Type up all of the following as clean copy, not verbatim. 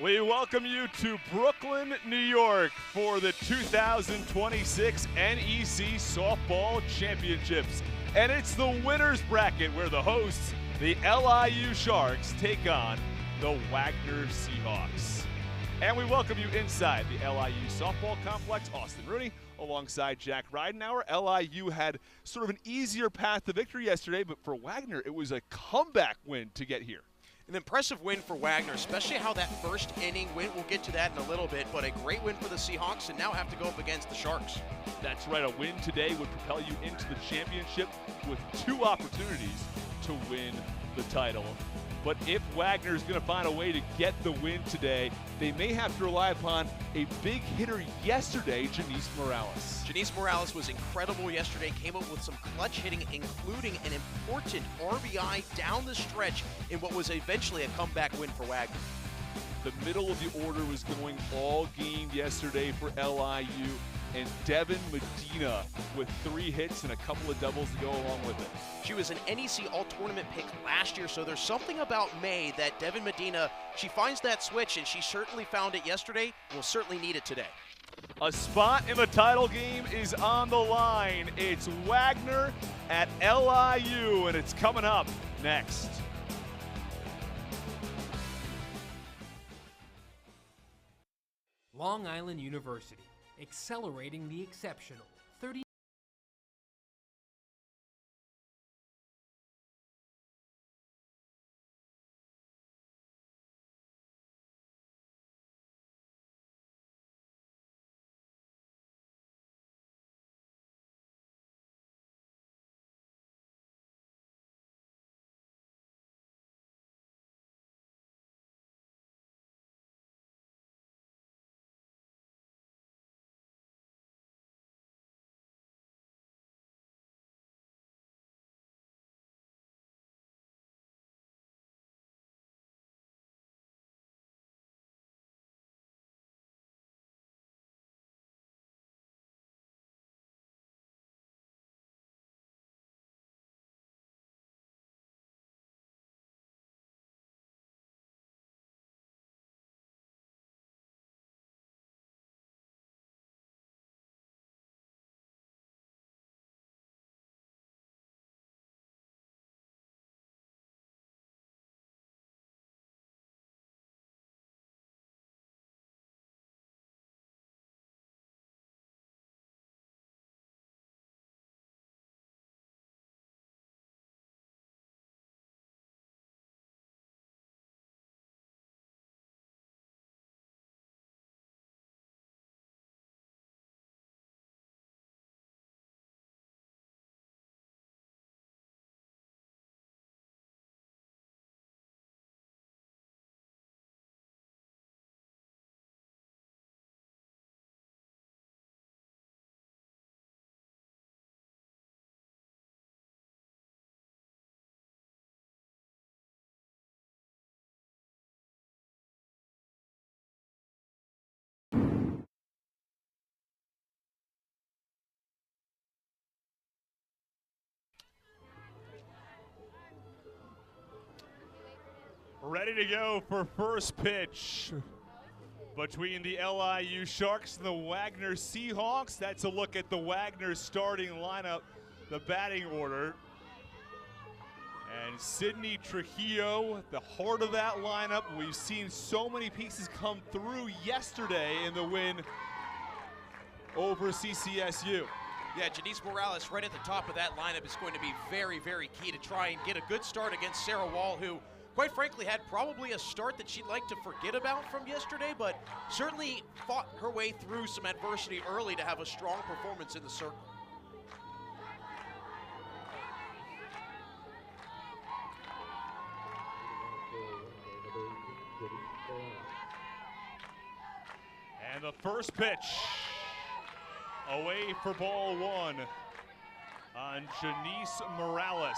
We welcome you to Brooklyn, New York for the 2026 NEC Softball Championships. And it's the winner's bracket where the hosts, the LIU Sharks, take on the Wagner Seahawks. And we welcome you inside the LIU Softball Complex. Austin Rooney alongside Jack Ridenauer. LIU had sort of an easier path to victory yesterday, but for Wagner, it was a comeback win to get here. An impressive win for Wagner, especially how that first inning went. We'll get to that in a little bit, but a great win for the Seahawks, and now have to go up against the Sharks. That's right. A win today would propel you into the championship with two opportunities to win the title. But if Wagner is going to find a way to get the win today, they may have to rely upon a big hitter yesterday, Janice Morales. Janice Morales was incredible yesterday, came up with some clutch hitting, including an important RBI down the stretch in what was eventually a comeback win for Wagner. The middle of the order was going all game yesterday for LIU, and Devin Medina with 3 hits and a couple of doubles to go along with it. She was an NEC All-Tournament pick last year, so there's something about May that Devin Medina, she finds that switch, and she certainly found it yesterday, will certainly need it today. A spot in the title game is on the line. It's Wagner at LIU, and it's coming up next. Long Island University, accelerating the exceptional. 30Ready to go for first pitch between the LIU Sharks and the Wagner Seahawks. That's a look at the Wagner starting lineup, the batting order. And Sydney Trujillo at the heart of that lineup. We've seen so many pieces come through yesterday in the win over CCSU. Yeah, Janice Morales right at the top of that lineup is going to be very, very key to try and get a good start against Sarah Wall, who quite frankly had probably a start that she'd like to forget about from yesterday, but certainly fought her way through some adversity early to have a strong performance in the circle. And the first pitch away for ball 1 on Janice Morales.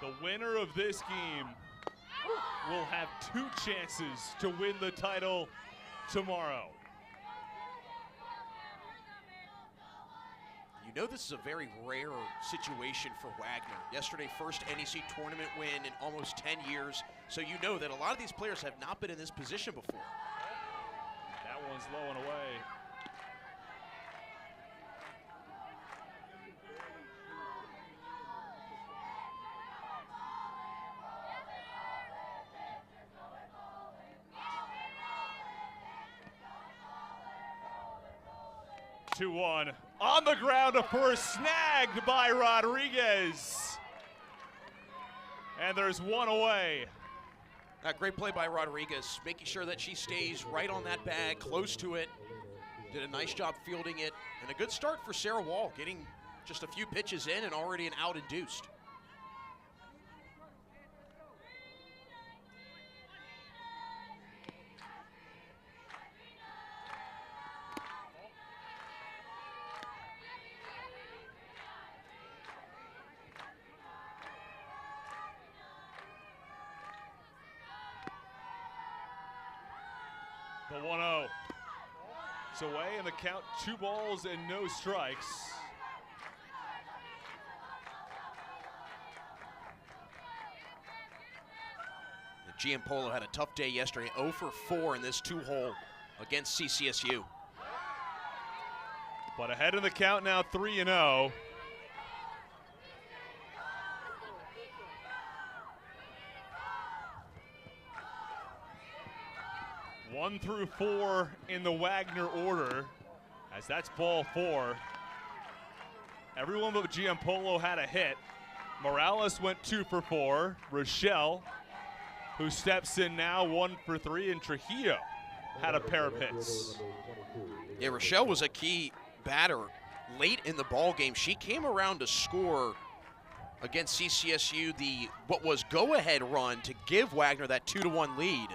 The winner of this game will have 2 chances to win the title tomorrow. You know this is a very rare situation for Wagner. Yesterday, first NEC tournament win in almost 10 years, so you know that a lot of these players have not been in this position before. That one's low and away. Two-one on the ground to first, snagged by Rodriguez. And there's one away. That great play by Rodriguez, making sure that she stays right on that bag, close to it. Did a nice job fielding it, and a good start for Sarah Wall, getting just a few pitches in and already an out induced. The 1-0. It's away in the count, 2 balls and no strikes. Giampolo had a tough day yesterday, 0 for 4 in this 2-hole against CCSU. But ahead in the count now, 3-0. 1 through 4 in the Wagner order, as that's ball 4. Everyone but Giampolo had a hit. Morales went 2 for 4. Rochelle, who steps in now, 1 for 3, and Trujillo had a pair of hits. Yeah, Rochelle was a key batter late in the ball game. She came around to score against CCSU what was go-ahead run to give Wagner that 2-1 lead.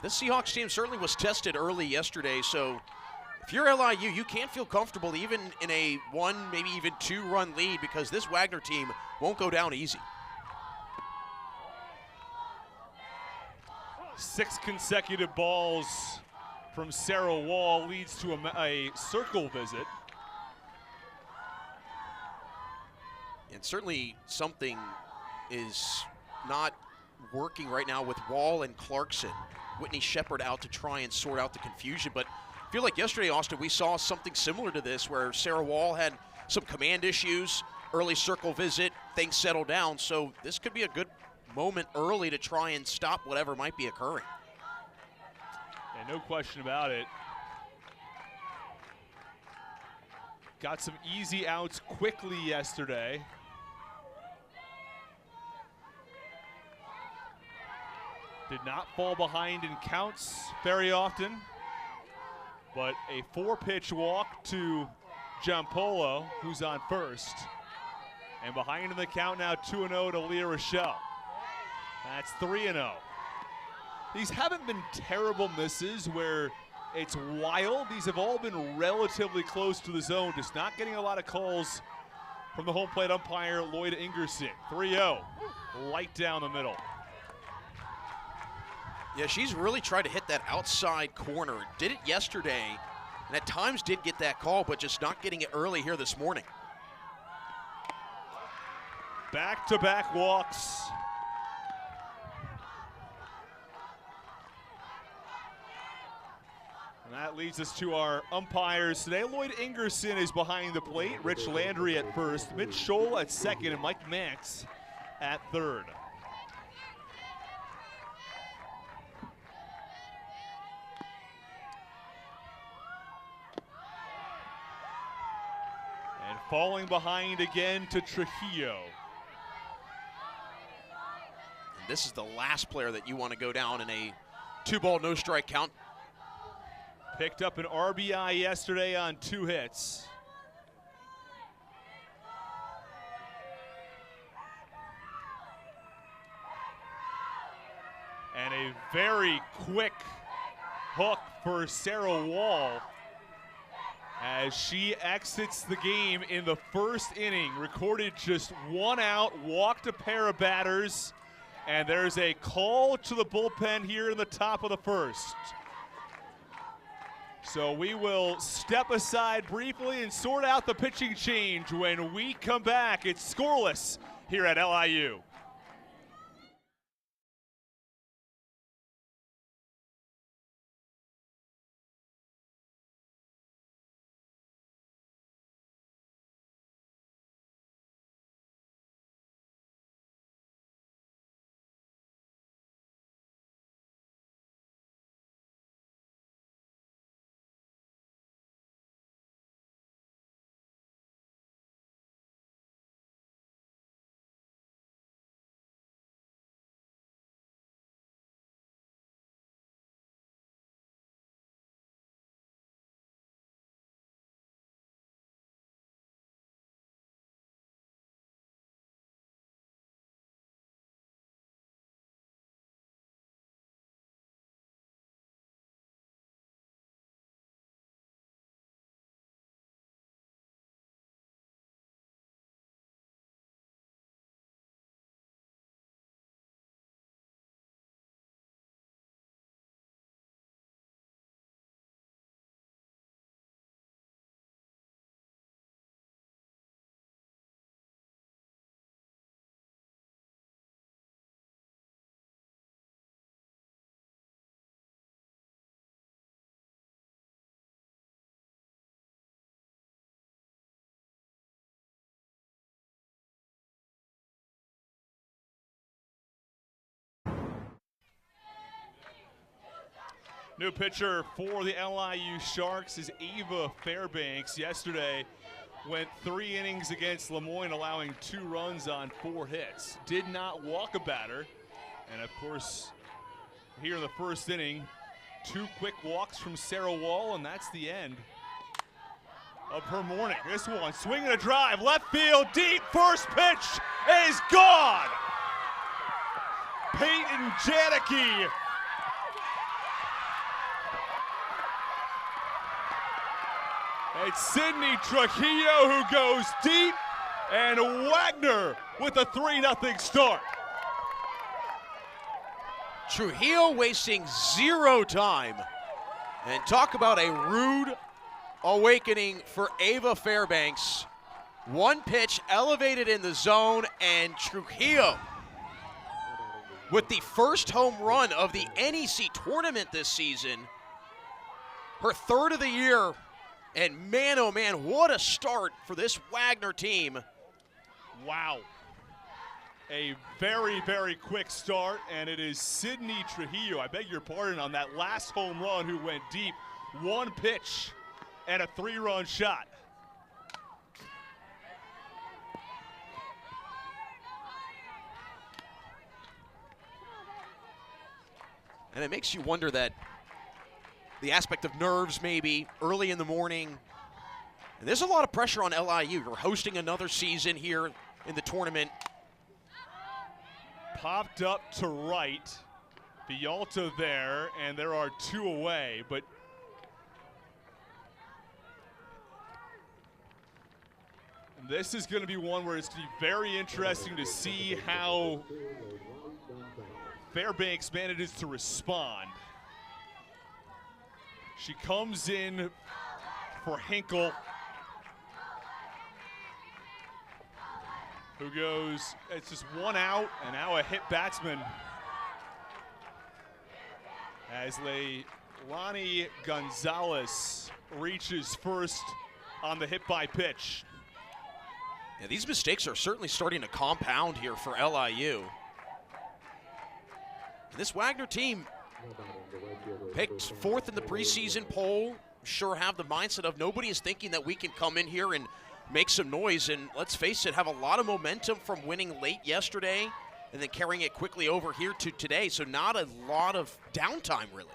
This Seahawks team certainly was tested early yesterday, so if you're LIU, you can't feel comfortable even in a 1, maybe even 2-run lead, because this Wagner team won't go down easy. 6 consecutive balls from Sarah Wall leads to a circle visit. And certainly something is not working right now with Wall and Clarkson. Whitney Shepard out to try and sort out the confusion, but I feel like yesterday, Austin, we saw something similar to this where Sarah Wall had some command issues, early circle visit, things settled down, so this could be a good moment early to try and stop whatever might be occurring. Yeah, no question about it. Got some easy outs quickly yesterday. Did not fall behind in counts very often, but a 4-pitch walk to Giampolo, who's on first. And behind in the count now, 2-0 to Leah Rochelle. That's 3-0. These haven't been terrible misses where it's wild. These have all been relatively close to the zone, just not getting a lot of calls from the home plate umpire, Lloyd Ingerson. 3-0, light down the middle. Yeah, she's really tried to hit that outside corner. Did it yesterday, and at times did get that call, but just not getting it early here this morning. Back-to-back walks. And that leads us to our umpires today. Lloyd Ingerson is behind the plate. Rich Landry at first, Mitch Scholl at second, and Mike Max at third. And falling behind again to Trujillo. And this is the last player that you want to go down in a 2-ball, no-strike count. Picked up an RBI yesterday on 2 hits. And a very quick hook for Sarah Wall as she exits the game in the first inning. Recorded just 1 out, walked a pair of batters, and there's a call to the bullpen here in the top of the first. So we will step aside briefly and sort out the pitching change. When we come back, it's scoreless here at LIU. New pitcher for the LIU Sharks is Ava Fairbanks. Yesterday went 3 innings against Lemoyne, allowing 2 runs on 4 hits. Did not walk a batter. And of course, here in the first inning, 2 quick walks from Sarah Wall, and that's the end of her morning. This one, swinging a drive, left field, deep, first pitch is gone! Peyton Janicki. It's Sydney Trujillo who goes deep, and Wagner with a 3-0 start. Trujillo wasting 0 time. And talk about a rude awakening for Ava Fairbanks. 1 pitch elevated in the zone, and Trujillo with the first home run of the NEC tournament this season. Her 3rd of the year. And man, oh man, what a start for this Wagner team. Wow. A very, very quick start, and it is Sydney Trujillo, I beg your pardon, on that last home run who went deep. 1 pitch and a 3-run shot. And it makes you wonder that the aspect of nerves maybe early in the morning. And there's a lot of pressure on LIU. You're hosting another season here in the tournament. Popped up to right. Vialta there, and there are 2 away, but this is going to be one where it's going to be very interesting to see how Fairbanks manages to respond. She comes in for Hinkle, who goes, it's just 1 out, and now a hit batsman as Leilani Gonzalez reaches first on the hit by pitch. Yeah, these mistakes are certainly starting to compound here for LIU. And this Wagner team picked 4th in the preseason poll. Sure have the mindset of nobody is thinking that we can come in here and make some noise, and let's face it, have a lot of momentum from winning late yesterday and then carrying it quickly over here to today, so not a lot of downtime really.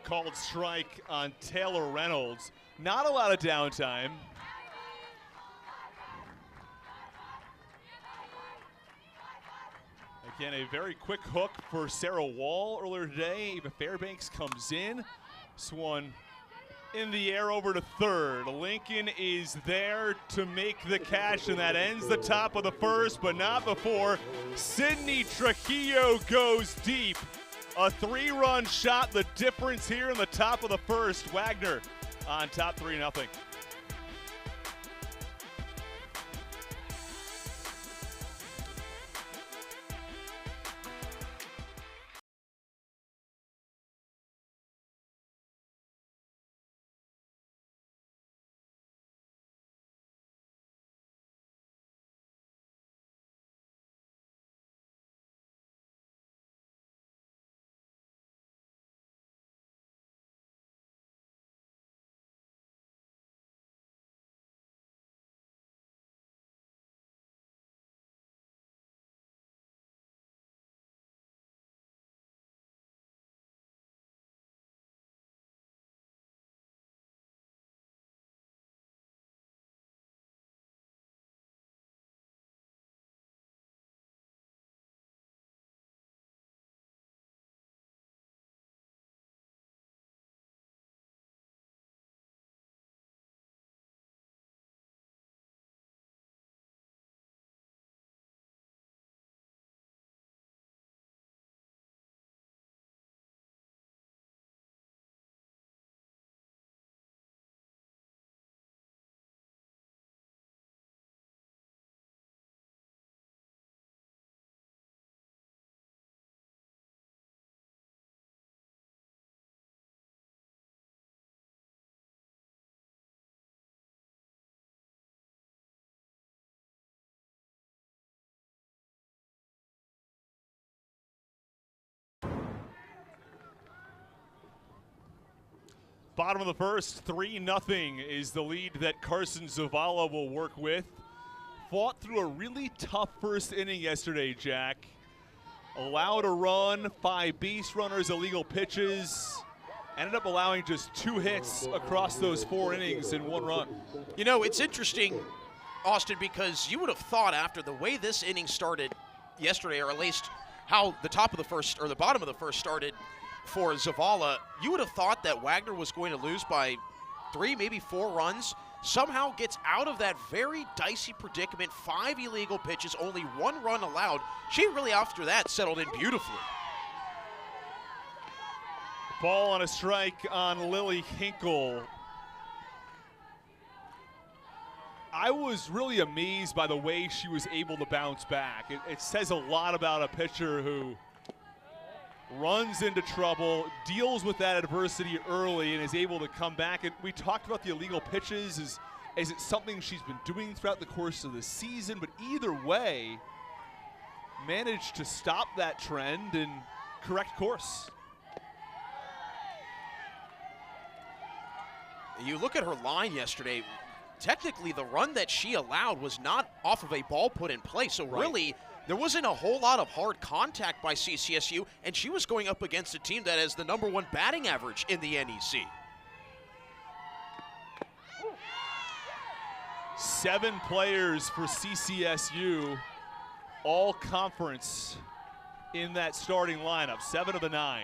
Called strike on Taylor Reynolds. Not a lot of downtime. Again, a very quick hook for Sarah Wall earlier today. Ava Fairbanks comes in. This one in the air over to third. Lincoln is there to make the catch, and that ends the top of the first, but not before Sydney Trujillo goes deep. A 3-run shot, the difference here in the top of the first. Wagner on top 3-0. Bottom of the first, 3-0 is the lead that Carson Zavala will work with. Fought through a really tough first inning yesterday, Jack. Allowed a run, 5 base runners, illegal pitches. Ended up allowing just 2 hits across those 4 innings in 1 run. You know, it's interesting, Austin, because you would have thought after the way this inning started yesterday, or at least how the top of the first or the bottom of the first started for Zavala, you would have thought that Wagner was going to lose by 3, maybe 4 runs. Somehow gets out of that very dicey predicament. 5 illegal pitches, only 1 run allowed. She really, after that, settled in beautifully. Ball on a strike on Lily Hinkle. I was really amazed by the way she was able to bounce back. It says a lot about a pitcher who runs into trouble, deals with that adversity early, and is able to come back. And we talked about the illegal pitches. Is it something she's been doing throughout the course of the season? But either way, managed to stop that trend and correct course. You look at her line yesterday, technically the run that she allowed was not off of a ball put in play. So really, there wasn't a whole lot of hard contact by CCSU, and she was going up against a team that has the #1 batting average in the NEC. 7 players for CCSU, all conference in that starting lineup, 7 of the 9.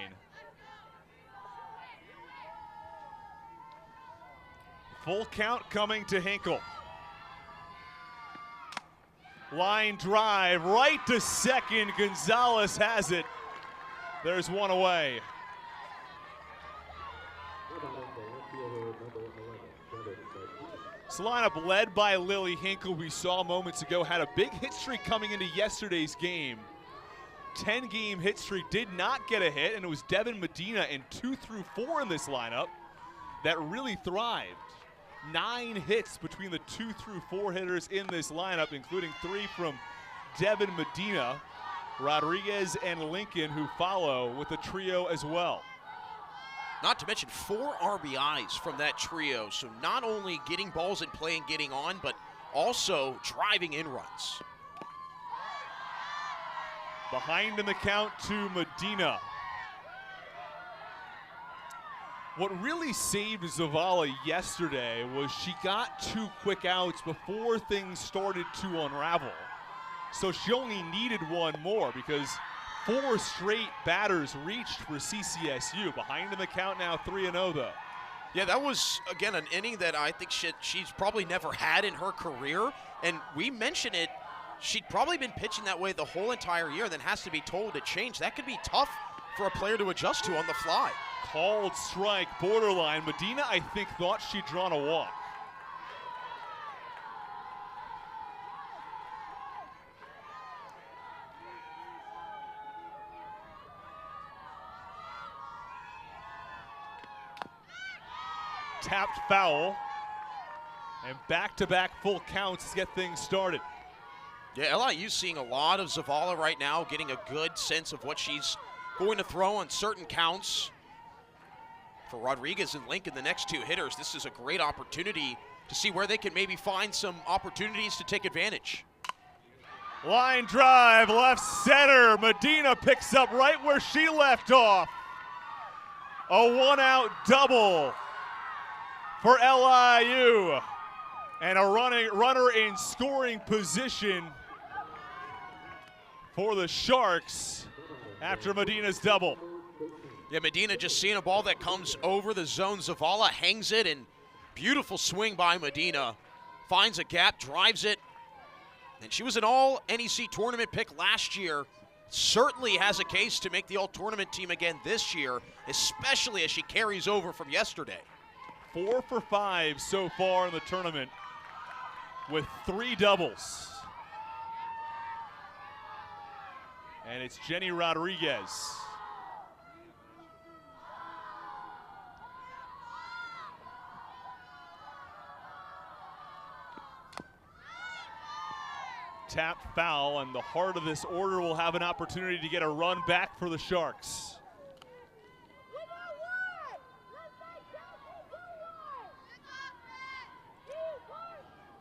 Full count coming to Hinkle. Line drive right to second. Gonzalez has it. There's 1 away. This lineup led by Lily Hinkle, we saw moments ago, had a big hit streak coming into yesterday's game. 10-game hit streak, did not get a hit, and it was Devin Medina in 2 through 4 in this lineup that really thrived. 9 hits between the 2 through 4 hitters in this lineup, including 3 from Devin Medina, Rodriguez, and Lincoln, who follow with a trio as well. Not to mention 4 RBIs from that trio, so not only getting balls in play and getting on, but also driving in runs. Behind in the count to Medina. What really saved Zavala yesterday was she got 2 quick outs before things started to unravel. So she only needed 1 more because 4 straight batters reached for CCSU. Behind in the count now, 3-0 though. Yeah, that was, again, an inning that I think she's probably never had in her career. And we mentioned it, she'd probably been pitching that way the whole entire year and then has to be told to change. That could be tough for a player to adjust to on the fly. Called strike, borderline. Medina, I think, thought she'd drawn a walk. Tapped foul. And back-to-back full counts to get things started. Yeah, LIU's seeing a lot of Zavala right now, getting a good sense of what she's going to throw on certain counts. For Rodriguez and Lincoln, the next two hitters, this is a great opportunity to see where they can maybe find some opportunities to take advantage. Line drive, left center. Medina picks up right where she left off. A one-out double for LIU. And a runner in scoring position for the Sharks after Medina's double. Yeah, Medina just seeing a ball that comes over the zone. Zavala hangs it, and beautiful swing by Medina. Finds a gap, drives it. And she was an all-NEC tournament pick last year. Certainly has a case to make the all-tournament team again this year, especially as she carries over from yesterday. 4 for 5 so far in the tournament, with 3 doubles. And it's Jenny Rodriguez. Tap foul, and the heart of this order will have an opportunity to get a run back for the Sharks.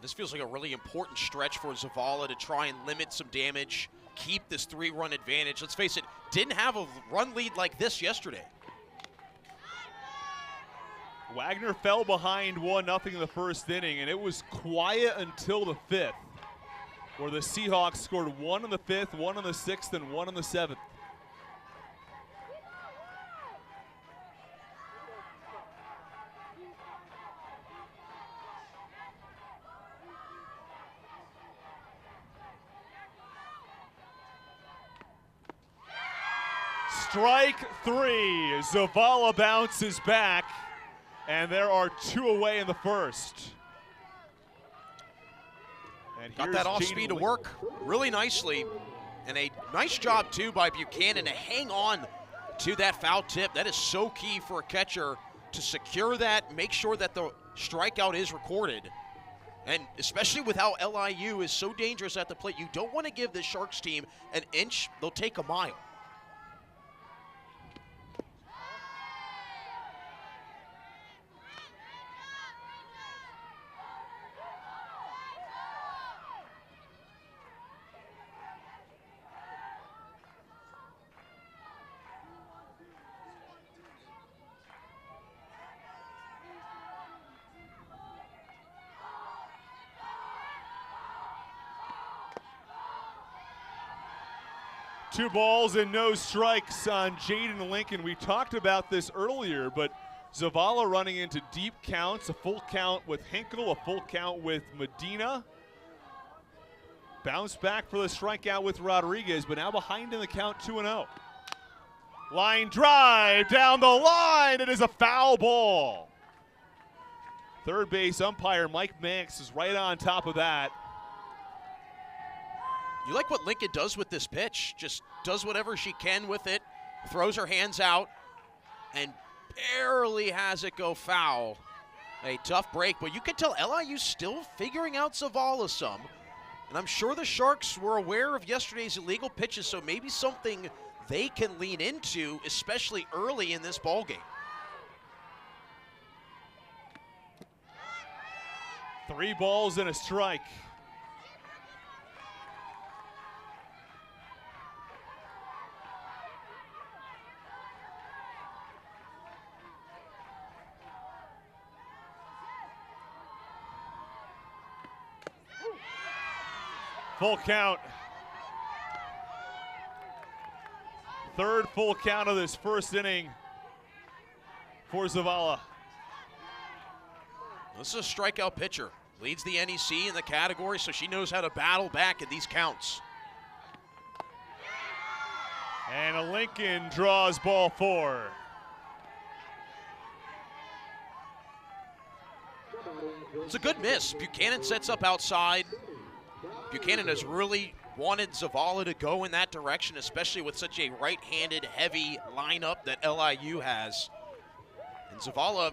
This feels like a really important stretch for Zavala to try and limit some damage, keep this 3-run advantage. Let's face it, didn't have a run lead like this yesterday. Wagner fell behind 1-0 in the first inning, and it was quiet until the 5th, where the Seahawks scored 1 in the 5th, 1 in the 6th, and 1 in the 7th. Strike 3. Zavala bounces back, and there are 2 away in the first. And got that off speed to work really nicely, and a nice job too by Buchanan to hang on to that foul tip. That is so key for a catcher to secure that, make sure that the strikeout is recorded. And especially with how LIU is so dangerous at the plate, you don't want to give the Sharks team an inch, they'll take a mile. Two balls and no strikes on Jaden Lincoln. We talked about this earlier, but Zavala running into deep counts, a full count with Hinkle, a full count with Medina. Bounce back for the strikeout with Rodriguez, but now behind in the count 2-0. Line drive down the line. It is a foul ball. Third base umpire Mike Manx is right on top of that. You like what Lincoln does with this pitch. Just does whatever she can with it, throws her hands out, and barely has it go foul. A tough break, but you can tell LIU's still figuring out Zavala some. And I'm sure the Sharks were aware of yesterday's illegal pitches, so maybe something they can lean into, especially early in this ballgame. 3 balls and a strike. Full count. Third full count of this first inning for Zavala. This is a strikeout pitcher. Leads the NEC in the category, so she knows how to battle back in these counts. And a Lincoln draws ball 4. It's a good miss. Buchanan sets up outside. Buchanan has really wanted Zavala to go in that direction, especially with such a right-handed heavy lineup that LIU has. And Zavala,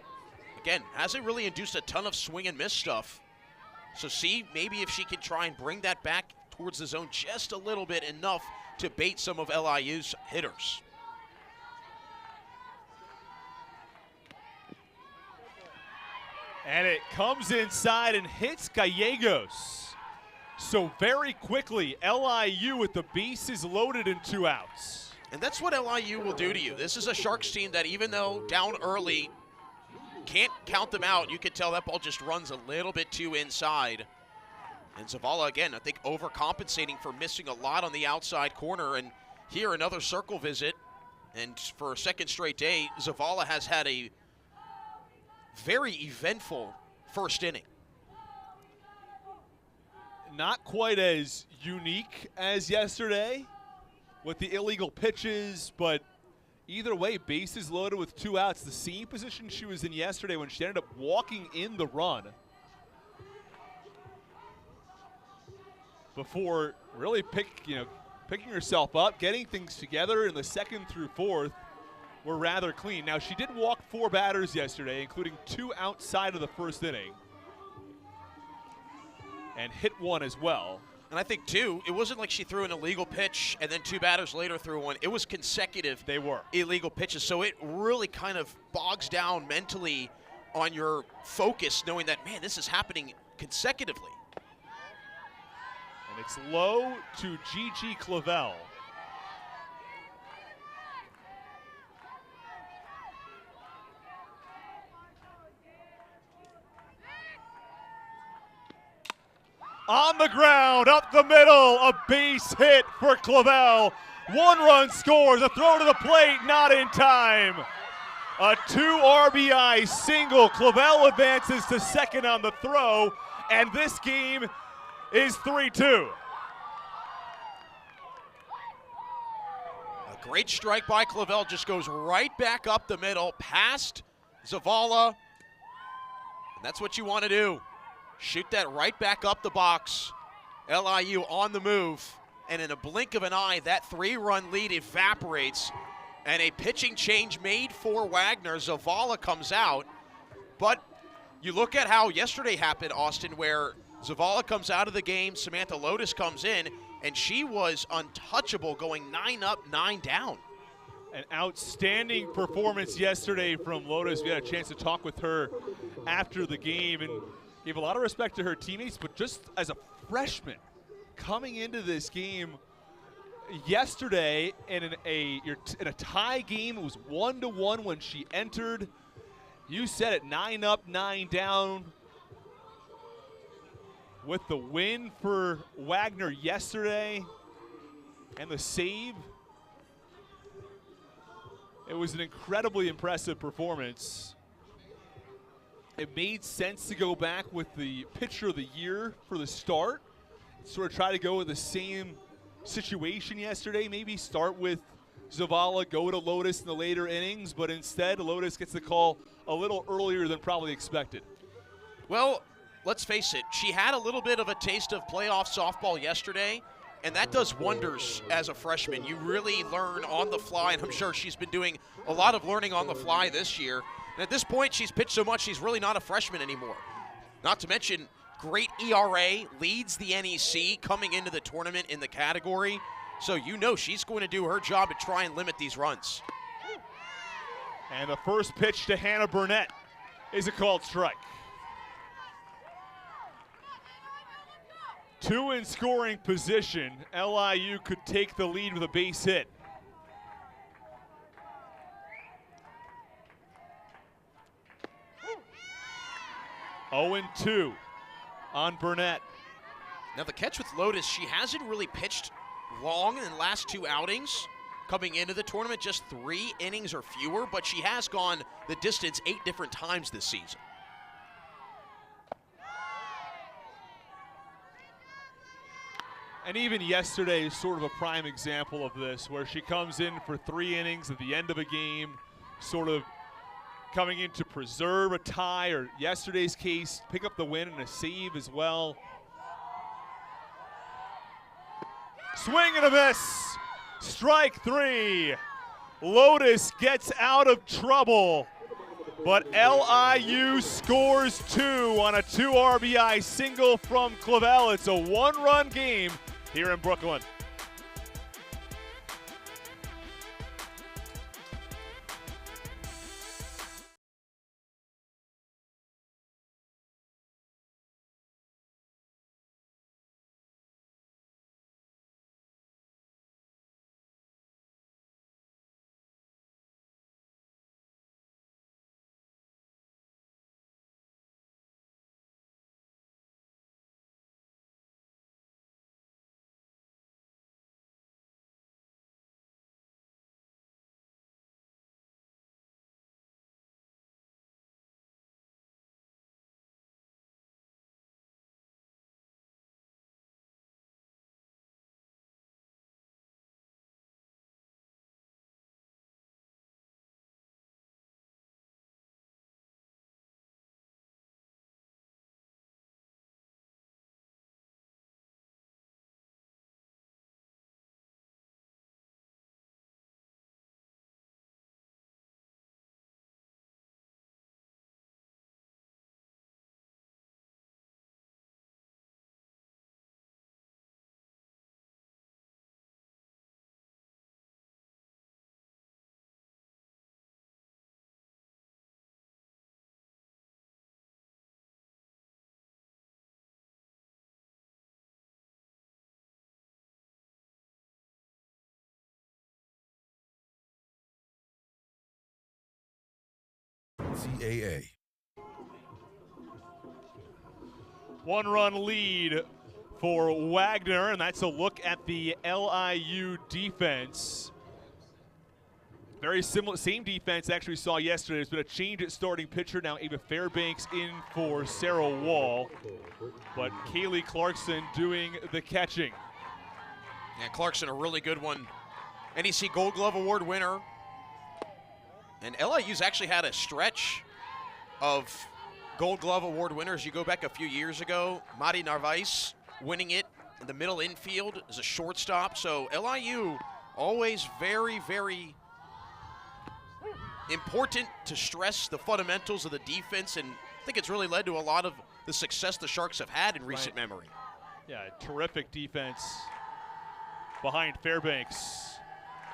again, hasn't really induced a ton of swing and miss stuff. So see maybe if she can try and bring that back towards the zone just a little bit, enough to bait some of LIU's hitters. And it comes inside and hits Gallegos. So very quickly, LIU with the bases loaded and 2 outs. And that's what LIU will do to you. This is a Sharks team that, even though down early, can't count them out. You can tell that ball just runs a little bit too inside. And Zavala, again, I think overcompensating for missing a lot on the outside corner. And here, another circle visit. And for a second straight day, Zavala has had a very eventful first inning. Not quite as unique as yesterday with the illegal pitches, but either way, bases loaded with 2 outs. The same position she was in yesterday when she ended up walking in the run before really picking herself up, getting things together in the 2nd through 4th were rather clean. Now, she did walk 4 batters yesterday, including 2 outside of the 1st inning, and hit 1 as well. And I think, too, it wasn't like she threw an illegal pitch and then 2 batters later threw 1. It was consecutive illegal pitches. So it really kind of bogs down mentally on your focus, knowing that, man, this is happening consecutively. And it's low to Gigi Clavel. On the ground, up the middle, a base hit for Clavel. 1 run scores, a throw to the plate, not in time. A 2 RBI single. Clavel advances to 2nd on the throw, and this game is 3-2. A great strike by Clavel, just goes right back up the middle, past Zavala. And that's what you want to do. Shoot that right back up the box. LIU on the move. And in a blink of an eye, that 3-run lead evaporates. And a pitching change made for Wagner. Zavala comes out. But you look at how yesterday happened, Austin, where Zavala comes out of the game, Samantha Lotus comes in, and she was untouchable, going 9 up, 9 down. An outstanding performance yesterday from Lotus. We had a chance to talk with her after the game and gave a lot of respect to her teammates, but just as a freshman coming into this game yesterday in a tie game, it was 1-1 when she entered. You said it, 9 up, 9 down. With the win for Wagner yesterday and the save, it was an incredibly impressive performance. It made sense to go back with the pitcher of the year for the start. Sort of try to go with the same situation yesterday. Maybe start with Zavala, go to Lotus in the later innings, but instead Lotus gets the call a little earlier than probably expected. Well, let's face it, she had a little bit of a taste of playoff softball yesterday, and that does wonders as a freshman. You really learn on the fly, and I'm sure she's been doing a lot of learning on the fly this year. And at this point, she's pitched so much, she's really not a freshman anymore. Not to mention, great ERA, leads the NEC coming into the tournament in the category. So you know she's going to do her job to try and limit these runs. And the first pitch to Hannah Burnett is a called strike. 2 in scoring position. LIU could take the lead with a base hit. Oh, 2 on Burnett. Now the catch with Lotus, she hasn't really pitched long in the last 2 outings. Coming into the tournament, just 3 innings or fewer, but she has gone the distance 8 different times this season. And even yesterday is sort of a prime example of this, where she comes in for 3 innings at the end of a game, sort of coming in to preserve a tie, or yesterday's case, pick up the win and a save as well. Swing and a miss. Strike 3. Lotus gets out of trouble, but LIU scores 2 on a 2 RBI single from Clavel. It's a 1-run game here in Brooklyn. CAA. 1-run lead for Wagner, and that's a look at the LIU defense. Very similar, same defense actually saw yesterday. There's been a change at starting pitcher. Now Ava Fairbanks in for Sarah Wall, but Kaylee Clarkson doing the catching. Yeah, Clarkson, a really good one. NEC Gold Glove Award winner. And LIU's actually had a stretch of Gold Glove Award winners. You go back a few years ago, Madi Narvaez winning it in the middle infield as a shortstop. So LIU always very, very important to stress the fundamentals of the defense, and I think it's really led to a lot of the success the Sharks have had in recent memory. Yeah, terrific defense behind Fairbanks.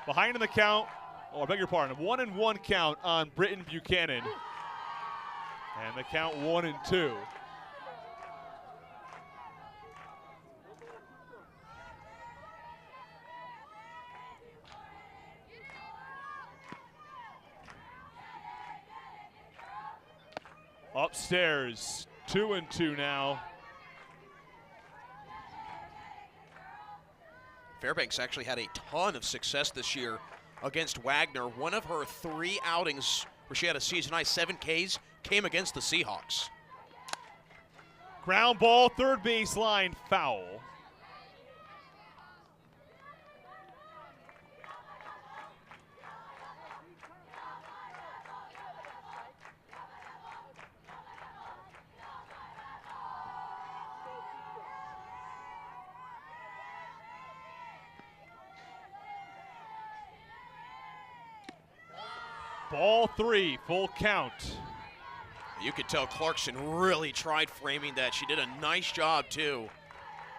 Behind in the count, I beg your pardon, 1-1 count on Britton Buchanan. And the count 1-2. Upstairs, 2-2 now. Fairbanks actually had a ton of success this year against Wagner. One of her 3 outings where she had a season-high 7 Ks came against the Seahawks. Ground ball, third baseline, foul. Ball 3, full count. You could tell Clarkson really tried framing that. She did a nice job, too.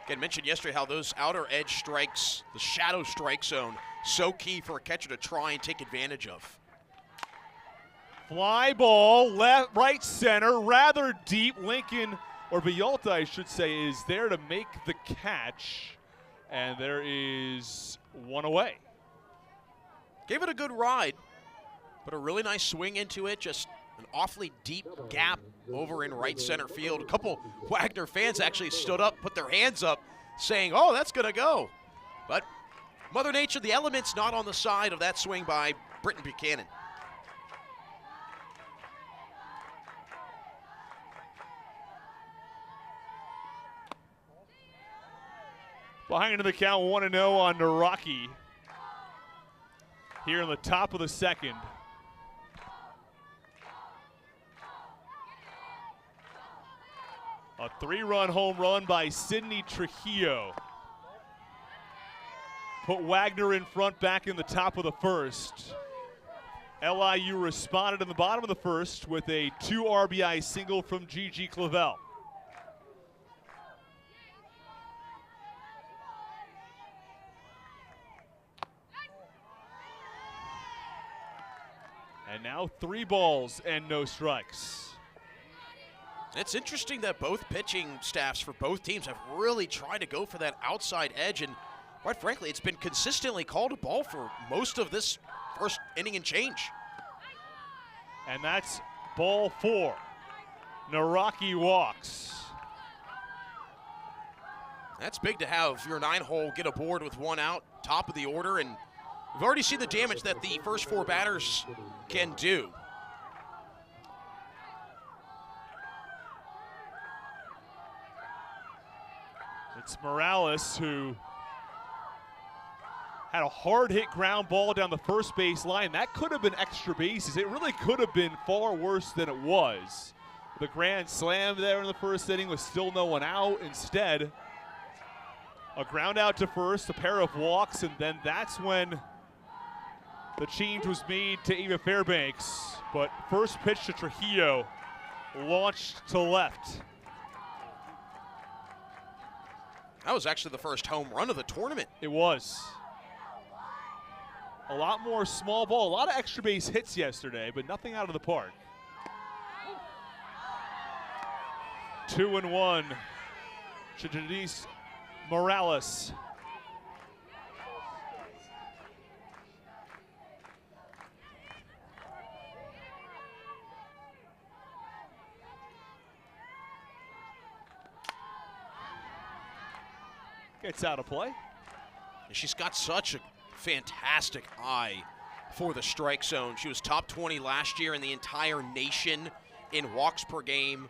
Again, mentioned yesterday how those outer edge strikes, the shadow strike zone, so key for a catcher to try and take advantage of. Fly ball, left, right center, rather deep. Lincoln, or Villalta, I should say, is there to make the catch. And there is one away. Gave it a good ride, but a really nice swing into it. Just an awfully deep gap over in right center field. A couple Wagner fans actually stood up, put their hands up, saying, oh, that's going to go. But Mother Nature, the elements not on the side of that swing by Britton Buchanan. Behind in the count, 1-0 on Naraki. Here in the top of the second. A 3-run home run by Sydney Trujillo. Put Wagner in front back in the top of the first. LIU responded in the bottom of the first with a 2 RBI single from Gigi Clavel. And now 3 balls and no strikes. It's interesting that both pitching staffs for both teams have really tried to go for that outside edge, and quite frankly, it's been consistently called a ball for most of this first inning and change. And that's ball 4. Naraki walks. That's big to have your 9-hole get aboard with 1 out, top of the order, and we've already seen the damage that the first 4 batters can do. It's Morales who had a hard hit ground ball down the first base line. That could have been extra bases. It really could have been far worse than it was. The grand slam there in the first inning with still no one out. Instead, a ground out to first, a pair of walks, and then that's when the change was made to Ava Fairbanks. But first pitch to Trujillo, launched to left. That was actually the first home run of the tournament. It was. A lot more small ball, a lot of extra base hits yesterday, but nothing out of the park. 2-1 to Janice Morales. Gets out of play. And she's got such a fantastic eye for the strike zone. She was top 20 last year in the entire nation in walks per game.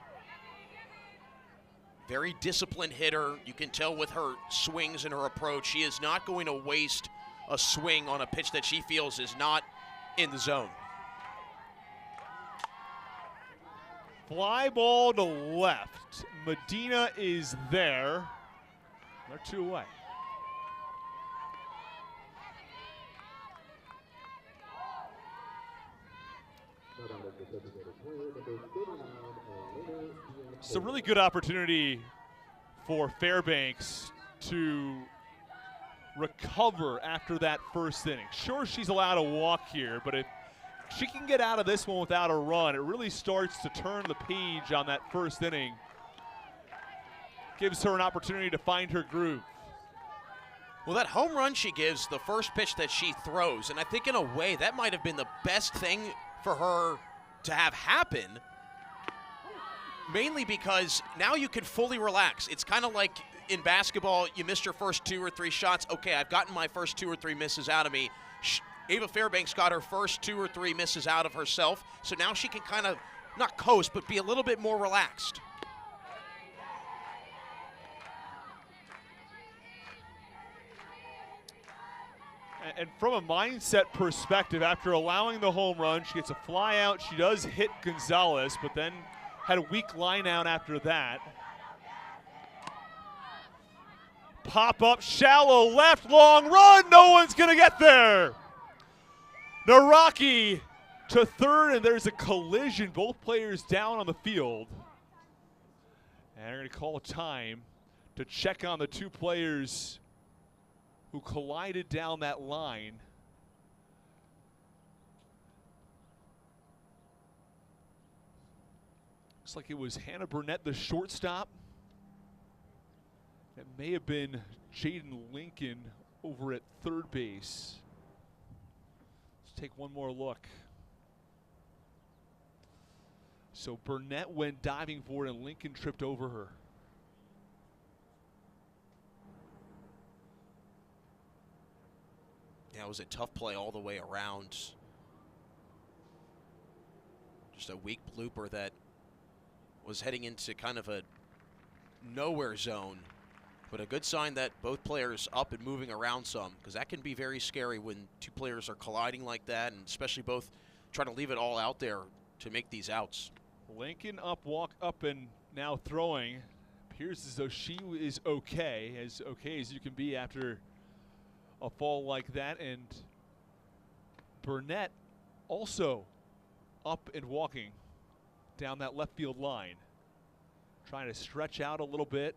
Very disciplined hitter. You can tell with her swings and her approach, she is not going to waste a swing on a pitch that she feels is not in the zone. Fly ball to left. Medina is there. They're 2 away. It's a really good opportunity for Fairbanks to recover after that first inning. Sure, she's allowed a walk here, but if she can get out of this one without a run, it really starts to turn the page on that first inning. Gives her an opportunity to find her groove. Well, that home run she gives, the first pitch that she throws, and I think in a way that might have been the best thing for her to have happen, mainly because now you can fully relax. It's kind of like in basketball, you missed your first 2 or 3 shots. Okay, I've gotten my first 2 or 3 misses out of me. Ava Fairbanks got her first 2 or 3 misses out of herself, so now she can kind of, not coast, but be a little bit more relaxed. And from a mindset perspective, after allowing the home run, she gets a fly out. She does hit Gonzalez, but then had a weak line out after that. Pop up, shallow left, long run. No one's going to get there. Naraki to third, and there's a collision. Both players down on the field. And they're going to call time to check on the 2 players who collided down that line. Looks like it was Hannah Burnett, the shortstop. It may have been Jaden Lincoln over at third base. Let's take one more look. So Burnett went diving for it and Lincoln tripped over her. Yeah, it was a tough play all the way around. Just a weak blooper that was heading into kind of a nowhere zone But a good sign that both players up and moving around some, because that can be very scary when two players are colliding like that, and especially both trying to leave it all out there to make these outs. Lincoln up, walk up, and now throwing. Appears as though she is okay as you can be after a fall like that. And Burnett also up and walking down that left field line, trying to stretch out a little bit.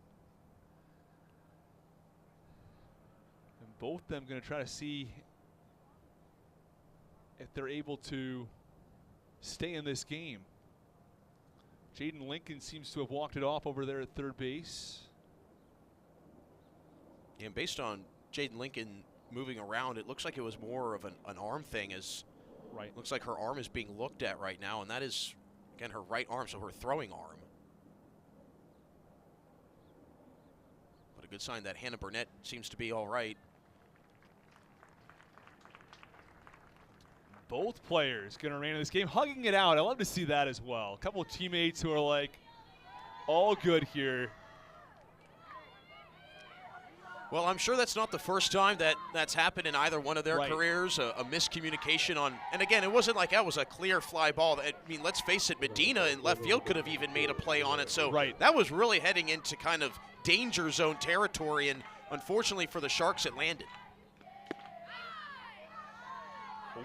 And both of them going to try to see if they're able to stay in this game. Jaden Lincoln seems to have walked it off over there at third base. And based on Jaden Lincoln moving around, it looks like it was more of an arm thing, as right. Looks like her arm is being looked at right now, and that is, again, her right arm, so her throwing arm. But a good sign that Hannah Burnett seems to be all right. Both players going to remain in this game, hugging it out. I love to see that as well. A couple of teammates who are like, all good here. Well, I'm sure that's not the first time that's happened in either one of their right. careers, a miscommunication on, and again, it wasn't like that was a clear fly ball. I mean, let's face it, Medina in left field could have even made a play on it. So right. that was really heading into kind of danger zone territory, and unfortunately for the Sharks, it landed.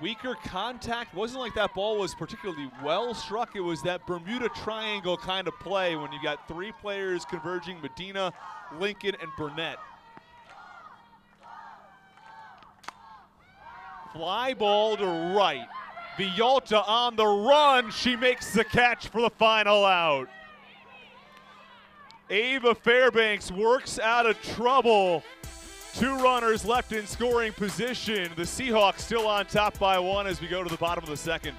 Weaker contact. Wasn't like that ball was particularly well struck. It was that Bermuda Triangle kind of play when you got three players converging, Medina, Lincoln, and Burnett. Fly ball to right. Villalta on the run. She makes the catch for the final out. Ava Fairbanks works out of trouble. Two runners left in scoring position. The Seahawks still on top by one as we go to the bottom of the second.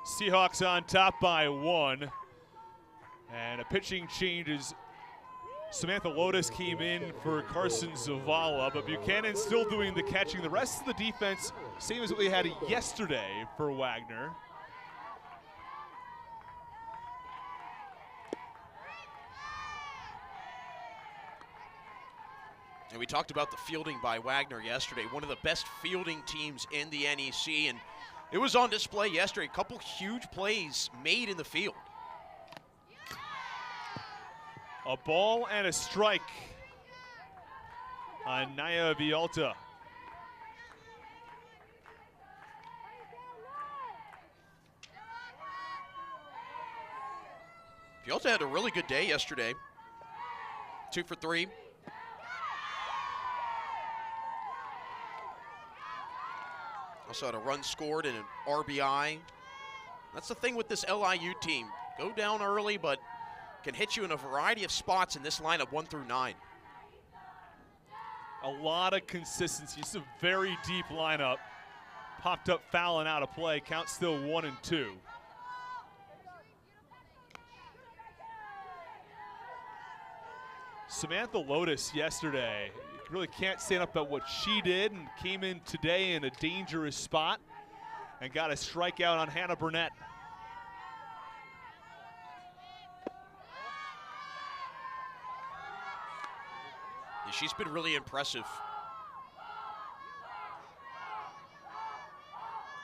Seahawks on top by one. And a pitching change as Samantha Lotus came in for Carson Zavala, but Buchanan still doing the catching. The rest of the defense, same as what we had yesterday for Wagner. And we talked about the fielding by Wagner yesterday, one of the best fielding teams in the NEC, and it was on display yesterday. A couple huge plays made in the field. A ball and a strike on Naya Villalta. Villalta had a really good day yesterday. 2 for 3. Also had a run scored and an RBI. That's the thing with this LIU team. Go down early, but can hit you in a variety of spots in this lineup 1 through 9. A lot of consistency. It's a very deep lineup. Popped up foul and out of play. Count still 1-2. Samantha Lotus yesterday really can't stand up about what she did, and came in today in a dangerous spot and got a strikeout on Hannah Burnett. She's been really impressive.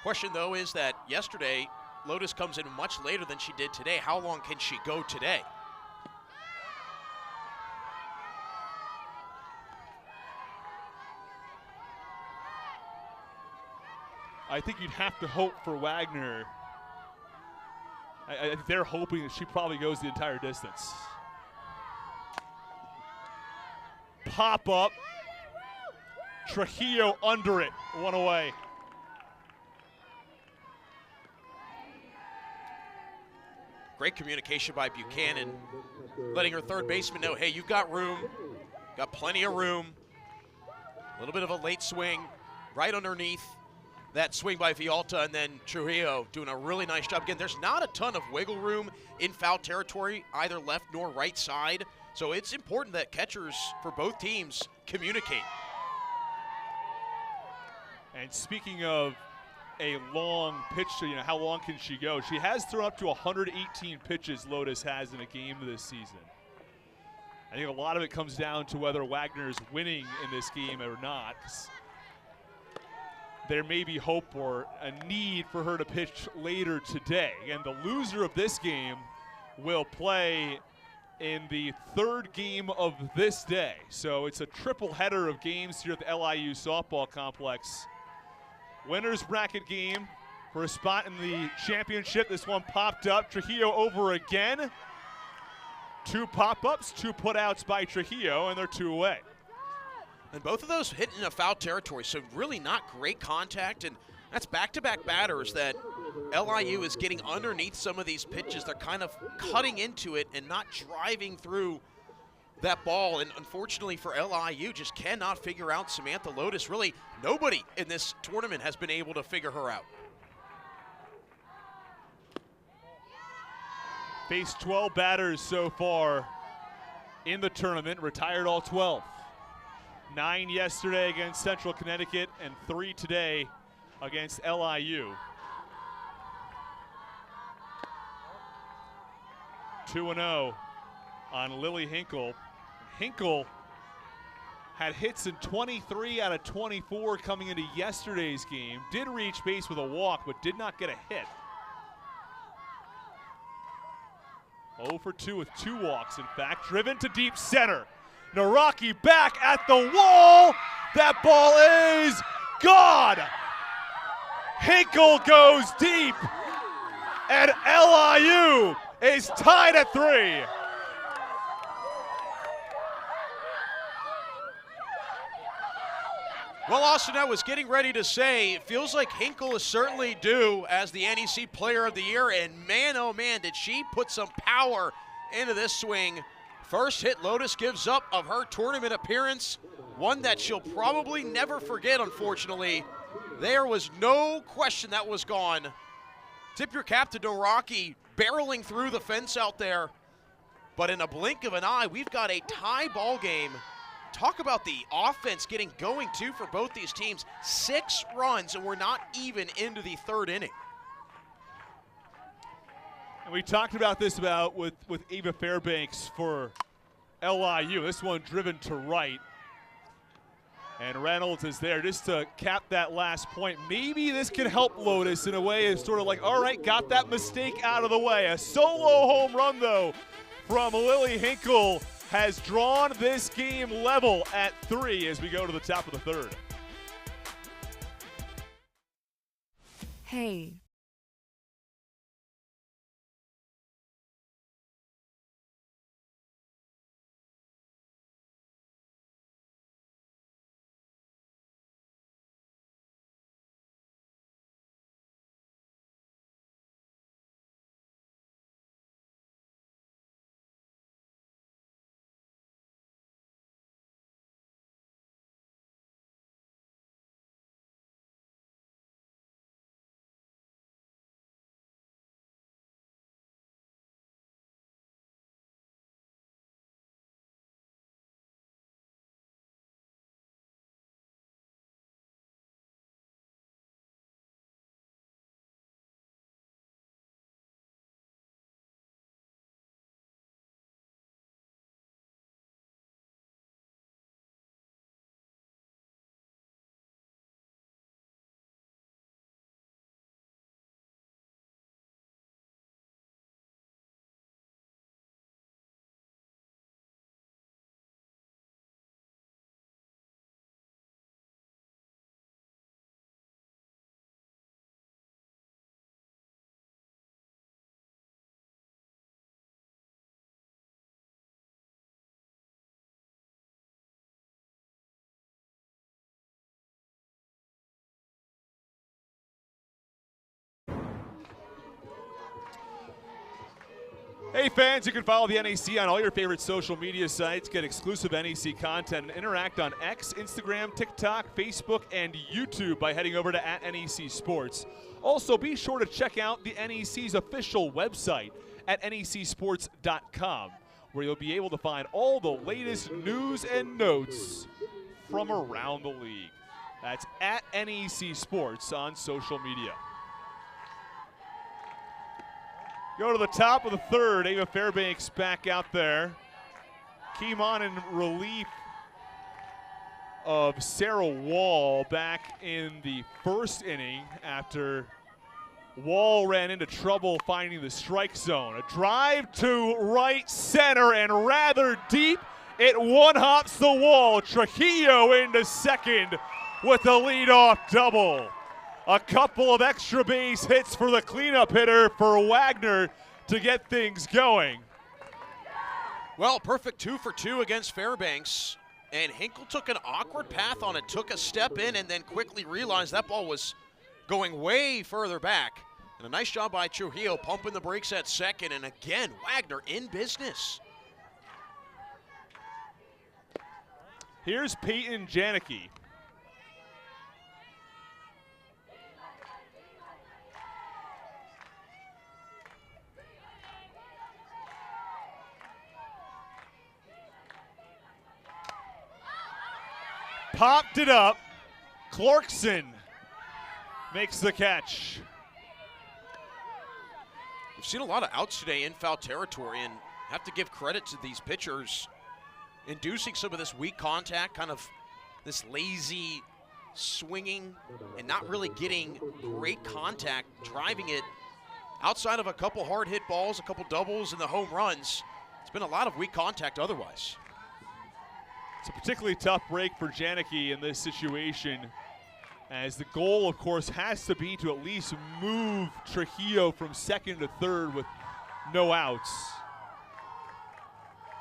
Question, though, is that yesterday, Lotus comes in much later than she did today. How long can she go today? I think you'd have to hope for Wagner. They're hoping that she probably goes the entire distance. Pop up. Trujillo under it. One away. Great communication by Buchanan, letting her third baseman know, hey, you've got room, got plenty of room. A little bit of a late swing right underneath that swing by Vialta, and then Trujillo doing a really nice job. Again, there's not a ton of wiggle room in foul territory, either left nor right side, so it's important that catchers for both teams communicate. And speaking of a long pitch, how long can she go? She has thrown up to 118 pitches, Lotus has in a game this season. I think a lot of it comes down to whether Wagner is winning in this game or not. There may be hope or a need for her to pitch later today. And the loser of this game will play in the third game of this day. So it's a triple header of games here at the LIU softball complex. Winners bracket game for a spot in the championship. This one popped up. Trujillo over again. 2 pop-ups, 2 put-outs by Trujillo, and they're 2 away. And both of those hit in a foul territory, so really not great contact. And that's back-to-back batters that LIU is getting underneath some of these pitches. They're kind of cutting into it and not driving through that ball, and unfortunately for LIU, just cannot figure out Samantha Lotus. Really, nobody in this tournament has been able to figure her out. Faced 12 batters so far in the tournament, retired all 12. 9 yesterday against Central Connecticut and 3 today against LIU. 2-0 on Lily Hinkle. Hinkle had hits in 23 out of 24 coming into yesterday's game. Did reach base with a walk, but did not get a hit. 0 for 2 with 2 walks, in fact. Driven to deep center. Naraki back at the wall. That ball is gone. Hinkle goes deep. And LIU is tied at 3. Well, Austin, I was getting ready to say, it feels like Hinkle is certainly due as the NEC Player of the Year, and man, oh man, did she put some power into this swing. First hit Lotus gives up of her tournament appearance, one that she'll probably never forget, unfortunately. There was no question that was gone. Tip your cap to Doraki, barreling through the fence out there. But in a blink of an eye, we've got a tie ball game. Talk about the offense getting going, too, for both these teams. 6 runs, and we're not even into the 3rd inning. And we talked about this with Ava Fairbanks for LIU. This one driven to right. And Reynolds is there just to cap that last point. Maybe this can help Lotus in a way. It's sort of like, all right, got that mistake out of the way. A solo home run, though, from Lily Hinkle has drawn this game level at 3 as we go to the top of the 3rd. Hey. Hey fans, you can follow the NEC on all your favorite social media sites, get exclusive NEC content, and interact on X, Instagram, TikTok, Facebook, and YouTube by heading over to @NEC Sports. Also, be sure to check out the NEC's official website at necsports.com, where you'll be able to find all the latest news and notes from around the league. That's @NEC Sports on social media. Go to the top of the third. Ava Fairbanks back out there. Came on in relief of Sarah Wall back in the first inning after Wall ran into trouble finding the strike zone. A drive to right center and rather deep. It one-hops the wall. Trujillo into second with the leadoff double. A couple of extra base hits for the cleanup hitter for Wagner to get things going. Well, perfect 2 for 2 against Fairbanks. And Hinkle took an awkward path on it, took a step in, and then quickly realized that ball was going way further back. And a nice job by Trujillo pumping the brakes at second. And again, Wagner in business. Here's Peyton Janicki. Popped it up. Clarkson makes the catch. We've seen a lot of outs today in foul territory, and have to give credit to these pitchers inducing some of this weak contact, kind of this lazy swinging and not really getting great contact, driving it outside of a couple hard hit balls, a couple doubles, and the home runs. It's been a lot of weak contact otherwise. It's a particularly tough break for Janicki in this situation, as the goal, of course, has to be to at least move Trujillo from second to third with no outs.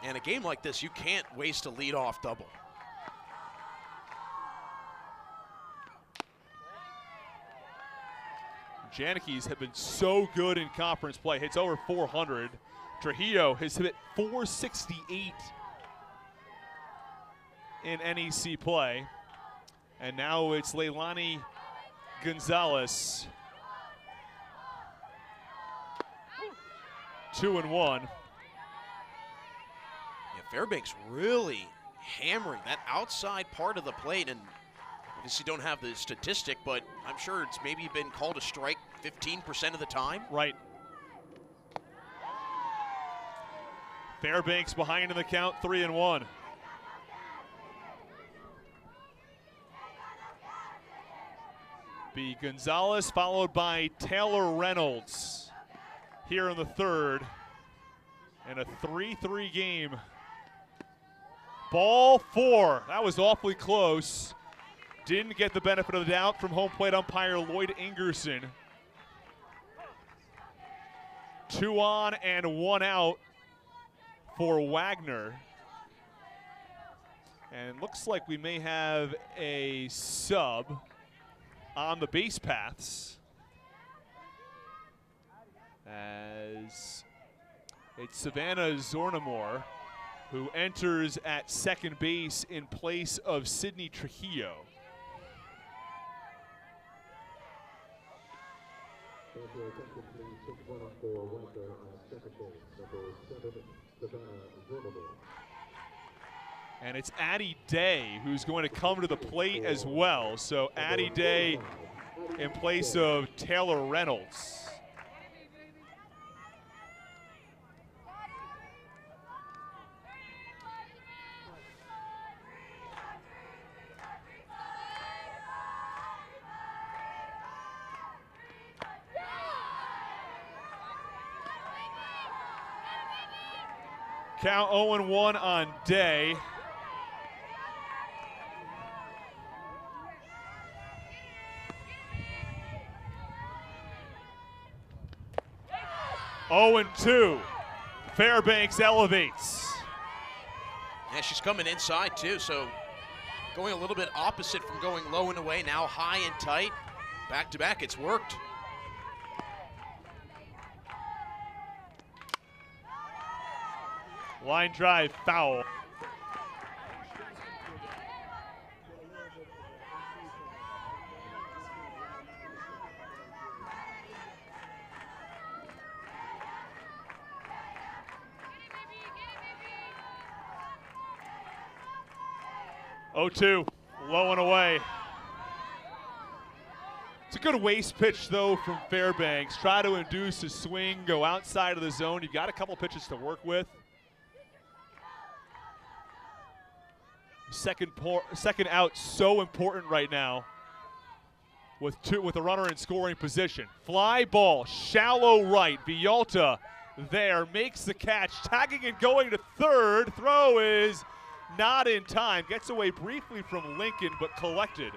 In a game like this, you can't waste a leadoff double. Janicki's have been so good in conference play. Hits over 400. Trujillo has hit 468 in NEC play. And now it's Leilani Gonzalez. 2-1. Yeah, Fairbanks really hammering that outside part of the plate, and obviously don't have the statistic, but I'm sure it's maybe been called a strike 15% of the time. Right. Fairbanks behind in the count, 3-1. Be Gonzalez followed by Taylor Reynolds here in the third. And a 3-3 game. Ball 4. That was awfully close. Didn't get the benefit of the doubt from home plate umpire Lloyd Ingerson. 2 on and 1 out for Wagner. And looks like we may have a sub on the base paths, as it's Savannah Zornamore who enters at second base in place of Sydney Trujillo. And it's Addie Day who's going to come to the plate as well. So Addie Day in place of Taylor Reynolds. Count 0-1 on Day. Oh, and 2. Fairbanks elevates. Yeah, she's coming inside too, so going a little bit opposite from going low and away, now high and tight. Back to back, it's worked. Line drive, foul. Oh, 2, low and away. It's a good waste pitch, though, from Fairbanks. Try to induce a swing, go outside of the zone. You've got a couple pitches to work with. Second out, so important right now with a runner in scoring position. Fly ball, shallow right. Villalta there, makes the catch, tagging and going to third. Throw is not in time. Gets away briefly from Lincoln, but collected.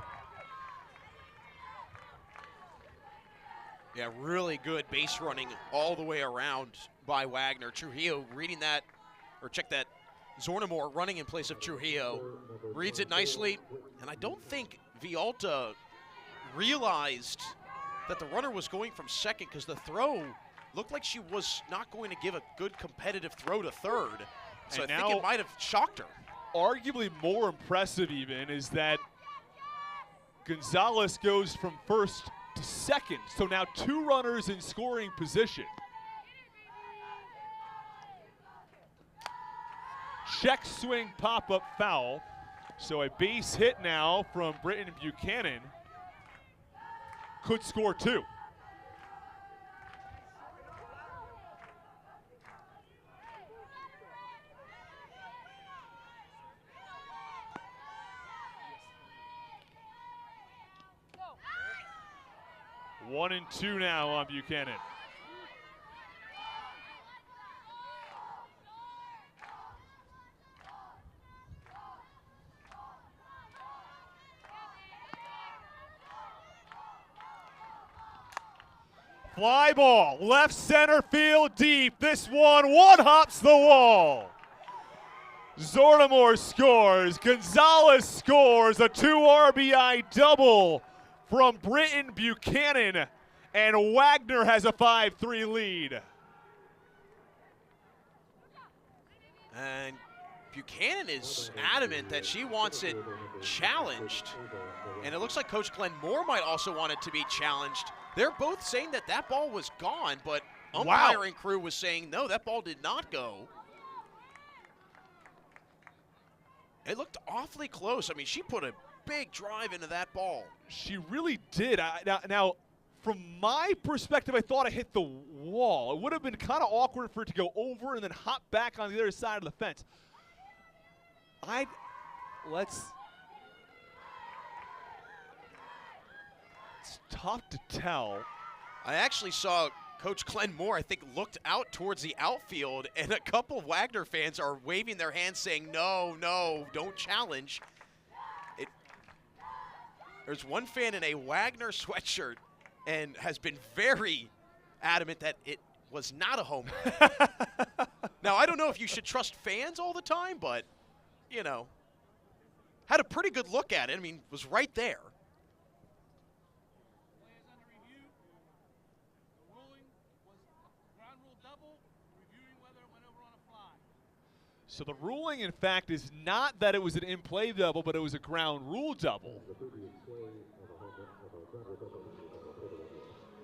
Yeah, really good base running all the way around by Wagner. Trujillo reading that, or check that, Zornamore running in place of Trujillo. Reads it nicely, and I don't think Villalta realized that the runner was going from second because the throw looked like she was not going to give a good competitive throw to third. So I think it might have shocked her. Arguably more impressive even is that Gonzalez goes from first to second. So now 2 runners in scoring position. Check swing, pop-up foul. So a base hit now from Britton Buchanan. Could score 2. One and 2 now on Buchanan. Fly ball, left center field deep. This one hops the wall. Zornamore scores. Gonzalez scores a 2 RBI double from Britton Buchanan, and Wagner has a 5-3 lead. And Buchanan is adamant that she wants it challenged, and it looks like Coach Glenn Moore might also want it to be challenged. They're both saying that that ball was gone, but umpiring crew was saying, no, that ball did not go. It looked awfully close. I mean, she put a big drive into that ball. She really did. Now, from my perspective, I thought it hit the wall. It would have been kind of awkward for it to go over and then hop back on the other side of the fence. It's tough to tell. I actually saw Coach Glenn Moore, I think, looked out towards the outfield, and a couple of Wagner fans are waving their hands saying, no, no, don't challenge. There's one fan in a Wagner sweatshirt and has been very adamant that it was not a home run. Now, I don't know if you should trust fans all the time, but, you know, had a pretty good look at it. I mean, was right there. So the ruling, in fact, is not that it was an in-play double, but it was a ground rule double.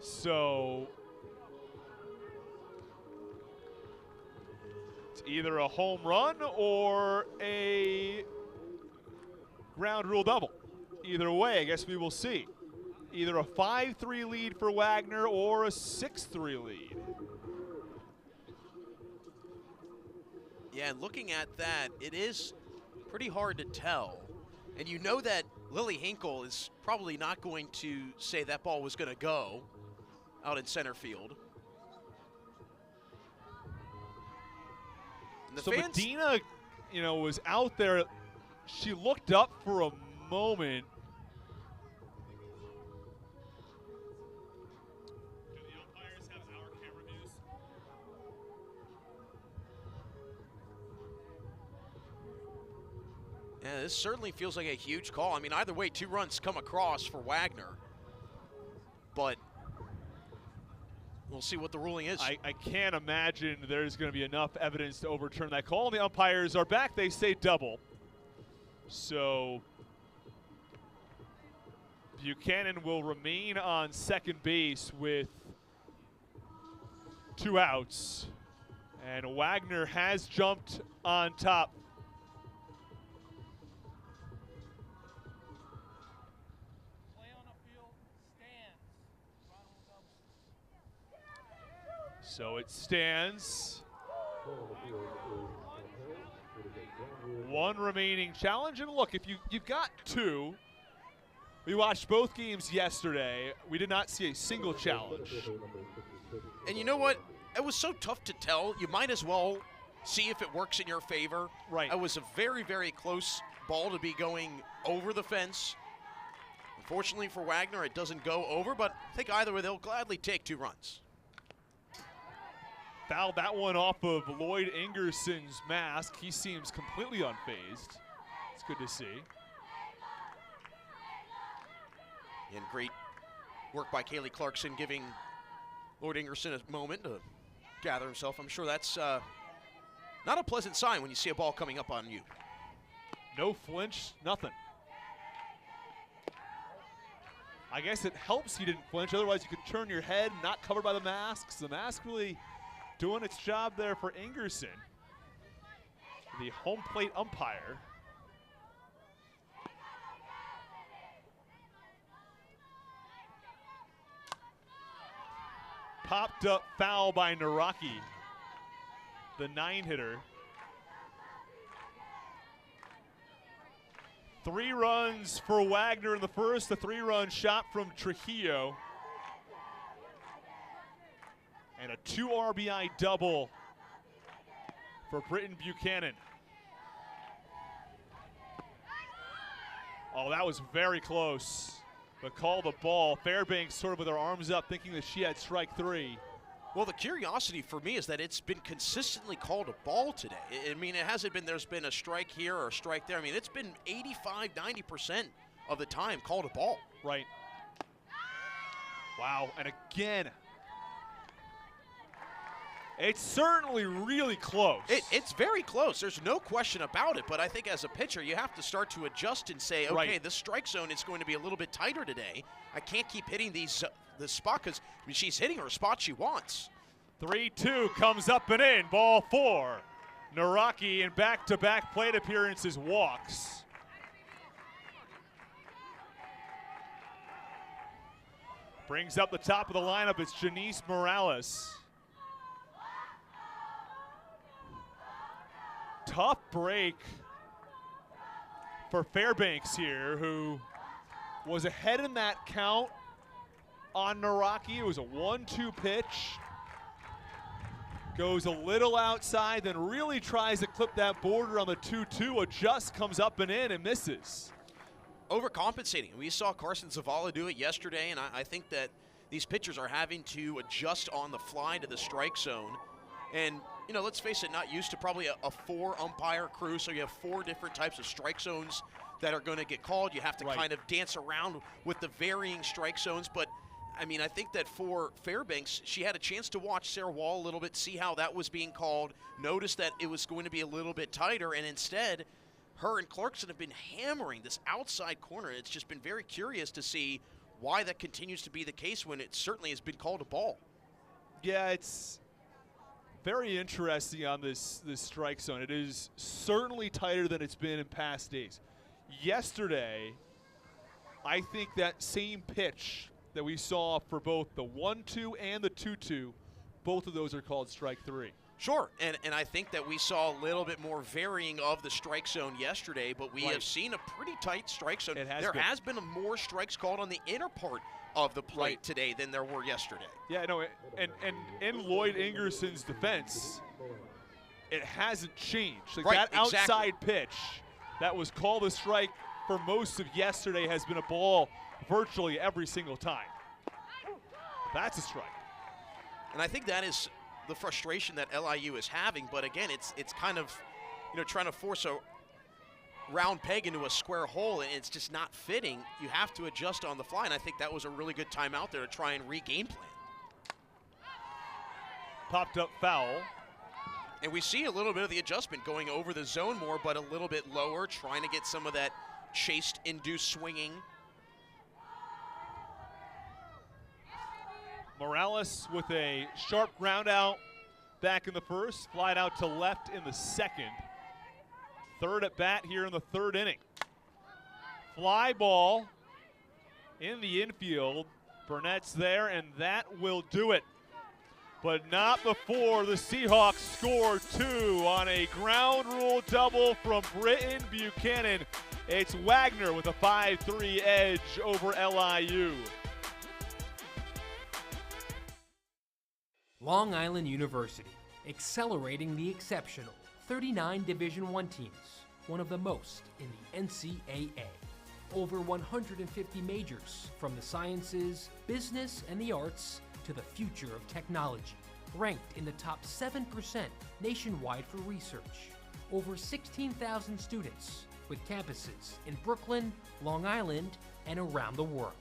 So it's either a home run or a ground rule double. Either way, I guess we will see. Either a 5-3 lead for Wagner or a 6-3 lead. Yeah, and looking at that, it is pretty hard to tell. And you know that Lily Hinkle is probably not going to say that ball was going to go out in center field. And the so fans, Medina, you know, was out there. She looked up for a moment. Do the umpires have our camera views? Yeah, this certainly feels like a huge call. I mean, either way, 2 runs come across for Wagner. But we'll see what the ruling is. I can't imagine there's going to be enough evidence to overturn that call. The umpires are back. They say double. So Buchanan will remain on second base with 2 outs. And Wagner has jumped on top. So it stands. 1 remaining challenge. And look, if you've got 2, we watched both games yesterday. We did not see a single challenge. And you know what? It was so tough to tell. You might as well see if it works in your favor. Right. It was a very, very close ball to be going over the fence. Unfortunately for Wagner, it doesn't go over, but I think either way, they'll gladly take 2 runs. Fouled that one off of Lloyd Ingerson's mask. He seems completely unfazed. It's good to see. And great work by Kaylee Clarkson, giving Lloyd Ingerson a moment to gather himself. I'm sure that's not a pleasant sign when you see a ball coming up on you. No flinch, nothing. I guess it helps you didn't flinch. Otherwise, you could turn your head, not covered by the mask. So the mask really doing its job there for Ingerson, the home plate umpire. Popped up foul by Naraki, the 9-hitter. 3 runs for Wagner in the first, a 3-run shot from Trujillo. And a 2 RBI double for Britton Buchanan. Oh, that was very close. But call the ball. Fairbanks sort of with her arms up, thinking that she had strike 3. Well, the curiosity for me is that it's been consistently called a ball today. I mean, it hasn't been there's been a strike here or a strike there. I mean, it's been 85, 90% of the time called a ball. Right. Wow, and again, it's certainly really close. It's very close. There's no question about it. But I think as a pitcher, you have to start to adjust and say, okay, right, the strike zone is going to be a little bit tighter today. I can't keep hitting this spot because I mean, she's hitting her spot she wants. 3-2 comes up and in. Ball 4. Naraki in back-to-back plate appearances walks. Brings up the top of the lineup. It's Janice Morales. Tough break for Fairbanks here, who was ahead in that count on Naraki. It was a 1-2 pitch. Goes a little outside, then really tries to clip that border on the 2-2. Adjusts, comes up and in, and misses. Overcompensating. We saw Carson Zavala do it yesterday, and I think that these pitchers are having to adjust on the fly to the strike zone. And, you know, let's face it, not used to probably a 4-umpire crew, so you have 4 different types of strike zones that are going to get called. You have to kind of dance around with the varying strike zones. But, I mean, I think that for Fairbanks, she had a chance to watch Sarah Wall a little bit, see how that was being called, notice that it was going to be a little bit tighter, and instead, her and Clarkson have been hammering this outside corner. It's just been very curious to see why that continues to be the case when it certainly has been called a ball. Yeah, it's very interesting on this strike zone. It is certainly tighter than it's been in past days. Yesterday, I think that same pitch that we saw for both the 1-2 and the 2-2, both of those are called strike 3. Sure, and I think that we saw a little bit more varying of the strike zone yesterday, but we have seen a pretty tight strike zone. There has been more strikes called on the inner part of the plate today than there were yesterday. Yeah, no, and in Lloyd Ingerson's defense, it hasn't changed. Like that outside pitch that was called a strike for most of yesterday has been a ball virtually every single time. That's a strike. And I think that is the frustration that LIU is having, but again, it's kind of, you know, trying to force a round peg into a square hole, and it's just not fitting. You have to adjust on the fly, and I think that was a really good time out there to try and re-game plan. popped up foul. And we see a little bit of the adjustment going over the zone more, but a little bit lower, trying to get some of that chased-induced swinging. Morales with a sharp ground out back in the first, flied out to left in the second. Third at bat here in the third inning. Fly ball in the infield. Burnett's there, and that will do it. But not before the Seahawks score two on a ground rule double from Britton Buchanan. It's Wagner with a 5-3 edge over LIU. Long Island University, accelerating the exceptional. 39 Division I teams, one of the most in the NCAA. Over 150 majors, from the sciences, business, and the arts to the future of technology. Ranked in the top 7% nationwide for research. Over 16,000 students, with campuses in Brooklyn, Long Island, and around the world.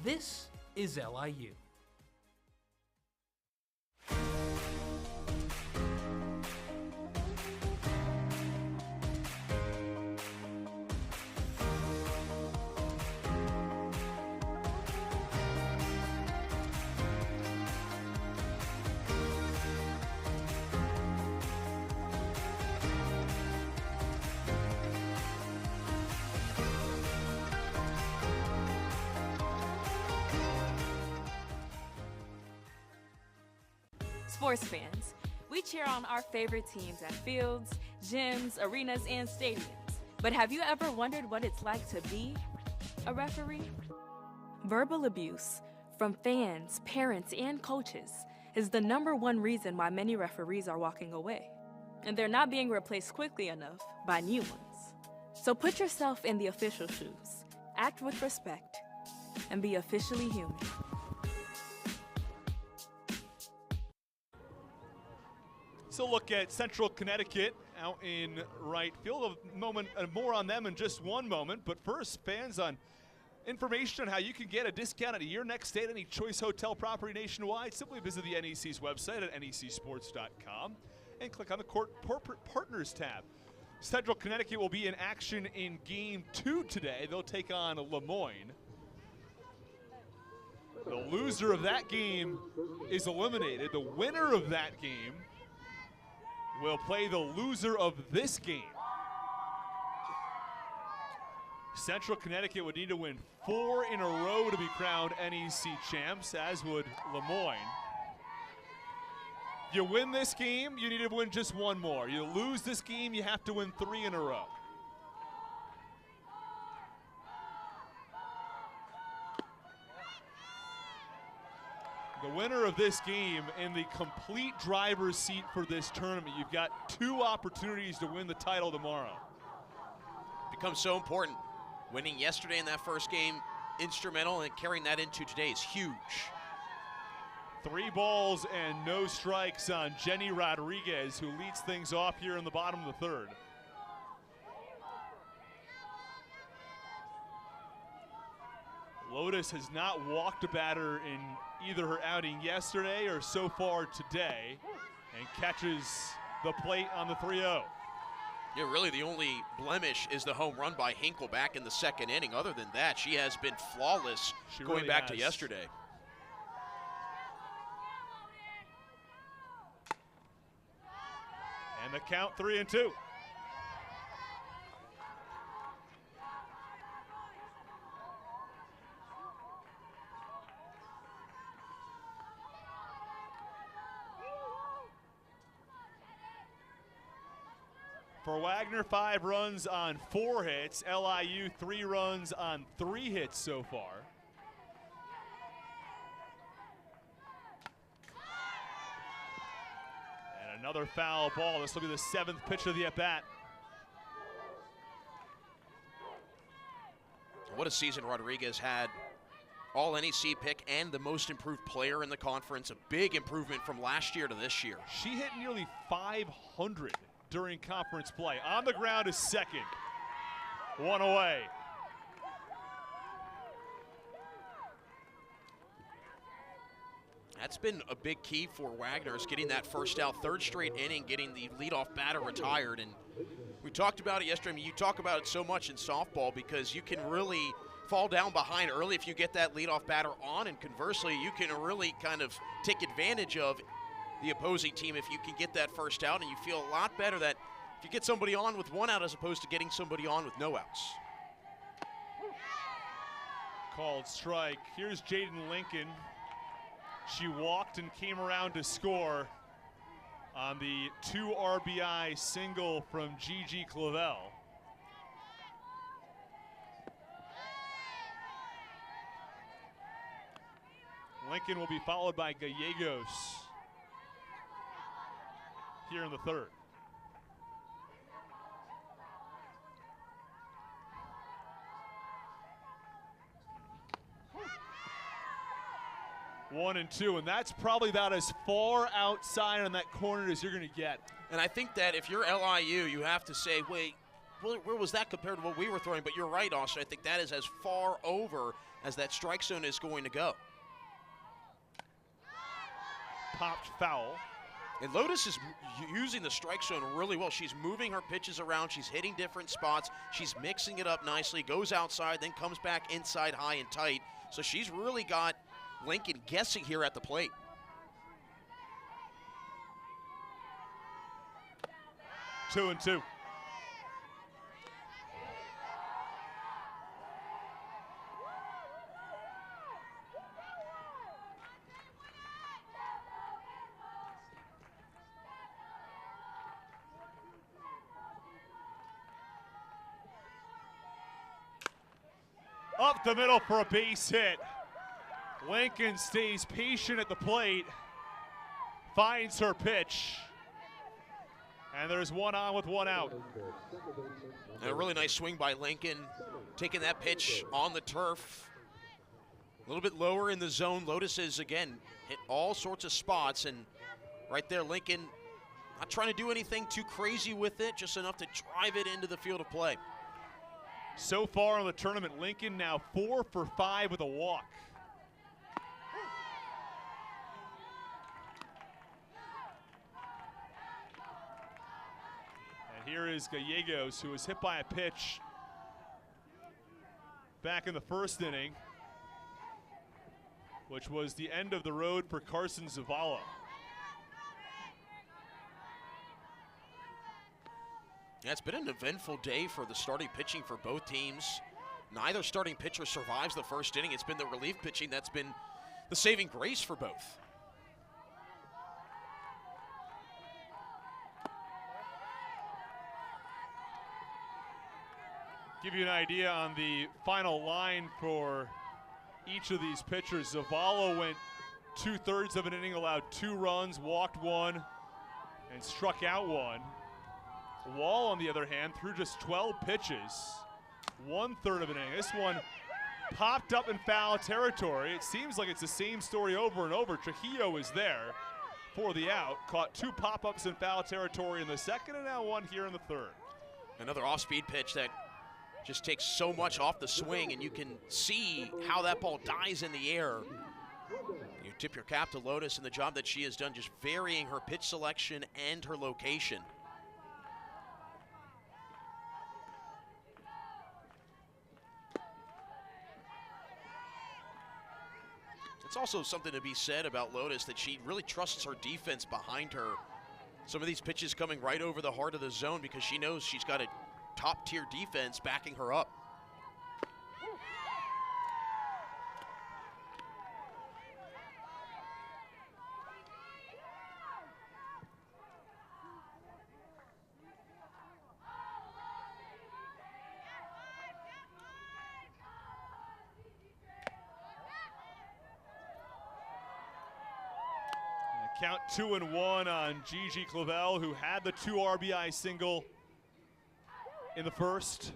This is LIU. Sports fans, we cheer on our favorite teams at fields, gyms, arenas, and stadiums. But have you ever wondered what it's like to be a referee? Verbal abuse from fans, parents, and coaches is the #1 reason why many referees are walking away. And they're not being replaced quickly enough by new ones. So put yourself in the official shoes, act with respect, and be officially human. So look at Central Connecticut out in right field. A moment, more on them in just one moment. But first, fans, on information on how you can get a discount at your next stay at any Choice Hotel property nationwide, simply visit the NEC's website at necsports.com and click on the Corporate Partners tab. Central Connecticut will be in action in Game 2 today. They'll take on Lemoyne. The loser of that game is eliminated. The winner of that game will play the loser of this game. Central Connecticut would need to win 4 in a row to be crowned NEC champs, as would Lemoyne. You win this game, you need to win just one more. You lose this game, you have to win 3 in a row. The winner of this game in the complete driver's seat for this tournament. You've got 2 opportunities to win the title tomorrow. Becomes so important. Winning yesterday in that first game, instrumental, and carrying that into today is huge. 3 balls and no strikes on Jenny Rodriguez, who leads things off here in the bottom of the third. Lotus has not walked a batter in either her outing yesterday or so far today, and catches the plate on the 3-0. Yeah, really the only blemish is the home run by Hinkle back in the second inning. Other than that, she has been flawless going really back has. to yesterday. And the count 3-2. For Wagner, 5 runs on 4 hits. LIU, 3 runs on 3 hits so far. And another foul ball. This will be the 7th pitch of the at-bat. What a season Rodriguez had. All NEC pick and the most improved player in the conference. A big improvement from last year to this year. She hit nearly 500 during conference play. On the ground is second. 1 away. That's been a big key for Wagner, is getting that first out, third straight inning, getting the leadoff batter retired. And we talked about it yesterday. I mean, you talk about it so much in softball because you can really fall down behind early if you get that leadoff batter on, and conversely, you can really kind of take advantage of the opposing team if you can get that first out, and you feel a lot better that if you get somebody on with one out as opposed to getting somebody on with no outs. Called strike. Here's Jaden Lincoln. She walked and came around to score on the 2 RBI single from Gigi Clavel. Lincoln will be followed by Gallegos here in the third. One and two, and that's probably about as far outside on that corner as you're going to get. And I think that if you're LIU, you have to say, wait, where was that compared to what we were throwing? But you're right, Austin. I think that is as far over as that strike zone is going to go. Popped foul. And Lotus is using the strike zone really well. She's moving her pitches around. She's hitting different spots. She's mixing it up nicely, goes outside, then comes back inside high and tight. So she's really got Lincoln guessing here at the plate. Two and two. Up the middle for a base hit. Lincoln stays patient at the plate, finds her pitch, and there's one on with one out. And a really nice swing by Lincoln, taking that pitch on the turf. A little bit lower in the zone. Lotus is, again, hit all sorts of spots, and right there, Lincoln not trying to do anything too crazy with it, just enough to drive it into the field of play. So far in the tournament, Lincoln now 4 for 5 with a walk. Here is Gallegos, who was hit by a pitch back in the first inning, which was the end of the road for Carson Zavala. Yeah, it's been an eventful day for the starting pitching for both teams. Neither starting pitcher survives the first inning. It's been the relief pitching that's been the saving grace for both. Give you an idea on the final line for each of these pitchers. Zavala went 2/3 of an inning, allowed 2 runs, walked 1, and struck out 1. Wall, on the other hand, threw just 12 pitches, 1/3 of an inning. This one popped up in foul territory. It seems like it's the same story over and over. Trujillo is there for the out, caught 2 pop-ups in foul territory in the second, and now 1 here in the third. Another off-speed pitch that just takes so much off the swing, and you can see how that ball dies in the air. You tip your cap to Lotus and the job that she has done, just varying her pitch selection and her location. It's also something to be said about Lotus that she really trusts her defense behind her. Some of these pitches coming right over the heart of the zone because she knows she's got a top-tier defense backing her up. Count 2-1 on Gigi Clavel, who had the 2 RBI single in the first.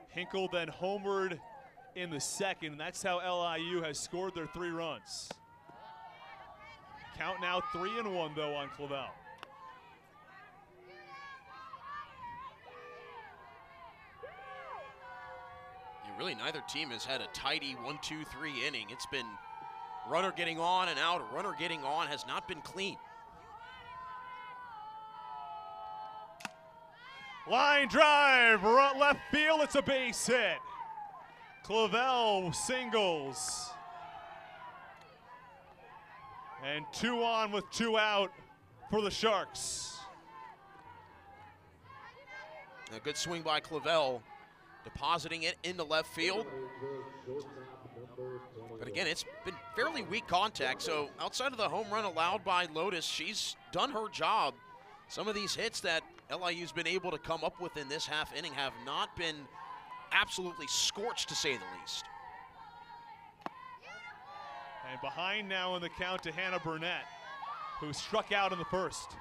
Hinkle then homered in the second. That's how LIU has scored their 3 runs. Count now 3-1 though on Clavel. really neither team has had a tidy 1-2-3 inning. It's been runner getting on and out, runner getting on, has not been clean. Line drive, left field, it's a base hit. Clavel singles. And 2 on with 2 out for the Sharks. A good swing by Clavel, depositing it into left field. But again, it's been fairly weak contact, so outside of the home run allowed by Lotus, she's done her job. Some of these hits that LIU's been able to come up with in this half inning have not been absolutely scorched, to say the least. And behind now in the count to Hannah Burnett, who struck out in the first.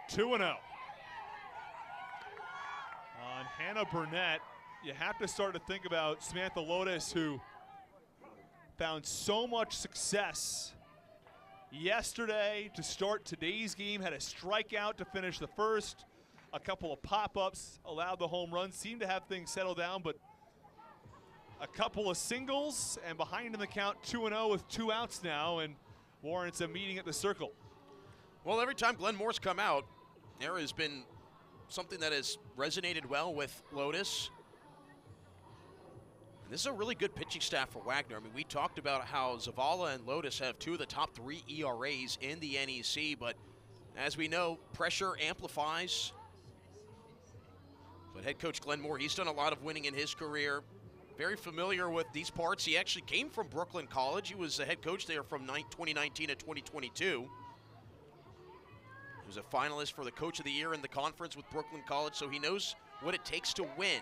Two and 0. On Hannah Burnett, you have to start to think about Samantha Lotus, who found so much success yesterday to start today's game, had a strikeout to finish the first, a couple of pop-ups, allowed the home run, seemed to have things settle down, but a couple of singles, and behind in the count 2-0 with 2 outs now, and warrants a meeting at the circle. Well, every time Glenn Moore's come out, there has been something that has resonated well with Lotus. And this is a really good pitching staff for Wagner. I mean, we talked about how Zavala and Lotus have 2 of the top 3 ERAs in the NEC, but as we know, pressure amplifies. But head coach Glenn Moore, he's done a lot of winning in his career. Very familiar with these parts. He actually came from Brooklyn College. He was the head coach there from 2019 to 2022. He was a finalist for the Coach of the Year in the conference with Brooklyn College, so he knows what it takes to win.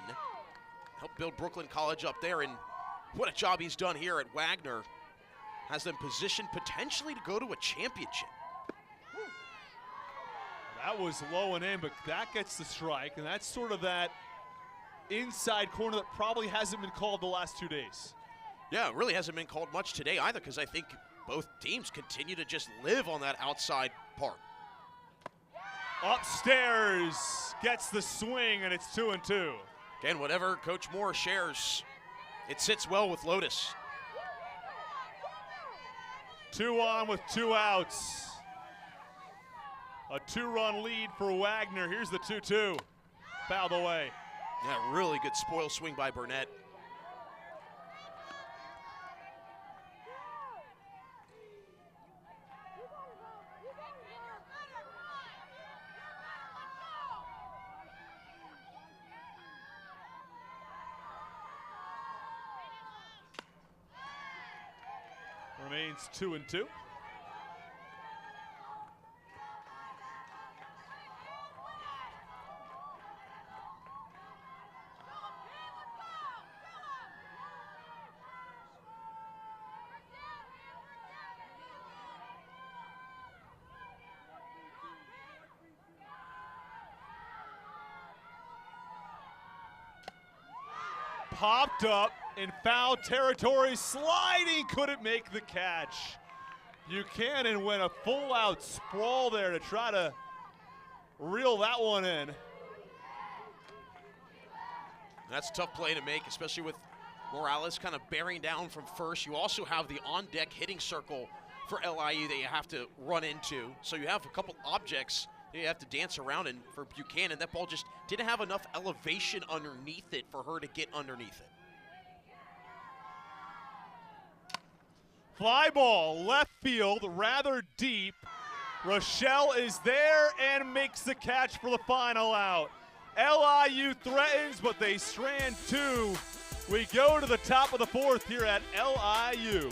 Helped build Brooklyn College up there, and what a job he's done here at Wagner. Has them positioned potentially to go to a championship. That was low and in, but that gets the strike, and that's sort of that inside corner that probably hasn't been called the last 2 days. Yeah, it really hasn't been called much today either, because I think both teams continue to just live on that outside part. Upstairs, gets the swing, and it's 2-2. Again, whatever Coach Moore shares, it sits well with Lotus. 2 on with 2 outs. A 2-run lead for Wagner. Here's the 2-2. Fouled away. Yeah, really good spoil swing by Burnett. Remains 2-2. Popped up in foul territory, sliding, couldn't make the catch. Buchanan went a full-out sprawl there to try to reel that one in. That's a tough play to make, especially with Morales kind of bearing down from first. You also have the on-deck hitting circle for LIU that you have to run into. So you have a couple objects that you have to dance around, and for Buchanan, that ball just didn't have enough elevation underneath it for her to get underneath it. Fly ball, left field, rather deep. Rochelle is there and makes the catch for the final out. LIU threatens, but they strand 2. We go to the top of the 4th here at LIU.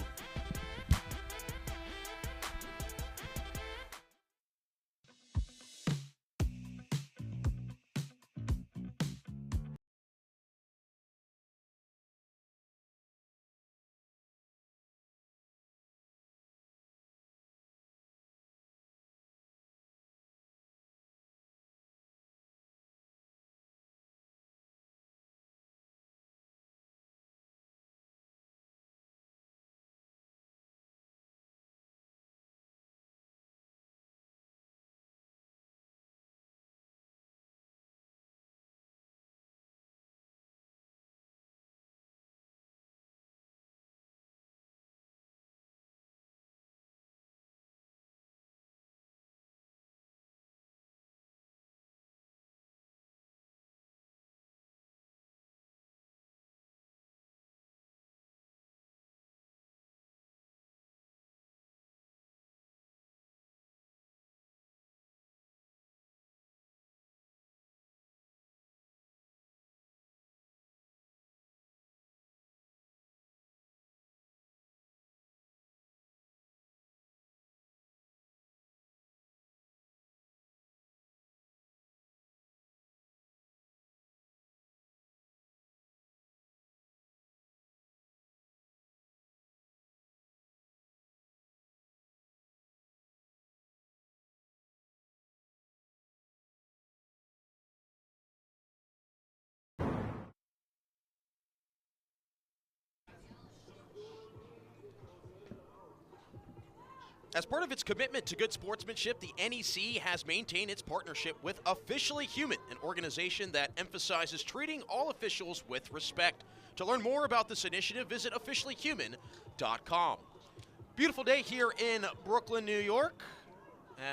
As part of its commitment to good sportsmanship, the NEC has maintained its partnership with Officially Human, an organization that emphasizes treating all officials with respect. To learn more about this initiative, visit officiallyhuman.com. Beautiful day here in Brooklyn, New York,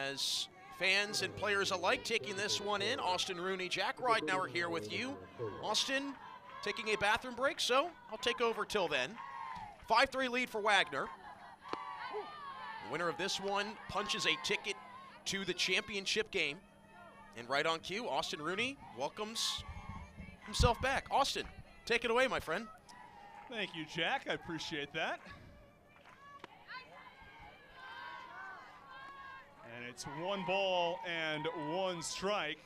as fans and players alike taking this one in. Austin Rooney, Jack Ridenauer here with you. Austin taking a bathroom break, so I'll take over till then. 5-3 lead for Wagner. The winner of this one punches a ticket to the championship game. And right on cue, Austin Rooney welcomes himself back. Austin, take it away, my friend. Thank you, Jack. I appreciate that. And it's 1 ball and 1 strike.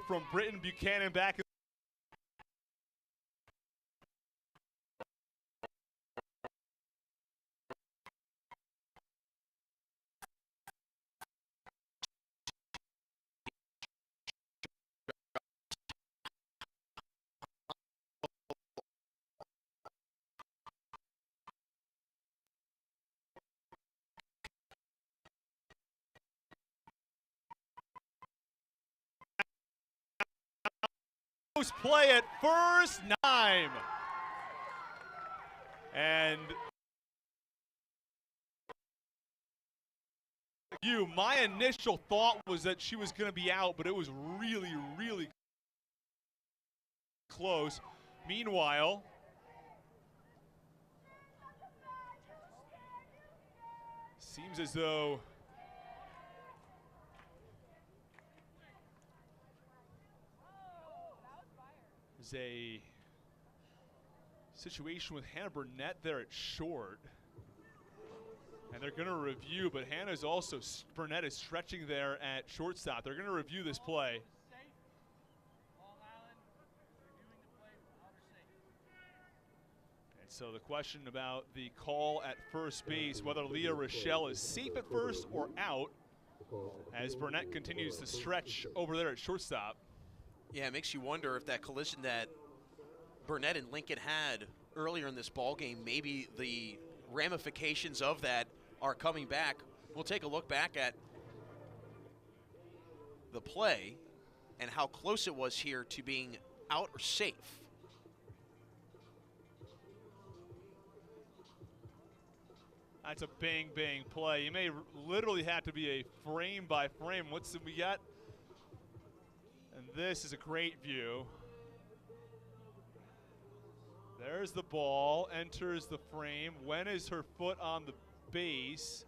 From Britton Buchanan back. Play at first, 9. And my initial thought was that she was going to be out, but it was really, really close. Meanwhile, seems as though there's a situation with Hannah Burnett there at short. And they're going to review, but Hannah's also, Burnett is stretching there at shortstop. They're going to review this play. And so the question about the call at first base, whether Leah Rochelle is safe at first or out, as Burnett continues to stretch over there at shortstop. Yeah, it makes you wonder if that collision that Burnett and Lincoln had earlier in this ball game, maybe the ramifications of that are coming back. We'll take a look back at the play and how close it was here to being out or safe. That's a bang, bang play. You may literally have to be a frame by frame. What's we got? And this is a great view. There's the ball, enters the frame. When is her foot on the base?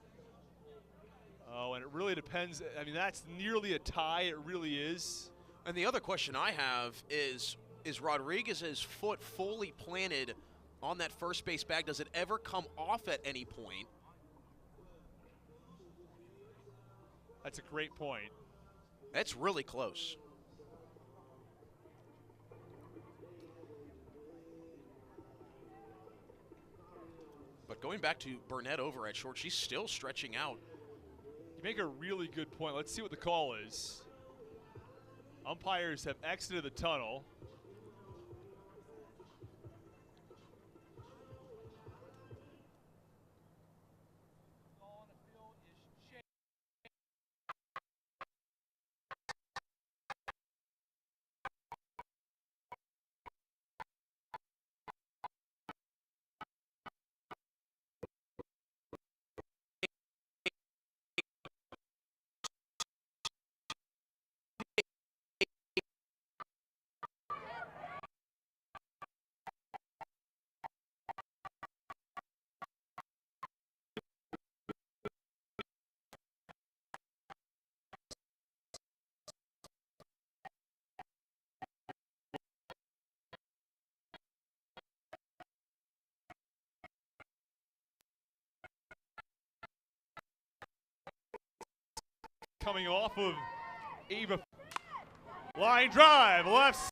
Oh, and it really depends. I mean, that's nearly a tie. It really is. And the other question I have is Rodriguez's foot fully planted on that first base bag? Does it ever come off at any point? That's a great point. That's really close. But going back to Burnett over at short, she's still stretching out. You make a really good point. Let's see what the call is. Umpires have exited the tunnel. Coming off of Ava. Line drive, left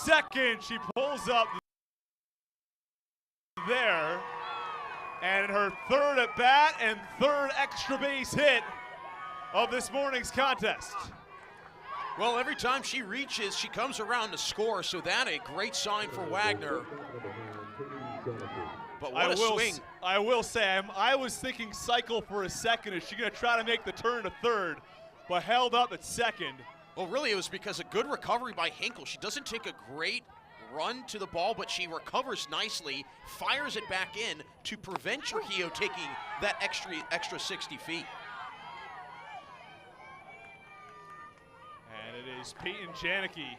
second. She pulls up there. And her third at bat and third extra base hit of this morning's contest. Well, every time she reaches, she comes around to score, so that a great sign for Wagner. But what a swing. I will say, I was thinking cycle for a second. Is she going to try to make the turn to third, but held up at second? Well, really, it was because a good recovery by Hinkle. She doesn't take a great run to the ball, but she recovers nicely, fires it back in to prevent Trujillo taking that extra 60 feet. And it is Peyton Janicki.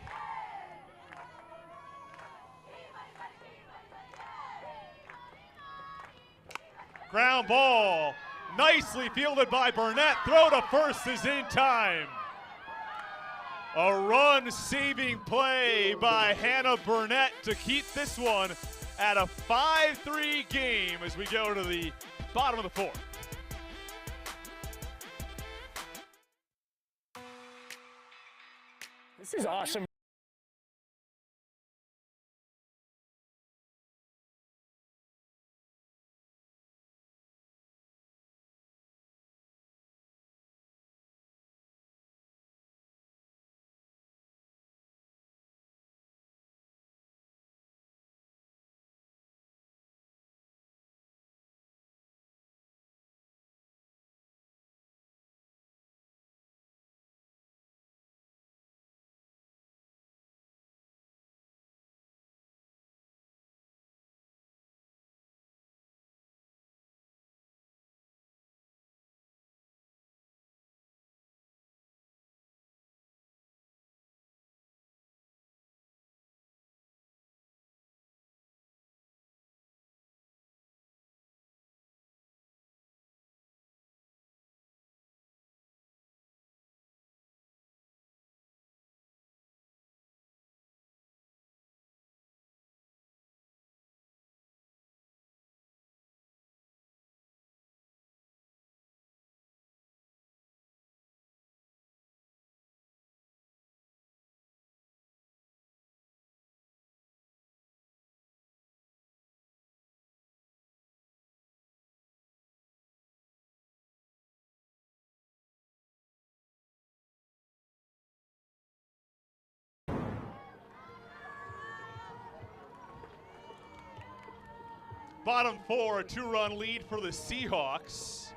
Ground ball, nicely fielded by Burnett. Throw to first is in time. A run-saving play by Hannah Burnett to keep this one at a 5-3 game as we go to the bottom of the fourth. This is awesome. Bottom four, a 2-run lead for the Seahawks.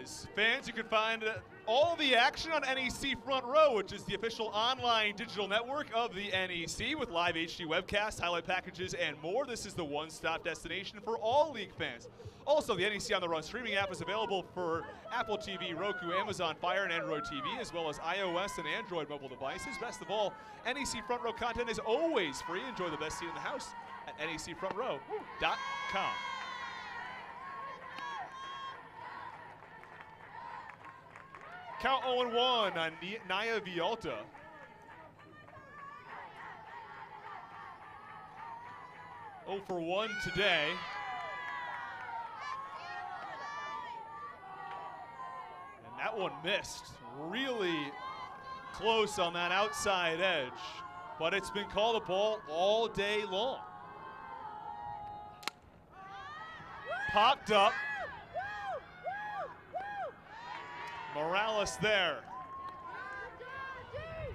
As fans, you can find all the action on NEC Front Row, which is the official online digital network of the NEC with live HD webcasts, highlight packages, and more. This is the one-stop destination for all league fans. Also, the NEC On The Run streaming app is available for Apple TV, Roku, Amazon Fire, and Android TV, as well as iOS and Android mobile devices. Best of all, NEC Front Row content is always free. Enjoy the best seat in the house at necfrontrow.com. Count 0-1 on Naya Vialta. Oh for 1 today. And that one missed. Really close on that outside edge. but it's been called a ball all day long. Popped up. Morales there.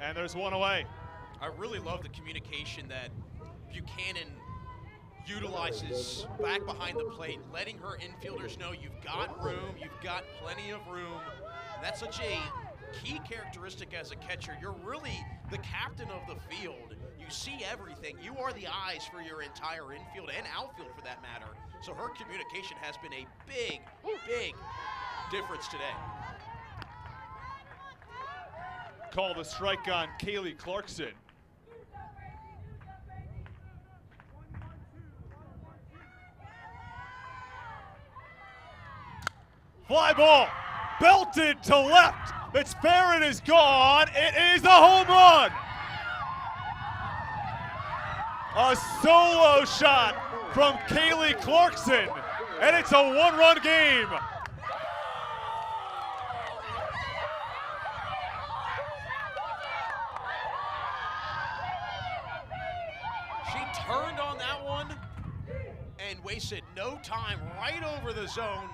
And there's one away. I really love the communication that Buchanan utilizes back behind the plate, letting her infielders know you've got room, you've got plenty of room. And that's such a key characteristic as a catcher. You're really the captain of the field. You see everything. You are the eyes for your entire infield and outfield for that matter. So her communication has been a big, big difference today. Called a strike on Kaylee Clarkson. Fly ball, belted to left. It's fair and is gone. It is a home run. A solo shot from Kaylee Clarkson, and it's a one-run game. She turned on that one and wasted no time right over the zone,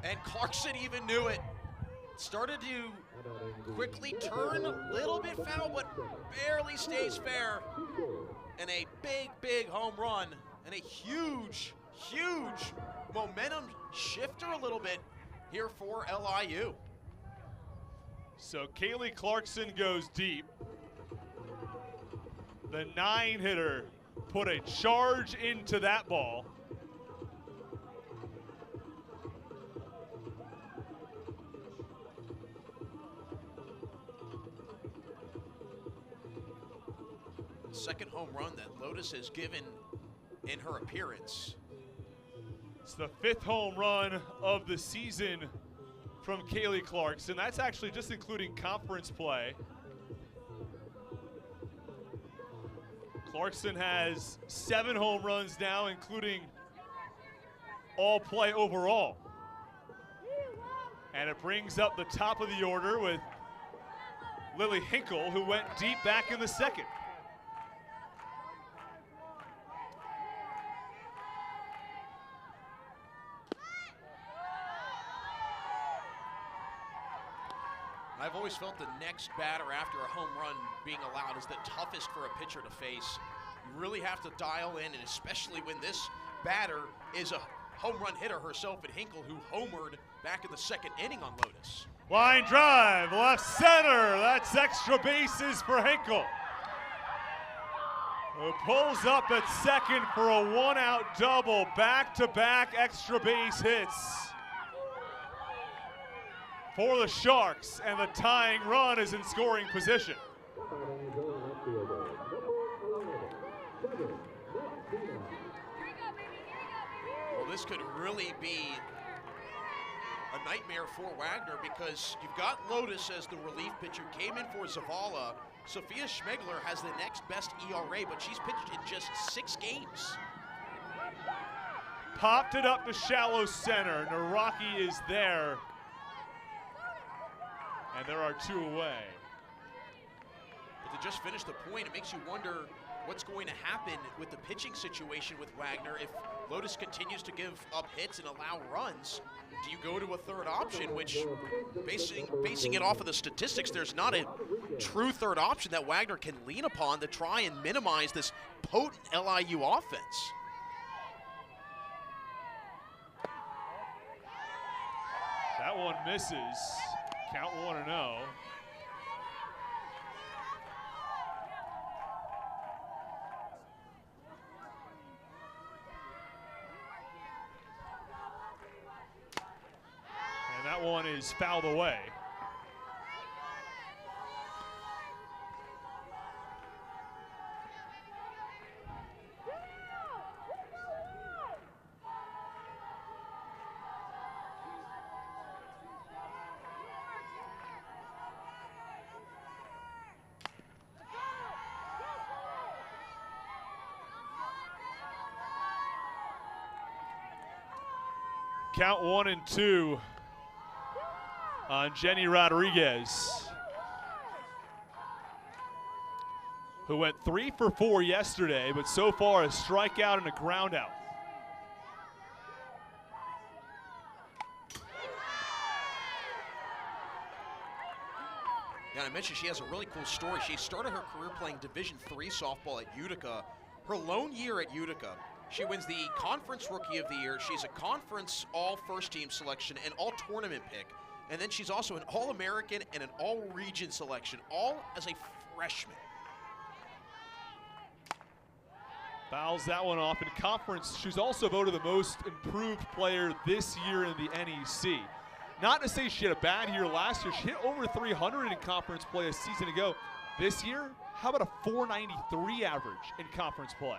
and Clarkson even knew it. Started to quickly turn a little bit foul, but barely stays fair. And a big, big home run, and a huge, huge momentum shifter a little bit here for LIU. So Kaylee Clarkson goes deep. The 9-hitter put a charge into that ball. Second home run that Lotus has given in her appearance. It's the 5th home run of the season from Kaylee Clarkson. That's actually just including conference play. Clarkson has 7 home runs now, including all play overall. And it brings up the top of the order with Lily Hinkle, who went deep back in the second. I've always felt the next batter after a home run being allowed is the toughest for a pitcher to face. You really have to dial in, and especially when this batter is a home run hitter herself at Hinkle, who homered back in the second inning on Lotus. Line drive, left center. That's extra bases for Hinkle, who pulls up at second for a 1-out double. Back-to-back extra base hits for the Sharks, and the tying run is in scoring position. Well, this could really be a nightmare for Wagner, because you've got Lotus as the relief pitcher, came in for Zavala. Sophia Schmegler has the next best ERA, but she's pitched in just 6 games. Popped it up to shallow center. Naraki is there. And there are 2 away. But to just finish the point, it makes you wonder what's going to happen with the pitching situation with Wagner. If Lotus continues to give up hits and allow runs, do you go to a third option, which basing it off of the statistics, there's not a true third option that Wagner can lean upon to try and minimize this potent LIU offense. That one misses. Count 1-0. And that one is fouled away. Count 1-2 on Jenny Rodriguez, who went 3 for 4 yesterday, but so far a strikeout and a ground out. Yeah, I mentioned she has a really cool story. She started her career playing Division III softball at Utica. Her lone year at Utica, she wins the Conference Rookie of the Year. She's a Conference All-First-Team selection and All-Tournament pick. And then she's also an All-American and an All-Region selection, all as a freshman. Fouls that one off. In conference, she was also voted the most improved player this year in the NEC. Not to say she had a bad year last year. She hit over 300 in conference play a season ago. This year, how about a 493 average in conference play?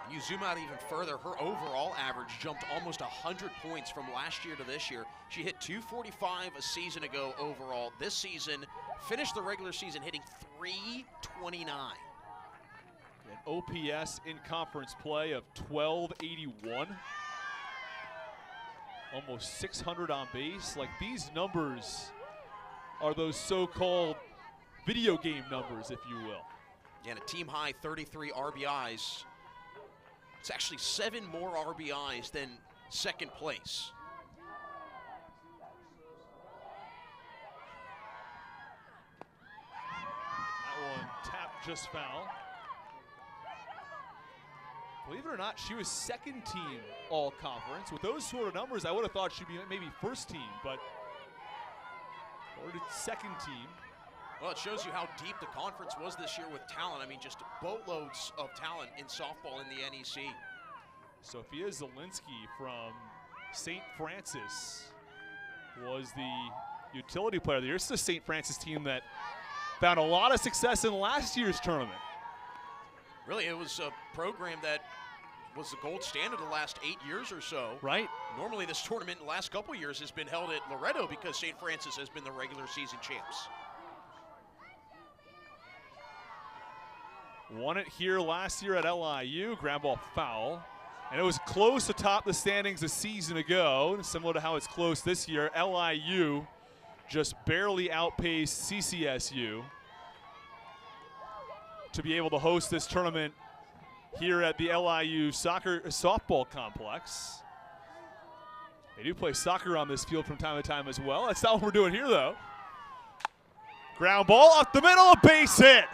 You zoom out even further, her overall average jumped almost 100 points from last year to this year. She hit 245 a season ago overall. This season, finished the regular season hitting 329. An OPS in conference play of 1281. Almost 600 on base. Like, these numbers are those so-called video game numbers, if you will. And a team high 33 RBIs. It's actually 7 more RBIs than second place. That one tapped just foul. Believe it or not, she was second team all conference. With those sort of numbers, I would have thought she'd be maybe first team, but voted second team. Well, it shows you how deep the conference was this year with talent. I mean, just boatloads of talent in softball in the NEC. Sophia Zielinski from St. Francis was the utility player of the year. This is a St. Francis team that found a lot of success in last year's tournament. Really, it was a program that was the gold standard the last 8 years or so. Right. Normally, this tournament in the last couple of years has been held at Loretto because St. Francis has been the regular season champs. Won it here last year at LIU, ground ball foul. And it was close atop the standings a season ago, similar to how it's close this year. LIU just barely outpaced CCSU to be able to host this tournament here at the LIU softball complex. They do play soccer on this field from time to time as well. That's not what we're doing here, though. Ground ball up the middle, a base hit.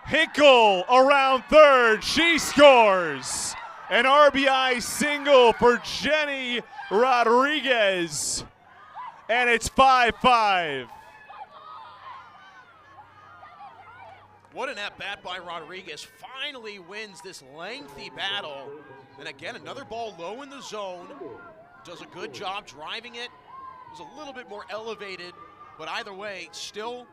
Hinkle around third, she scores. An RBI single for Jenny Rodriguez. And it's 5-5. What an at-bat by Rodriguez. Finally wins this lengthy battle. And again, another ball low in the zone. Does a good job driving it. Was a little bit more elevated, but either way, still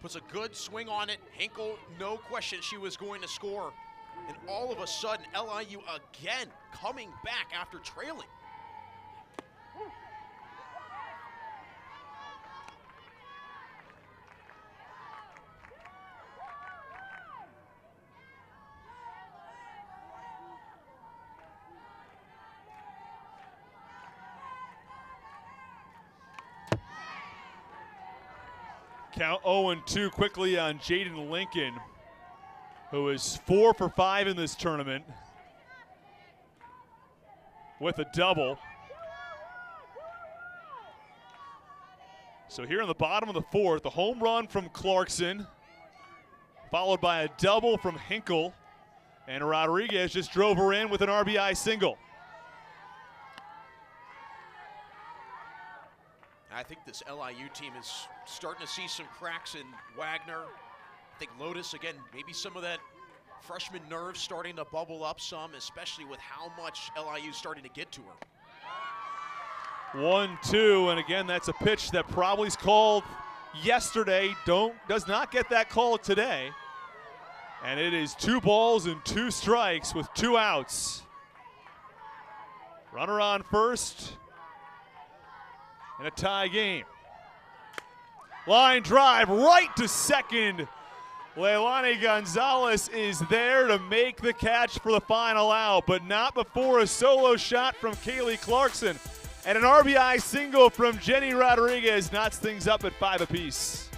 puts a good swing on it. Hinkle, no question she was going to score. And all of a sudden, LIU again coming back after trailing. Count 0-2 quickly on Jaden Lincoln, who is 4 for 5 in this tournament with a double. So here in the bottom of the fourth, a home run from Clarkson, followed by a double from Hinkle, and Rodriguez just drove her in with an RBI single. I think this LIU team is starting to see some cracks in Wagner. I think Lotus, again, maybe some of that freshman nerve starting to bubble up some, especially with how much LIU is starting to get to her. 1-2, and again, that's a pitch that probably's called yesterday. Does not get that call today. And it is 2 balls and 2 strikes with 2 outs. Runner on first. In a tie game. Line drive right to second. Leilani Gonzalez is there to make the catch for the final out, but not before a solo shot from Kaylee Clarkson. And an RBI single from Jenny Rodriguez knots things up at 5 apiece.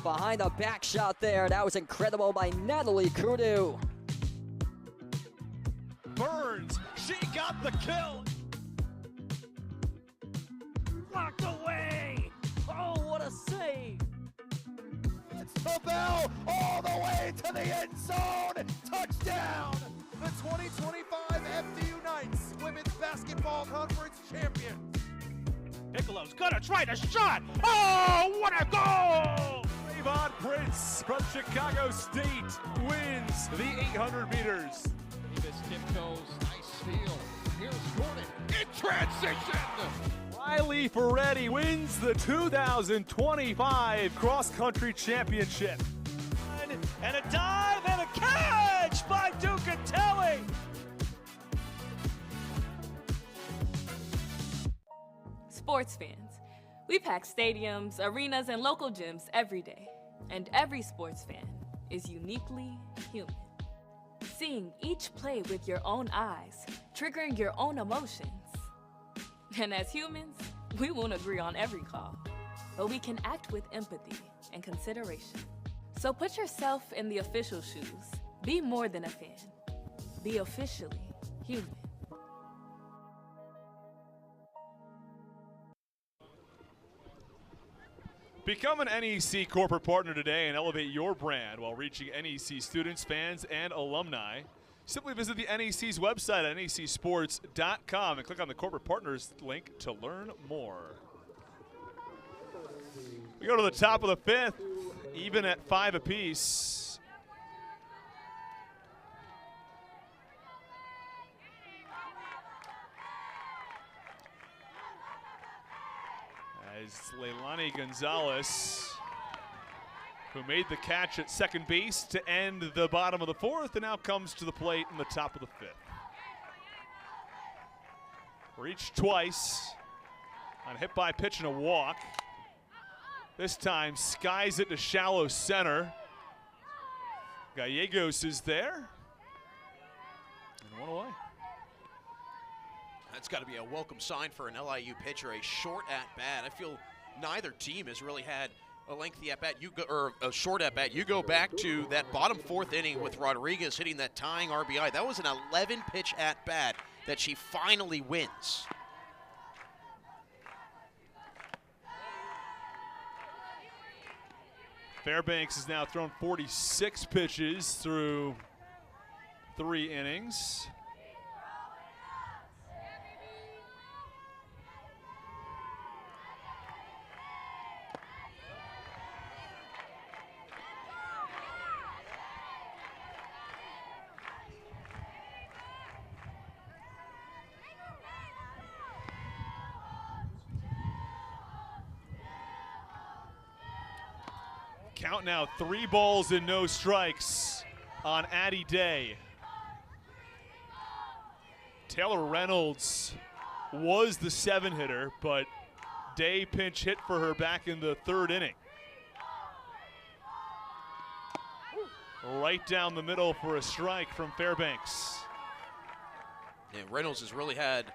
Behind the back shot there. That was incredible by Natalie Kudu. Burns, she got the kill. Blocked away. Oh, what a save. It's the bell all the way to the end zone. Touchdown. The 2025 FDU Knights Women's Basketball Conference champions. Piccolo's gonna try the shot. Oh, what a goal! Avon Prince from Chicago State wins the 800 meters. Davis tiptoes, nice steal. Here's Gordon in transition. Riley Ferretti wins the 2025 Cross Country Championship. And a dive and a catch by Ducatelli. Sports fans, we pack stadiums, arenas, and local gyms every day. And every sports fan is uniquely human. Seeing each play with your own eyes, triggering your own emotions. And as humans, we won't agree on every call, but we can act with empathy and consideration. So put yourself in the official shoes. Be more than a fan. Be officially human. Become an NEC corporate partner today and elevate your brand while reaching NEC students, fans, and alumni. Simply visit the NEC's website at necsports.com and click on the corporate partners link to learn more. We go to the top of the fifth, even at 5 apiece. As Leilani Gonzalez, who made the catch at second base to end the bottom of the fourth, and now comes to the plate in the top of the fifth. Reached twice on a hit by pitch and a walk. This time skies it to shallow center. Gallegos is there. And one away. That's got to be a welcome sign for an LIU pitcher, a short at-bat. I feel neither team has really had a lengthy at-bat, or a short at-bat. You go back to that bottom fourth inning with Rodriguez hitting that tying RBI. That was an 11-pitch at-bat that she finally wins. Fairbanks has now thrown 46 pitches through 3 innings. Count now 3 balls and no strikes on Addie Day. Taylor Reynolds was the 7-hitter, but Day pinch hit for her back in the 3rd inning. Right down the middle for a strike from Fairbanks. And Reynolds has really had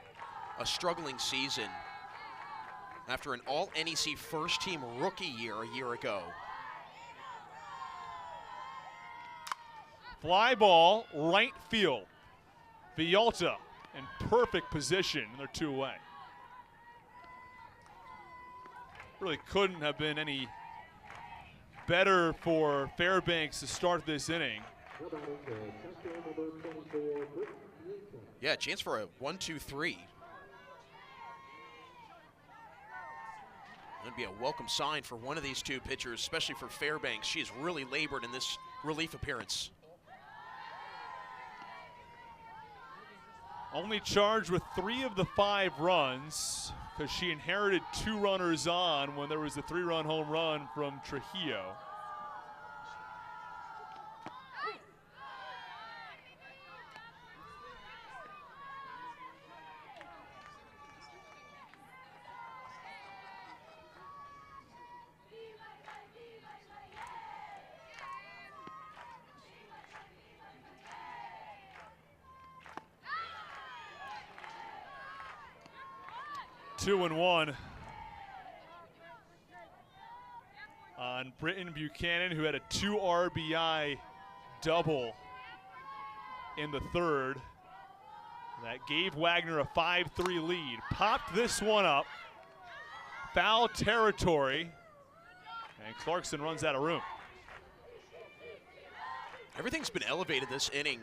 a struggling season after an all-NEC first-team rookie year a year ago. Fly ball, right field. Villalta in perfect position, and they're 2 away. Really couldn't have been any better for Fairbanks to start this inning. Yeah, chance for a 1-2-3. That'd be a welcome sign for one of these 2 pitchers, especially for Fairbanks. She has really labored in this relief appearance. Only charged with 3 of the 5 runs because she inherited 2 runners on when there was a 3-run home run from Trujillo. 2-1 on Britton Buchanan, who had a 2 RBI double in the third. That gave Wagner a 5-3 lead. Popped this one up. Foul territory. And Clarkson runs out of room. Everything's been elevated this inning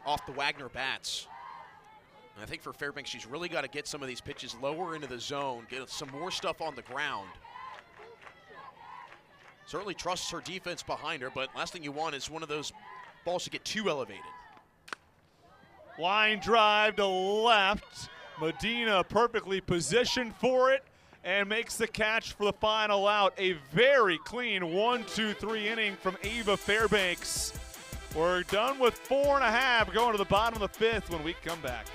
off the Wagner bats. And I think for Fairbanks, she's really got to get some of these pitches lower into the zone, get some more stuff on the ground. Certainly trusts her defense behind her, but last thing you want is one of those balls to get too elevated. Line drive to left. Medina perfectly positioned for it and makes the catch for the final out. A very clean 1-2-3 inning from Ava Fairbanks. We're done with 4.5, going to the bottom of the 5th when we come back.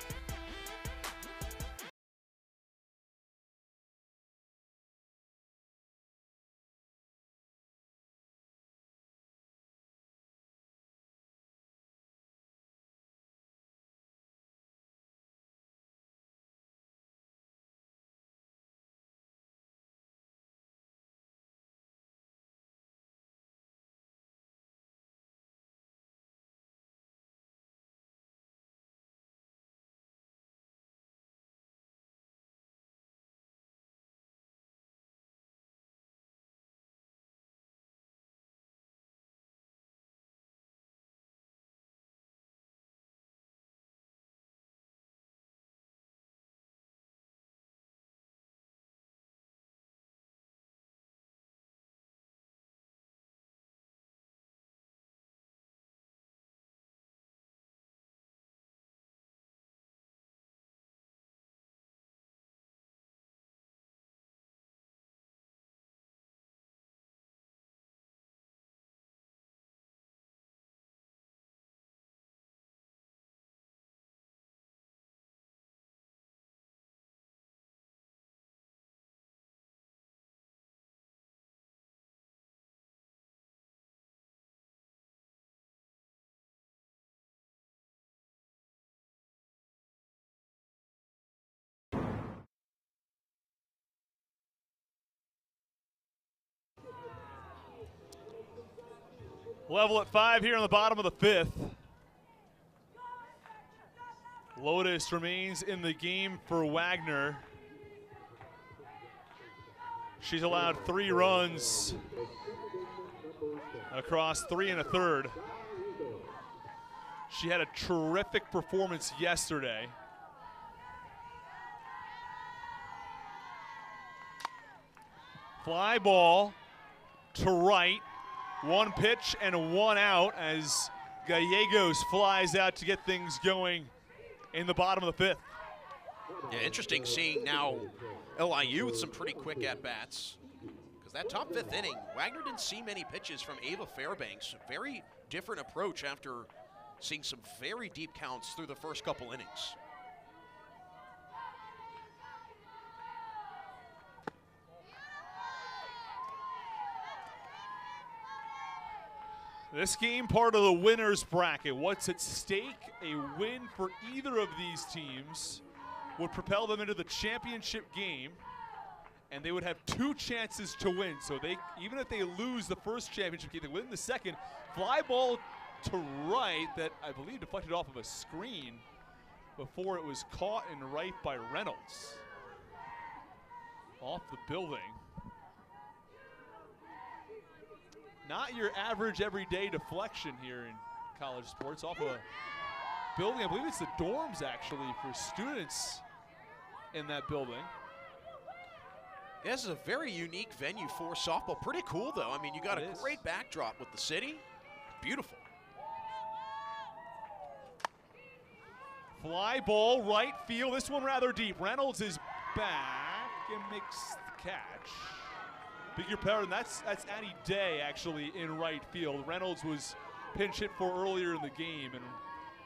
Level at 5 here in the bottom of the 5th. Lotus remains in the game for Wagner. She's allowed 3 runs across 3 1/3. She had a terrific performance yesterday. Fly ball to right. 1 pitch and 1 out as Gallegos flies out to get things going in the bottom of the 5th. Yeah, interesting seeing now LIU with some pretty quick at-bats. Because that top 5th inning, Wagner didn't see many pitches from Ava Fairbanks. Very different approach after seeing some very deep counts through the first couple innings. This game part of the winner's bracket. What's at stake? A win for either of these teams would propel them into the championship game, and they would have 2 chances to win. So they, even if they lose the first championship game, they win the second. Fly ball to right that I believe deflected off of a screen before it was caught in right by Reynolds. Off the building. Not your average everyday deflection here in college sports. Off a building, I believe it's the dorms actually for students in that building. Yeah, this is a very unique venue for softball. Pretty cool though. I mean, you got a great backdrop with the city. Beautiful. Fly ball, right field. This one rather deep. Reynolds is back and makes the catch. Bigger power, and that's Annie Day actually in right field. Reynolds was pinch hit for earlier in the game, and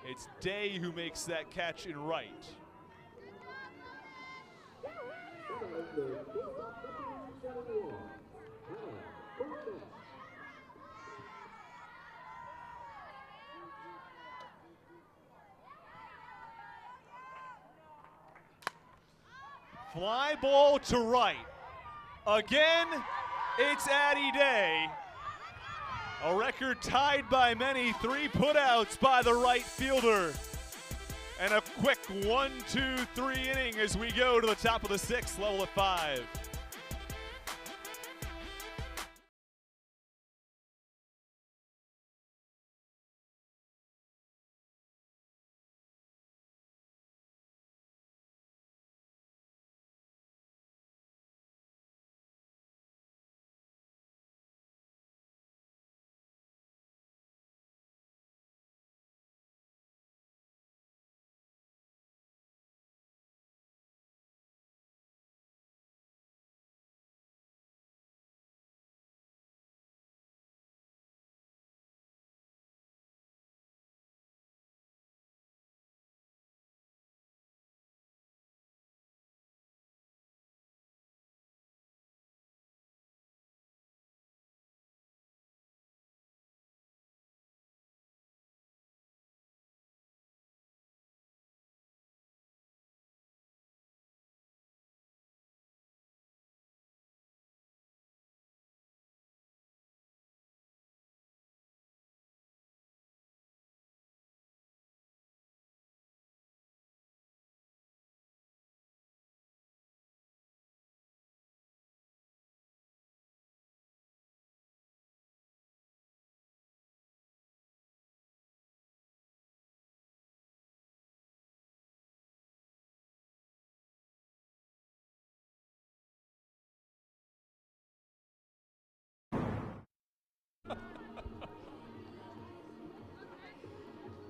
it's Day who makes that catch in right. Fly ball to right. Again, it's Addie Day. A record tied by many, 3 putouts by the right fielder. And a quick 1, 2, 3 inning as we go to the top of the 6th, level at 5.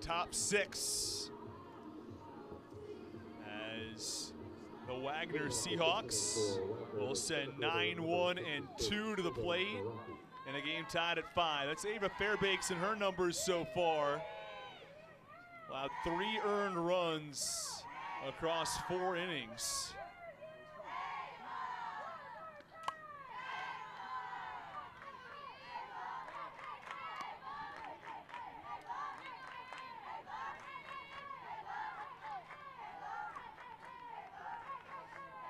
Top 6 as the Wagner Seahawks will send 9-1 and 2 to the plate in a game tied at 5. That's Ava Fairbanks and her numbers so far. Allowed 3 earned runs across 4 innings.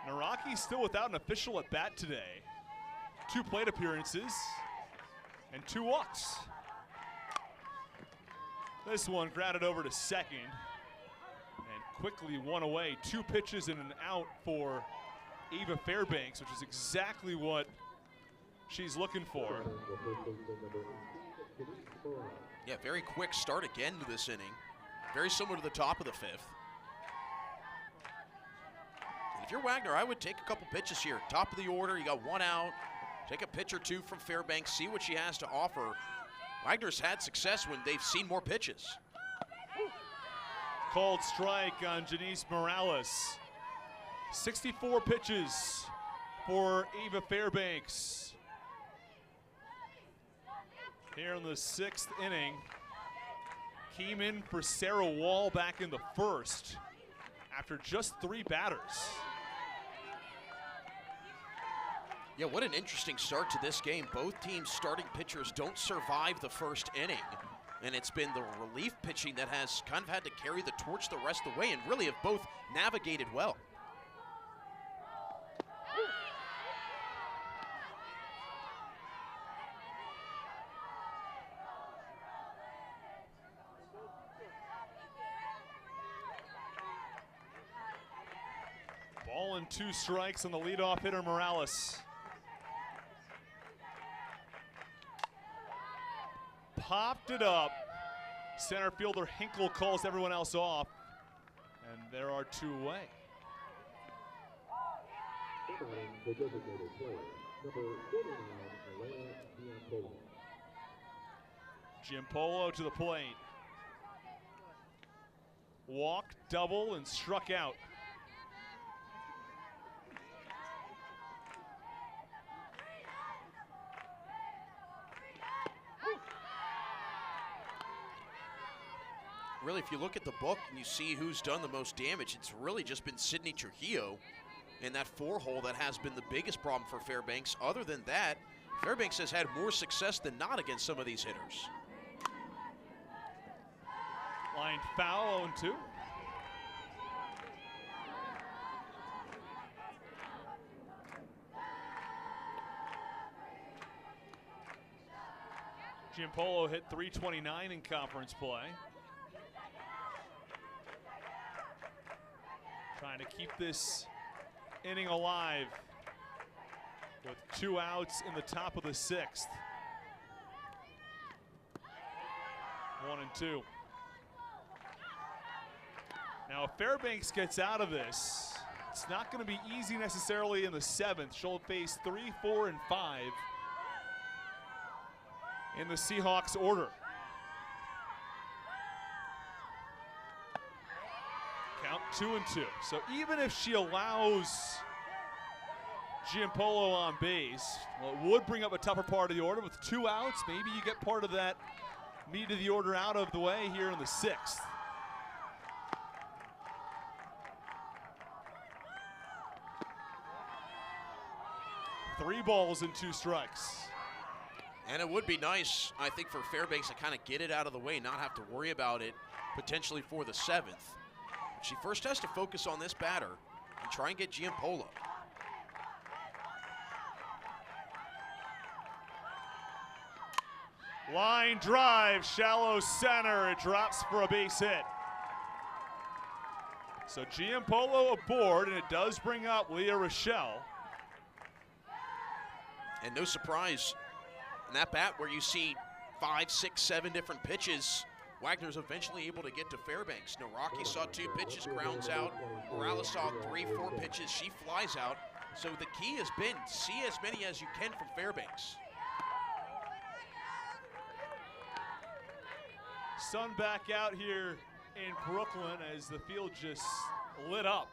Naraki's still without an official at bat today. 2 plate appearances and 2 walks. This one grounded over to second and quickly one away. 2 pitches and an out for Eva Fairbanks, which is exactly what she's looking for. Yeah, very quick start again to this inning. Very similar to the top of the 5th. If you're Wagner, I would take a couple pitches here. Top of the order, you got 1 out. Take a pitch or 2 from Fairbanks, see what she has to offer. Wagner's had success when they've seen more pitches. Called strike on Janice Morales. 64 pitches for Eva Fairbanks. Here in the 6th inning. Came in for Sarah Wall back in the 1st after just 3 batters. Yeah, what an interesting start to this game. Both teams' starting pitchers don't survive the 1st inning. And it's been the relief pitching that has kind of had to carry the torch the rest of the way and really have both navigated well. Ball and 2 strikes on the leadoff hitter Morales. Popped it up. Center fielder Hinkle calls everyone else off. And there are 2 away. Giampolo to the plate. Walked, double, and struck out. Really, if you look at the book and you see who's done the most damage, it's really just been Sydney Trujillo in that 4-hole that has been the biggest problem for Fairbanks. Other than that, Fairbanks has had more success than not against some of these hitters. Line foul, 0-2. Giampolo hit .329 in conference play. Trying to keep this inning alive with 2 outs in the top of the 6th. 1-2. Now, if Fairbanks gets out of this, it's not going to be easy necessarily in the 7th. She'll face 3, 4, and 5 in the Seahawks order. Count 2-2. So even if she allows Giampolo on base, well, it would bring up a tougher part of the order. With 2 outs, maybe you get part of that meat of the order out of the way here in the 6th. Three balls and 2 strikes. And it would be nice, I think, for Fairbanks to kind of get it out of the way, not have to worry about it potentially for the 7th. But she first has to focus on this batter and try and get Giampolo. Line drive, shallow center. It drops for a base hit. So Giampolo aboard, and it does bring up Leah Rochelle. And no surprise, in that bat where you see 5, 6, 7 different pitches, Wagner's eventually able to get to Fairbanks. Naraki saw 2 pitches, grounds out. Morales saw 3, 4 pitches, she flies out. So the key has been see as many as you can from Fairbanks. Sun back out here in Brooklyn as the field just lit up.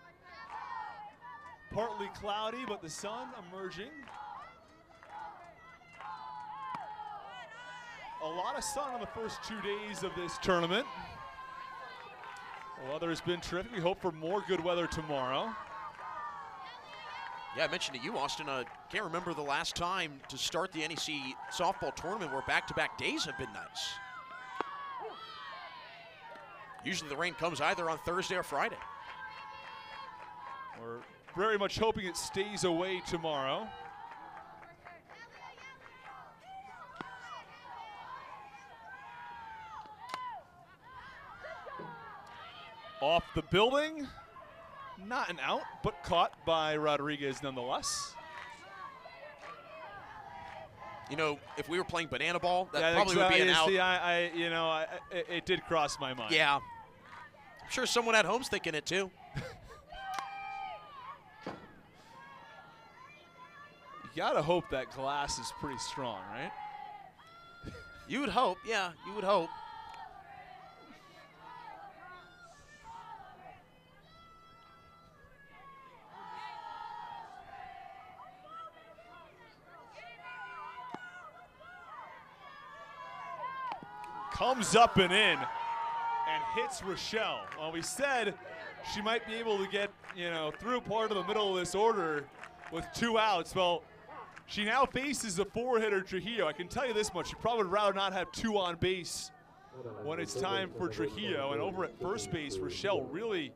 Partly cloudy, but the sun emerging. A lot of sun on the first 2 days of this tournament. The weather has been terrific. We hope for more good weather tomorrow. Yeah, I mentioned to you, Austin, can't remember the last time to start the NEC softball tournament where back-to-back days have been nice. Usually the rain comes either on Thursday or Friday. We're very much hoping it stays away tomorrow. Off the building, not an out, but caught by Rodriguez nonetheless. You know, if we were playing banana ball, that yeah, probably would be an out. See, it did cross my mind. Yeah, I'm sure someone at home's thinking it too. You gotta hope that glass is pretty strong, right? You would hope, yeah, you would hope. Comes up and in and hits Rochelle. Well, we said she might be able to get, through part of the middle of this order with 2 outs. Well, she now faces a 4-hitter Trujillo. I can tell you this much, she probably would rather not have 2 on base when it's time for Trujillo. And over at first base, Rochelle really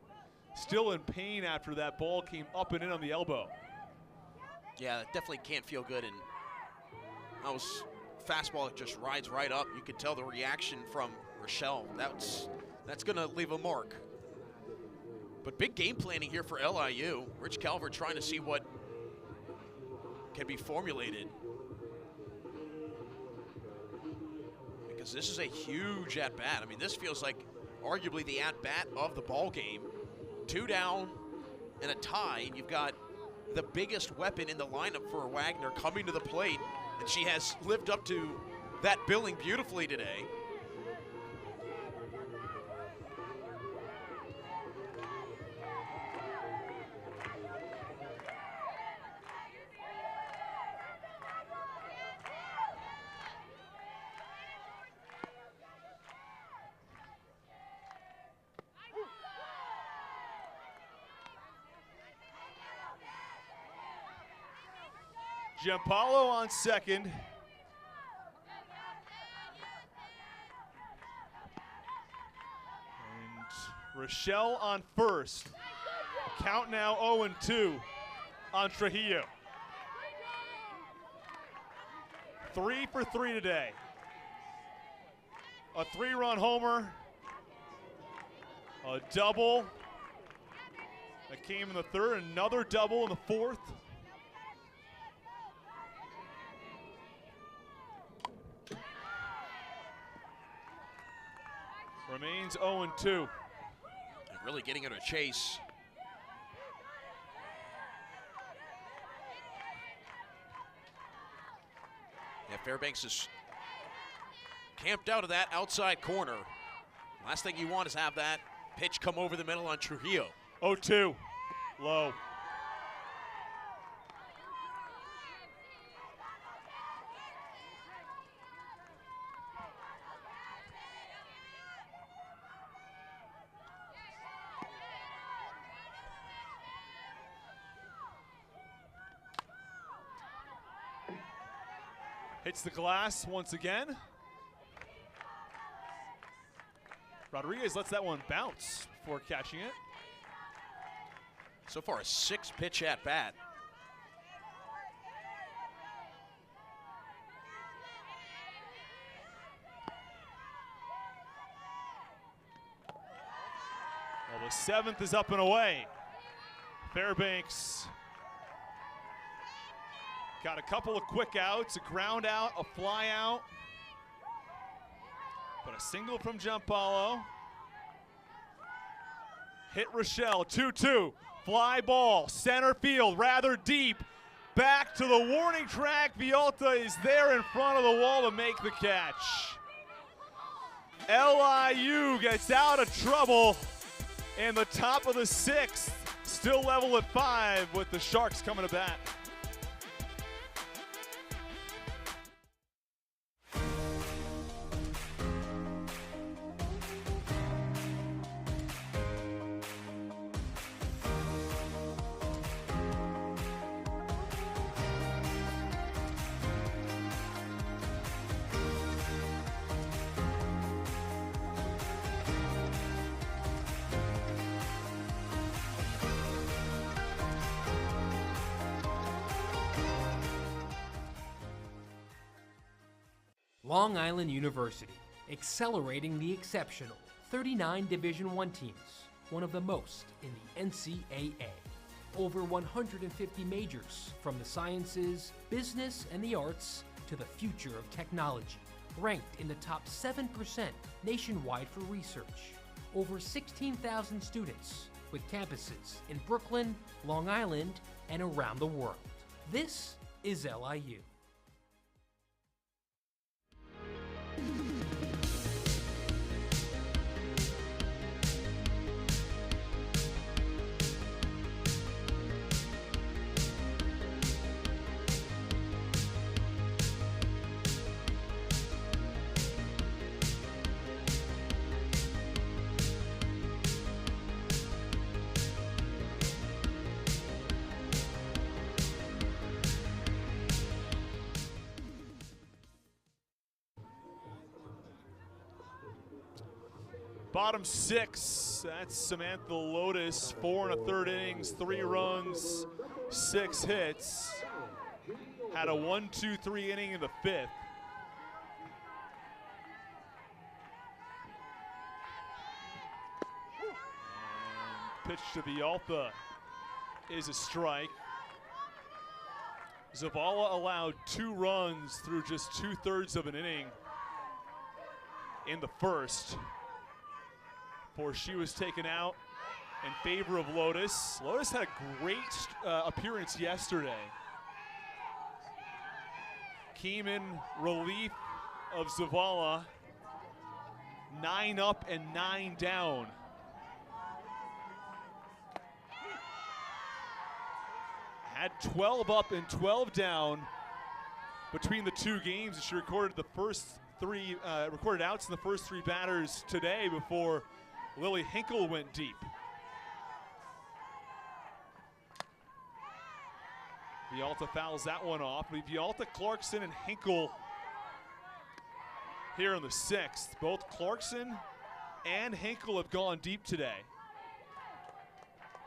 still in pain after that ball came up and in on the elbow. Yeah, that definitely can't feel good. And that was fastball that just rides right up. You could tell the reaction from Rochelle. That's going to leave a mark. But big game planning here for LIU. Rich Calvert trying to see what can be formulated. Because this is a huge at-bat. I mean, this feels like arguably the at-bat of the ball game. 2 down and a tie, and you've got the biggest weapon in the lineup for Wagner coming to the plate. And she has lived up to that billing beautifully today. Giampolo on second. And Rochelle on first. Count now 0-2 on Trujillo. 3 for 3 today. A 3-run homer. A double. That came in the third. Another double in the fourth. Remains 0-2. And really getting it a chase. Yeah, Fairbanks is camped out of that outside corner. Last thing you want is have that pitch come over the middle on Trujillo. 0-2. Low. Hits the glass once again. Rodriguez lets that one bounce before catching it. So far, a 6-pitch at bat. Well, the 7th is up and away. Fairbanks got a couple of quick outs, a ground out, a fly out. But a single from Giampaolo. Hit Rochelle, 2-2. Fly ball, center field, rather deep. Back to the warning track. Vialta is there in front of the wall to make the catch. LIU gets out of trouble in the top of the 6th. Still level at 5 with the Sharks coming to bat. Long Island University, accelerating the exceptional. 39 Division I teams, one of the most in the NCAA. Over 150 majors, from the sciences, business, and the arts to the future of technology. Ranked in the top 7% nationwide for research. Over 16,000 students, with campuses in Brooklyn, Long Island, and around the world. This is LIU. Bottom 6, that's Samantha Lotus, 4 1/3 innings, 3 runs, 6 hits. Had a 1-2-3 inning in the 5th. And pitch to Vialta is a strike. Zavala allowed 2 runs through just 2/3 of an inning in the first, before she was taken out in favor of Lotus. Lotus had a great appearance yesterday. Came in relief of Zavala. 9 up and 9 down. Had 12 up and 12 down between the 2 games. She recorded the first 3 recorded outs in the first 3 batters today before Lily Hinkle went deep. Vialta fouls that one off. Vialta, Clarkson, and Hinkle here in the 6th. Both Clarkson and Hinkle have gone deep today.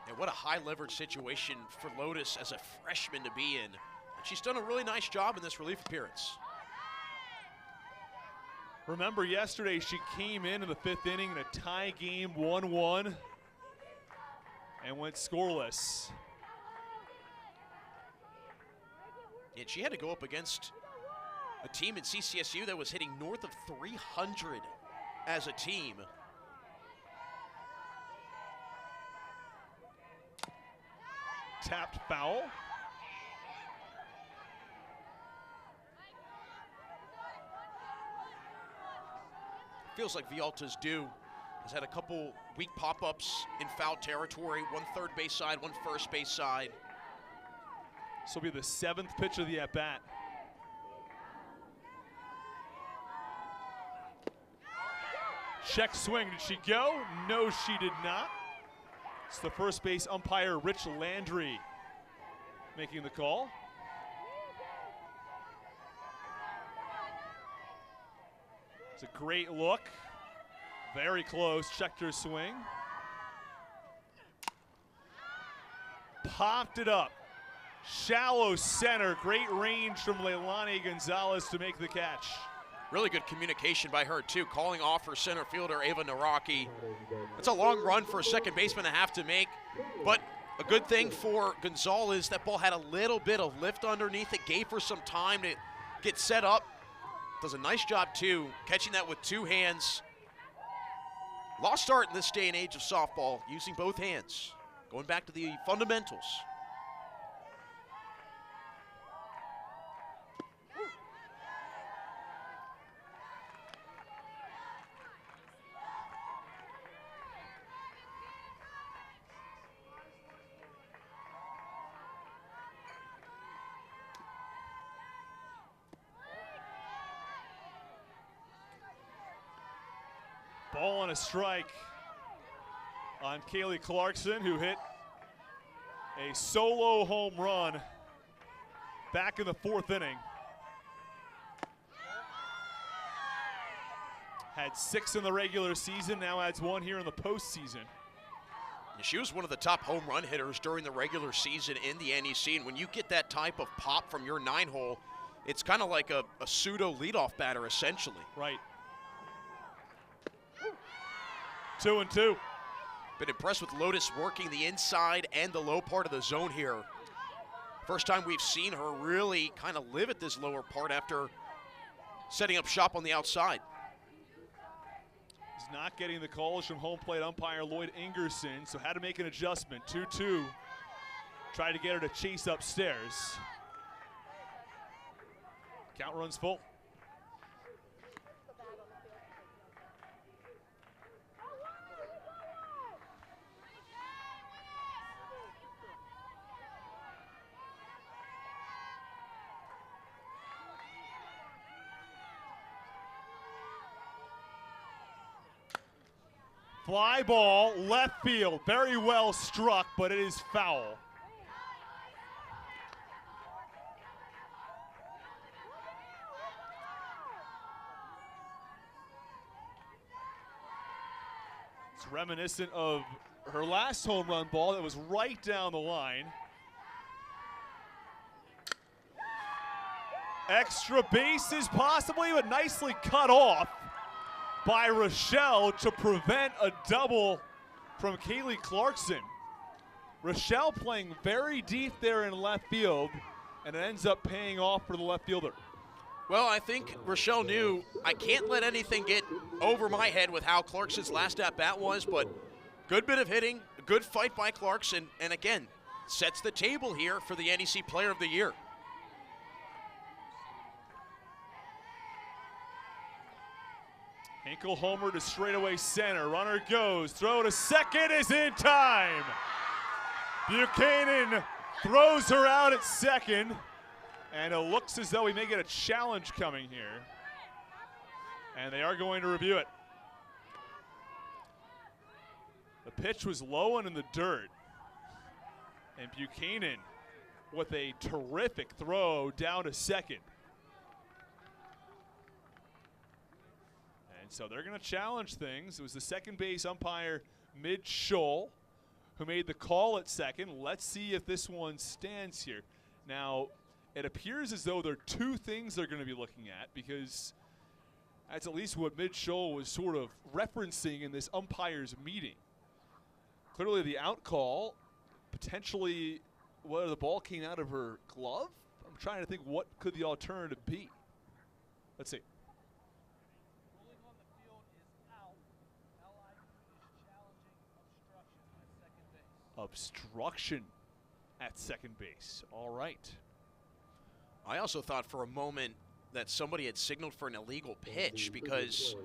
And what a high leverage situation for Lotus as a freshman to be in. She's done a really nice job in this relief appearance. Remember yesterday she came in the 5th inning in a tie game, 1-1, and went scoreless. And she had to go up against a team in CCSU that was hitting north of 300 as a team. Tapped foul. Feels like Vialta's due. Has had a couple weak pop-ups in foul territory, one third base side, one first base side. This will be the 7th pitch of the at-bat. Check swing, did she go? No, she did not. It's the first base umpire, Rich Landry, making the call. It's a great look. Very close, checked her swing. Popped it up. Shallow center, great range from Leilani Gonzalez to make the catch. Really good communication by her too, calling off her center fielder, Ava Naraki. It's a long run for a second baseman to have to make, but a good thing for Gonzalez, that ball had a little bit of lift underneath it, gave her some time to get set up. Does a nice job too, catching that with 2 hands. Lost art in this day and age of softball, using both hands. Going back to the fundamentals. Ball on a strike on Kaylee Clarkson, who hit a solo home run back in the 4th inning. Had 6 in the regular season, now adds 1 here in the postseason. She was one of the top home run hitters during the regular season in the NEC, and when you get that type of pop from your 9-hole, it's kind of like a pseudo leadoff batter, essentially. Right. 2-2. Been impressed with Lotus working the inside and the low part of the zone here. First time we've seen her really kind of live at this lower part after setting up shop on the outside. He's not getting the calls from home plate umpire Lloyd Ingerson, so had to make an adjustment. 2-2. Tried to get her to chase upstairs. Count runs full. Fly ball, left field, very well struck, but it is foul. It's reminiscent of her last home run ball that was right down the line. Extra bases possibly, but nicely cut off by Rochelle to prevent a double from Kaylee Clarkson. Rochelle playing very deep there in left field, and it ends up paying off for the left fielder. Well, I think Rochelle knew, I can't let anything get over my head with how Clarkson's last at-bat was, but good bit of hitting, a good fight by Clarkson, and again, sets the table here for the NEC Player of the Year. Hinkle homer to straightaway center. Runner goes. Throw to second is in time. Buchanan throws her out at second. And it looks as though we may get a challenge coming here. And they are going to review it. The pitch was low and in the dirt. And Buchanan with a terrific throw down to second. And so they're going to challenge things. It was the second base umpire, Midge Scholl, who made the call at second. Let's see if this one stands here. Now, it appears as though there are 2 things they're going to be looking at, because That's at least what Mitchell was sort of referencing in this umpires meeting. Clearly the out call, potentially whether the ball came out of her glove. I'm trying to think what could the alternative be. Let's see. Ruling on the field is out. LIU is challenging obstruction at second base. Obstruction at second base. All right. I also thought for a moment that somebody had signaled for an illegal pitch because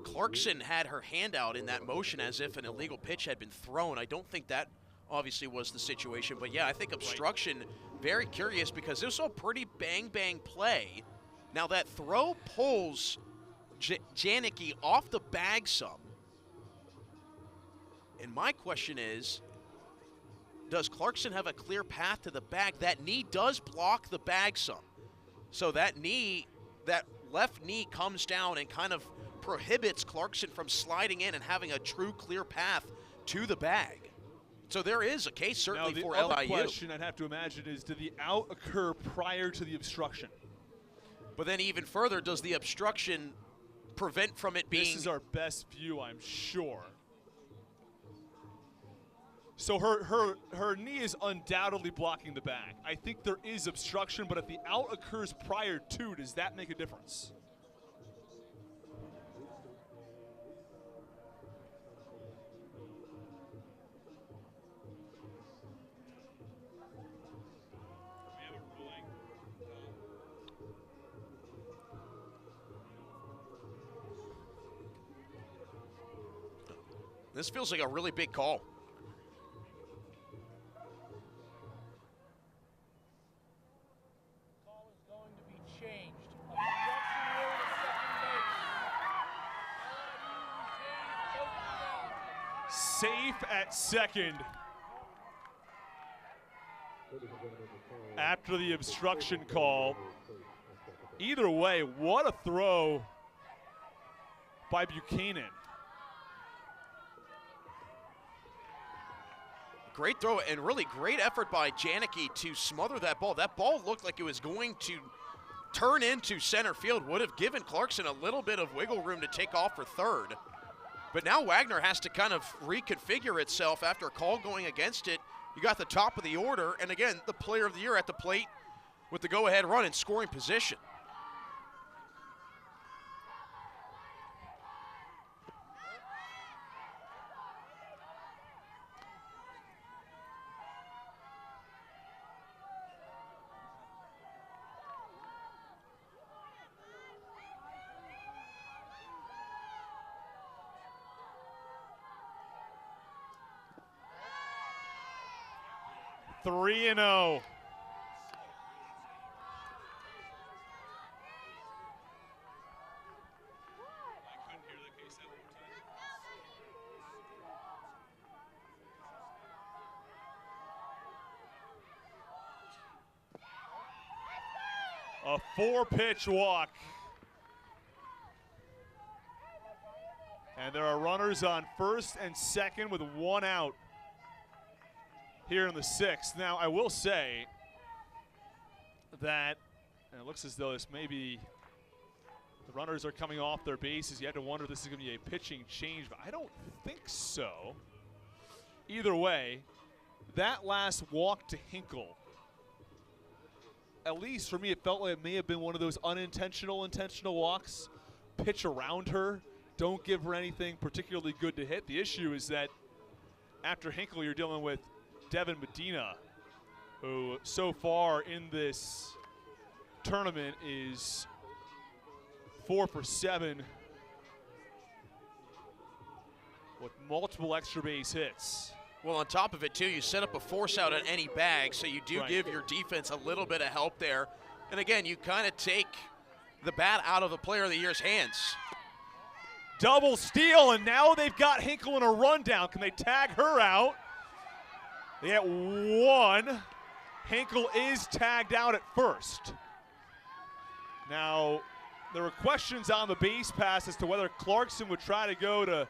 Clarkson had her hand out in that motion as if an illegal pitch had been thrown. I don't think that obviously was the situation, but yeah, I think obstruction, very curious because this was a pretty bang-bang play. Now that throw pulls Janicki off the bag some. And my question is, does Clarkson have a clear path to the bag? That knee does block the bag some. So that knee, that left knee comes down and kind of prohibits Clarkson from sliding in and having a true clear path to the bag. So there is a case certainly for LIU. Now the other question I'd have to imagine is, did the out occur prior to the obstruction? But then even further, does the obstruction prevent from it being... This is our best view, I'm sure. So her knee is undoubtedly blocking the bag. I think there is obstruction, but if the out occurs prior to, does that make a difference? This feels like a really big call. Call is going to be changed. Obstruction rule at second base. Safe at second. After the obstruction call. Either way, what a throw by Buchanan. Great throw and really great effort by Janicki to smother that ball. That ball looked like it was going to turn into center field, would have given Clarkson a little bit of wiggle room to take off for third. But now Wagner has to kind of reconfigure itself after a call going against it. You got the top of the order, and again, the player of the year at the plate with the go-ahead run in scoring position. Three and 0. A 4-pitch walk. And there are runners on first and second with one out here in the sixth. Now, I will say that, and it looks as though this may be, the runners are coming off their bases. You had to wonder if this is going to be a pitching change, but I don't think so. Either way, that last walk to Hinkle, at least for me, it felt like it may have been one of those intentional walks. Pitch around her. Don't give her anything particularly good to hit. The issue is that after Hinkle, you're dealing with Devin Medina, who so far in this tournament is 4 for 7 with multiple extra base hits. Well, on top of it, too, you set up a force out on any bag, so you do give your defense a little bit of help there. And again, you kind of take the bat out of the player of the year's hands. Double steal, and now they've got Hinkle in a rundown. Can they tag her out? They get one. Hinkle is tagged out at first. Now, there were questions on the base pass as to whether Clarkson would try to go to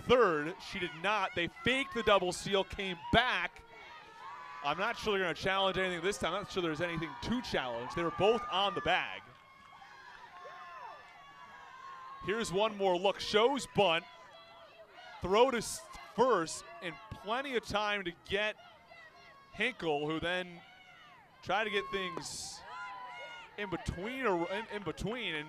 third. She did not. They faked the double steal, came back. I'm not sure they're going to challenge anything this time. I'm not sure there's anything to challenge. They were both on the bag. Here's one more look. Shows bunt. Throw to first, and plenty of time to get Hinkle, who then tried to get things in between and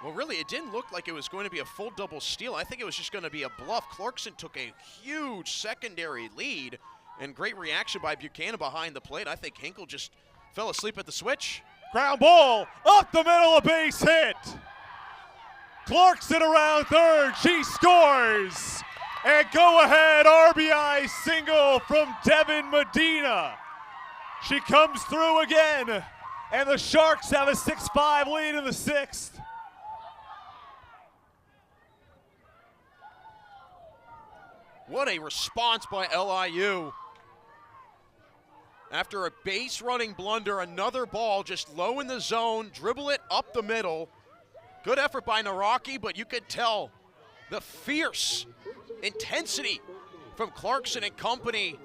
well, really, it didn't look like it was going to be a full double steal. I think it was just going to be a bluff. Clarkson took a huge secondary lead, and great reaction by Buchanan behind the plate. I think Hinkle just fell asleep at the switch. Ground ball up the middle, a base hit. Clarkson around third, she scores. And go ahead RBI single from Devin Medina. She comes through again, and the Sharks have a 6-5 lead in the sixth. What a response by LIU. After a base running blunder, another ball just low in the zone, dribble it up the middle. Good effort by Naraki, but you could tell the fierce intensity from Clarkson and company,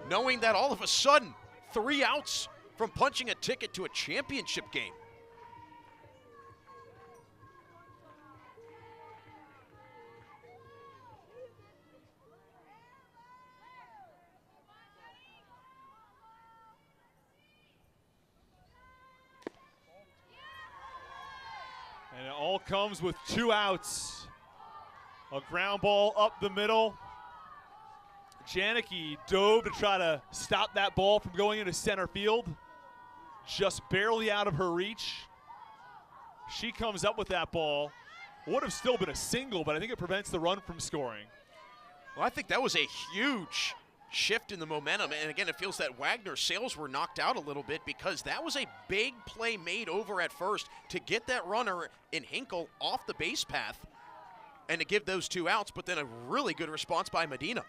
knowing that all of a sudden, 3 outs from punching a ticket to a championship game. And it all comes with 2 outs. A ground ball up the middle. Janicki dove to try to stop that ball from going into center field. Just barely out of her reach. She comes up with that ball. Would have still been a single, but I think it prevents the run from scoring. Well, I think that was a huge shift in the momentum. And again, it feels that Wagner's sails were knocked out a little bit because that was a big play made over at first to get that runner in Hinkle off the base path and to give those 2 outs, but then a really good response by Medina.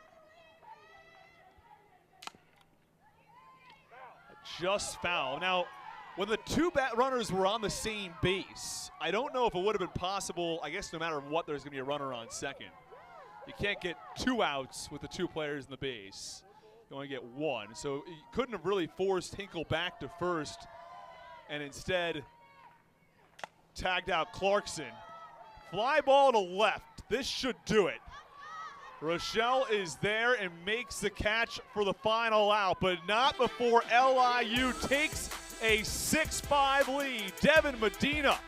Just foul. Now, when the 2 bat runners were on the same base, I don't know if it would have been possible. I guess no matter what, there's going to be a runner on second. You can't get 2 outs with the 2 players in the base. You only get 1. So you couldn't have really forced Hinkle back to first and instead tagged out Clarkson. Fly ball to left. This should do it. Rochelle is there and makes the catch for the final out, but not before LIU takes a 6-5 lead. Devin Medina,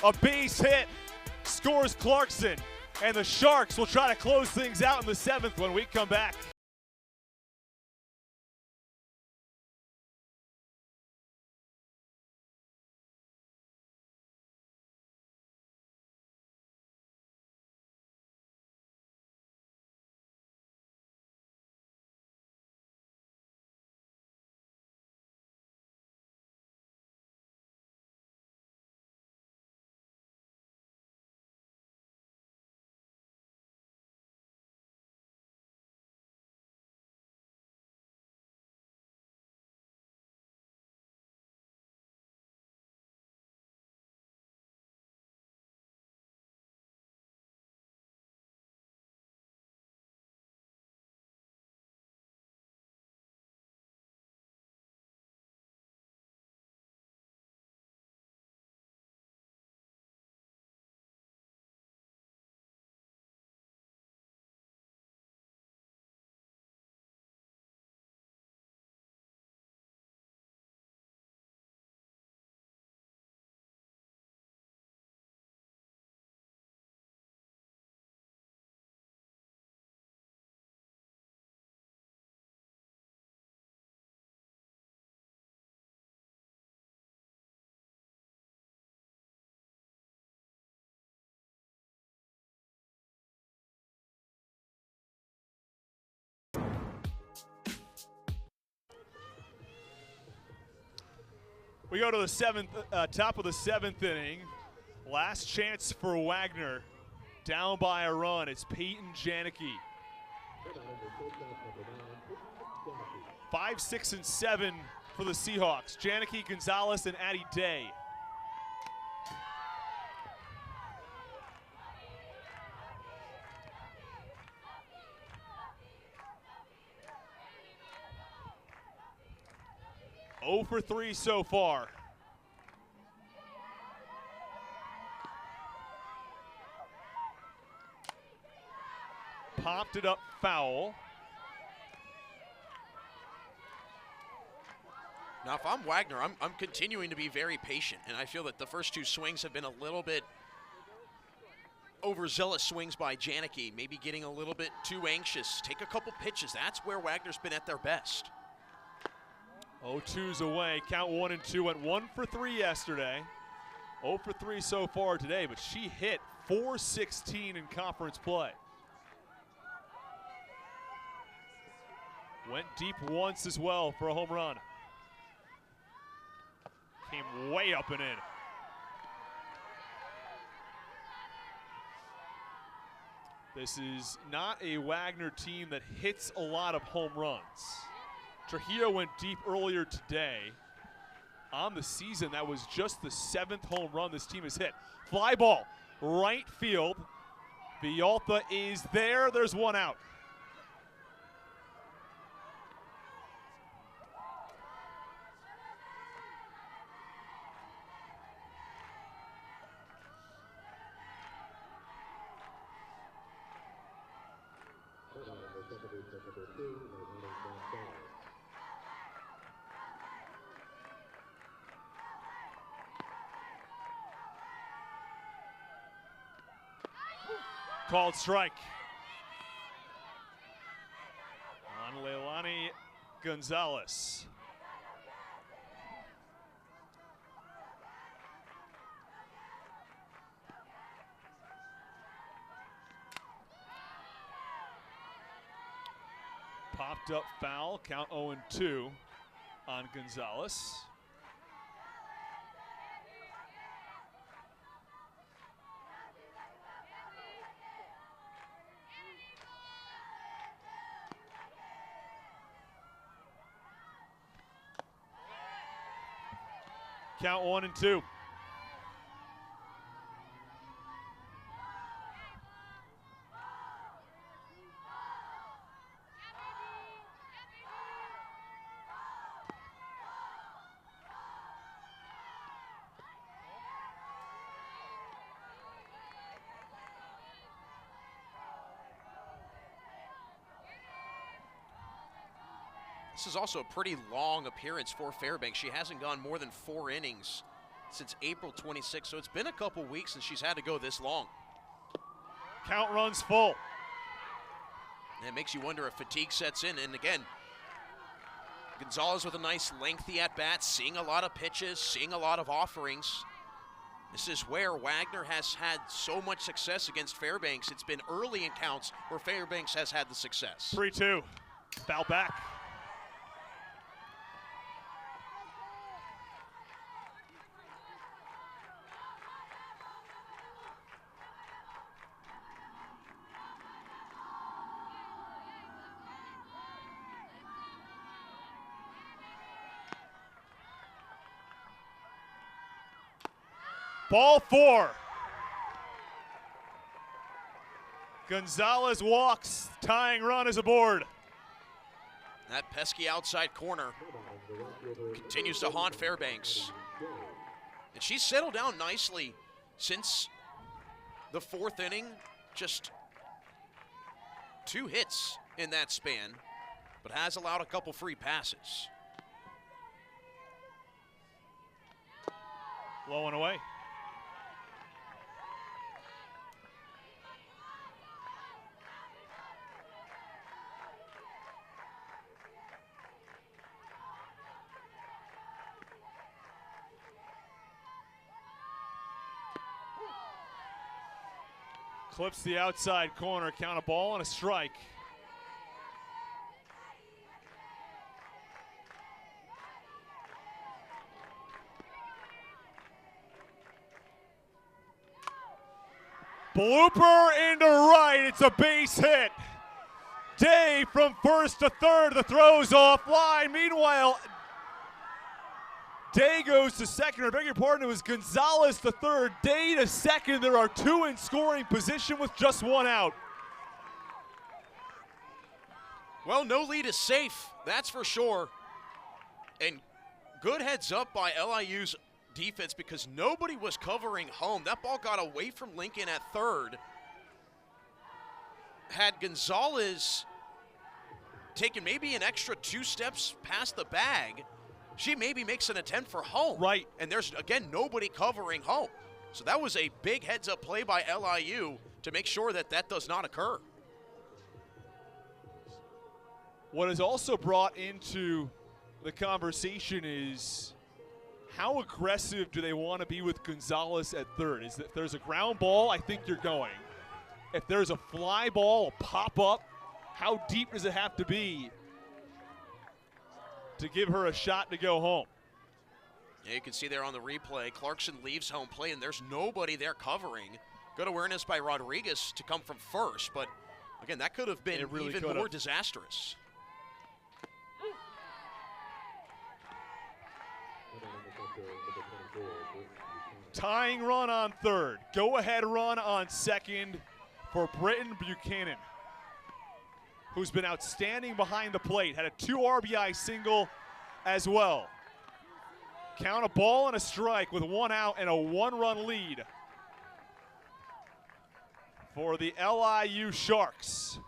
a base hit, scores Clarkson, and the Sharks will try to close things out in the 7th when we come back. We go to the top of the 7th inning. Last chance for Wagner. Down by a run. It's Peyton Janicki. 5, 6, and 7 for the Seahawks. Janicki, Gonzalez, and Addie Day. Oh for 3 so far. popped it up foul. Now, if I'm Wagner, I'm continuing to be very patient, and I feel that the first two swings have been a little bit overzealous swings by Janicki, maybe getting a little bit too anxious. Take a couple pitches. That's where Wagner's been at their best. 0-2's away. Count 1 and 2. Went 1 for 3 yesterday. 0 for 3 so far today, but she hit .416 in conference play. Went deep once as well for a home run. Came way up and in. This is not a Wagner team that hits a lot of home runs. Trujillo went deep earlier today. On the season, that was just the 7th home run this team has hit. Fly ball, right field. Villalta is there. There's one out. Called strike on Leilani Gonzalez. Popped up foul, count 0 and 2 on Gonzalez. Count 1 and 2. This is also a pretty long appearance for Fairbanks. She hasn't gone more than 4 innings since April 26th, so it's been a couple weeks since she's had to go this long. Count runs full. And it makes you wonder if fatigue sets in. And again, Gonzalez with a nice lengthy at-bat, seeing a lot of pitches, seeing a lot of offerings. This is where Wagner has had so much success against Fairbanks. It's been early in counts where Fairbanks has had the success. 3-2, foul back. Ball 4. Gonzalez walks, tying run is aboard. That pesky outside corner continues to haunt Fairbanks. And she's settled down nicely since the 4th inning. Just 2 hits in that span, but has allowed a couple free passes. Low and away. Clips the outside corner, count a ball and a strike. Blooper into right, it's a base hit. Day from first to third, the throw's offline. Meanwhile, Day goes to second, or beg your pardon, it was Gonzalez to third, Day to second. There are 2 in scoring position with just 1 out. Well, no lead is safe, that's for sure. And good heads up by LIU's defense because nobody was covering home. That ball got away from Lincoln at third. had Gonzalez taken maybe an extra 2 steps past the bag, she maybe makes an attempt for home. Right. And there's, again, nobody covering home. So that was a big heads-up play by LIU to make sure that that does not occur. What is also brought into the conversation is how aggressive do they want to be with Gonzalez at third? Is that if there's a ground ball, I think you're going. If there's a fly ball, a pop-up, how deep does it have to be to give her a shot to go home? Yeah, you can see there on the replay, Clarkson leaves home plate, and there's nobody there covering. Good awareness by Rodriguez to come from first, but again, that could have been really even more disastrous. Tying run on third. Go-ahead run on second for Britton Buchanan, who's been outstanding behind the plate. Had a 2 RBI single as well. Count a ball and a strike with 1 out and a 1-run lead for the LIU Sharks.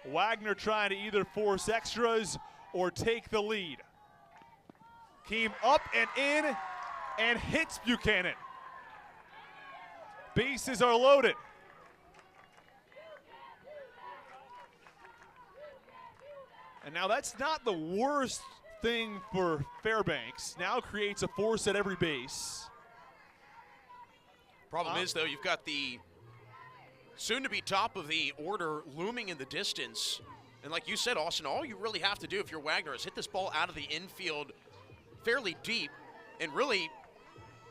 Wagner trying to either force extras or take the lead. Came up and in and hits Buchanan. Bases are loaded. And now that's not the worst thing for Fairbanks. Now creates a force at every base. Problem is, though, you've got the soon-to-be top of the order looming in the distance. And like you said, Austin, all you really have to do if you're Wagner is hit this ball out of the infield fairly deep. And really,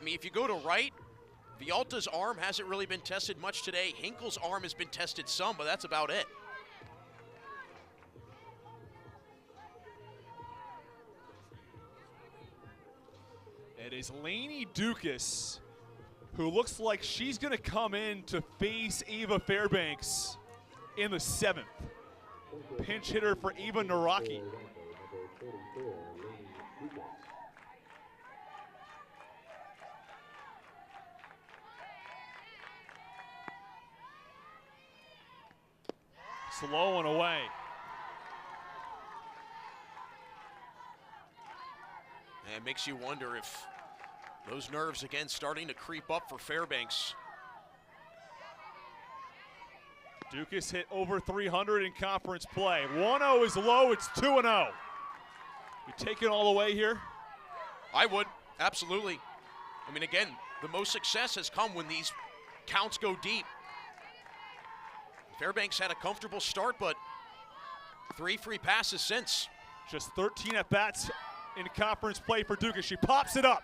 I mean, if you go to right, Vialta's arm hasn't really been tested much today. Hinkle's arm has been tested some, but that's about it. It is Lainey Dukas, who looks like she's going to come in to face Ava Fairbanks in the 7th. Pinch hitter for Ava Naraki. Slow and away. And it makes you wonder if those nerves, again, starting to creep up for Fairbanks. Dukas hit over 300 in conference play. 1-0 is low, it's 2-0. You take it all the way here? I would, absolutely. I mean, again, the most success has come when these counts go deep. Fairbanks had a comfortable start, but 3 free passes since. Just 13 at-bats in conference play for Dukas. She pops it up.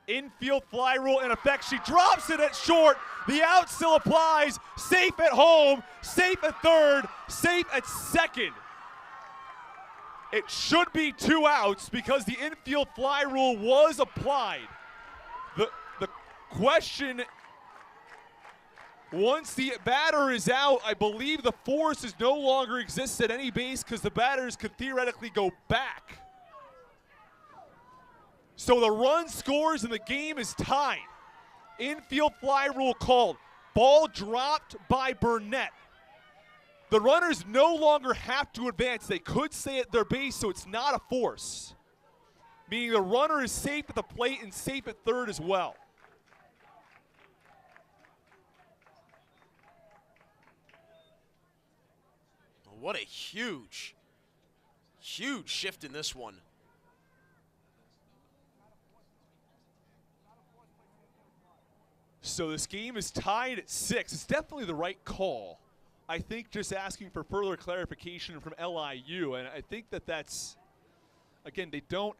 Infield fly rule in effect. She drops it at short. The out still applies. Safe at home, safe at third, safe at second. It should be 2 outs because the infield fly rule was applied. The question, once the batter is out, I believe the force is no longer exists at any base because the batters could theoretically go back. So the run scores and the game is tied. Infield fly rule called. Ball dropped by Burnett. The runners no longer have to advance. They could stay at their base, so it's not a force. Meaning the runner is safe at the plate and safe at third as well. What a huge, huge shift in this one. So this game is tied at 6. It's definitely the right call. I think just asking for further clarification from LIU, and I think that's, again,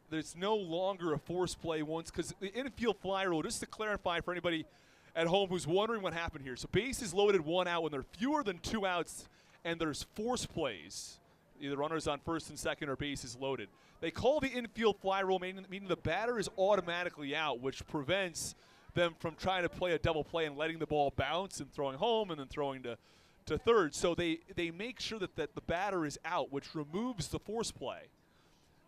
there's no longer a force play once, because the infield fly rule, just to clarify for anybody at home who's wondering what happened here. So bases loaded, 1 out. When there are fewer than 2 outs and there's force plays, either runners on first and second or bases loaded, they call the infield fly rule, meaning the batter is automatically out, which prevents them from trying to play a double play and letting the ball bounce and throwing home and then throwing to third. So they make sure that the batter is out, which removes the force play.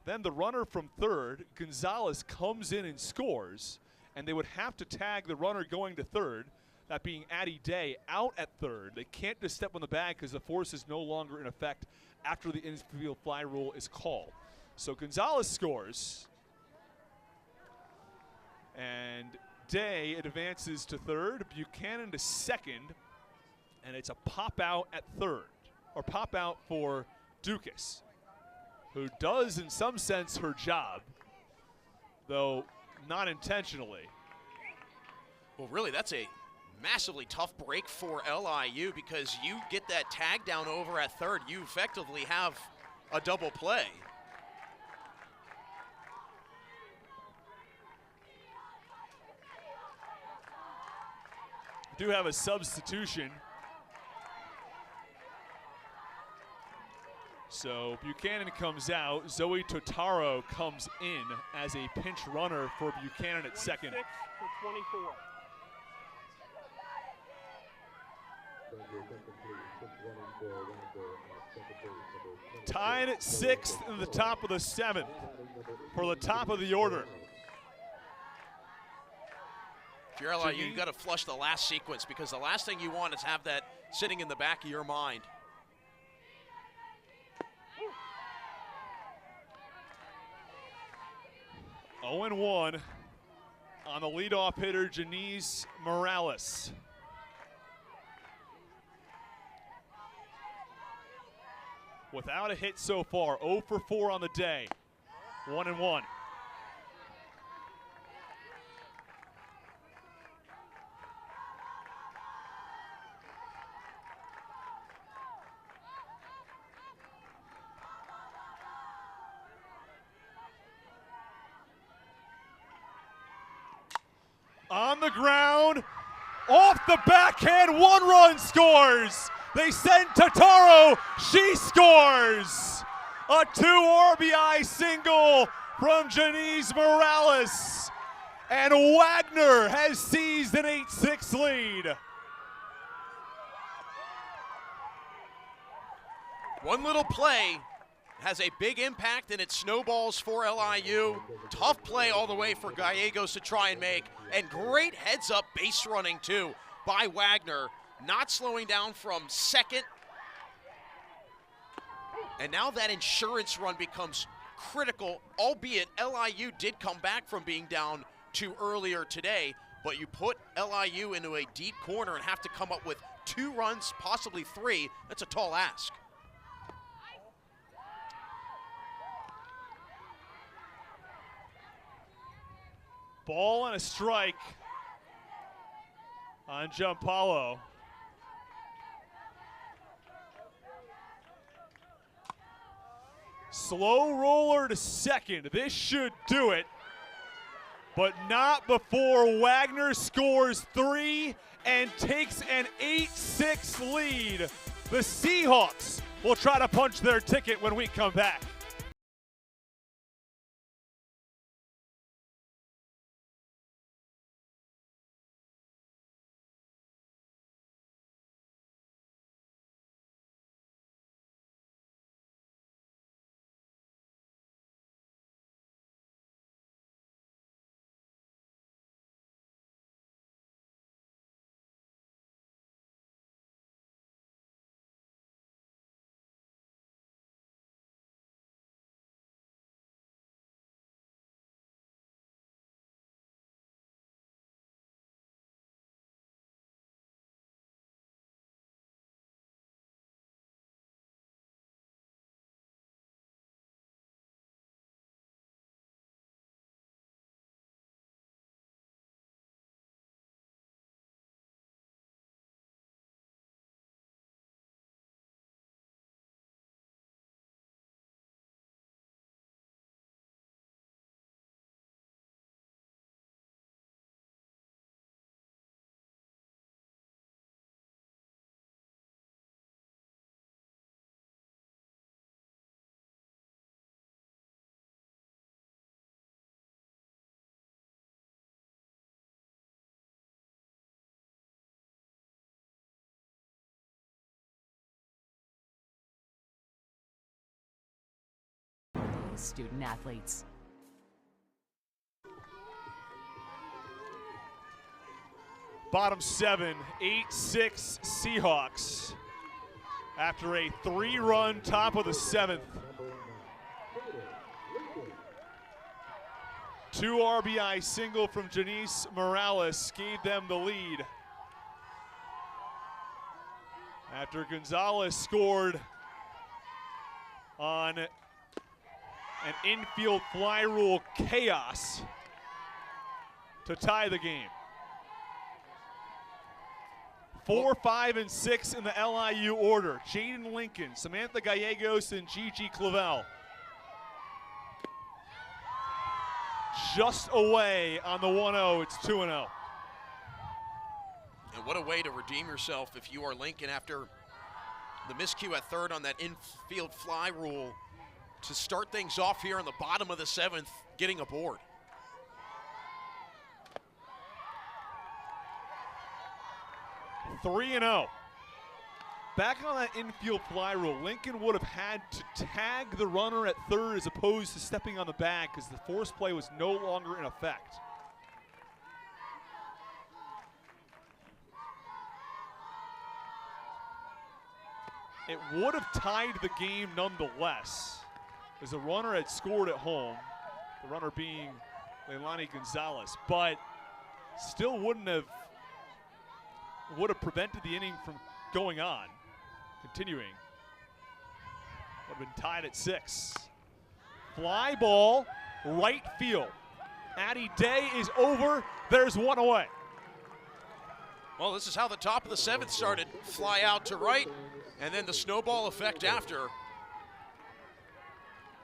Then the runner from third, Gonzalez, comes in and scores, and they would have to tag the runner going to third. that being Addie Day, out at third. They can't just step on the bag because the force is no longer in effect after the infield fly rule is called. So Gonzalez scores, and Day advances to third, Buchanan to second, and it's a pop out at third, or pop out for Dukas, who does in some sense her job, though not intentionally. Well, really, that's a massively tough break for LIU, because you get that tag down over at third, you effectively have a double play. Do have a substitution. So Buchanan comes out. Zoe Totaro comes in as a pinch runner for Buchanan at second. 26 for 24. Tied at sixth in the top of the seventh for the top of the order. If you're LIU, you got to flush the last sequence, because the last thing you want is have that sitting in the back of your mind. Oh and 1 on the leadoff hitter, Janice Morales. Without a hit so far, 0 for 4 on the day, 1 and 1. On the ground, off the backhand, 1-run scores. They send Totaro, she scores. A 2 RBI single from Janice Morales. And Wagner has seized an 8-6 lead. One little play has a big impact, and it snowballs for LIU. Tough play all the way for Gallegos to try and make, and great heads-up base running, too, by Wagner, not slowing down from second. And now that insurance run becomes critical, albeit LIU did come back from being down 2 earlier today, but you put LIU into a deep corner and have to come up with 2 runs, possibly 3. That's a tall ask. Ball and a strike on Giampaolo. Slow roller to second. This should do it, but not before Wagner scores 3 and takes an 8-6 lead. The Seahawks will try to punch their ticket when we come back. Student athletes. Bottom 7, 8-6 Seahawks after a 3-run top of the 7th. 2 RBI single from Janice Morales gave them the lead. After Gonzalez scored on an infield fly rule chaos to tie the game. 4, 5, and 6 in the LIU order. Jaden Lincoln, Samantha Gallegos, and Gigi Clavel. Just away on the 1-0. It's 2-0. And what a way to redeem yourself if you are Lincoln after the miscue at third on that infield fly rule to start things off here in the bottom of the 7th, getting aboard. Three and 0. Back on that infield fly rule, Lincoln would have had to tag the runner at third as opposed to stepping on the bag because the force play was no longer in effect. It would have tied the game nonetheless, as the runner had scored at home, the runner being Leilani Gonzalez, but still would have prevented the inning from going on, continuing. Would have been tied at 6. Fly ball, right field. Addie Day is over. There's one away. Well, this is how the top of the 7th started. Fly out to right, and then the snowball effect after.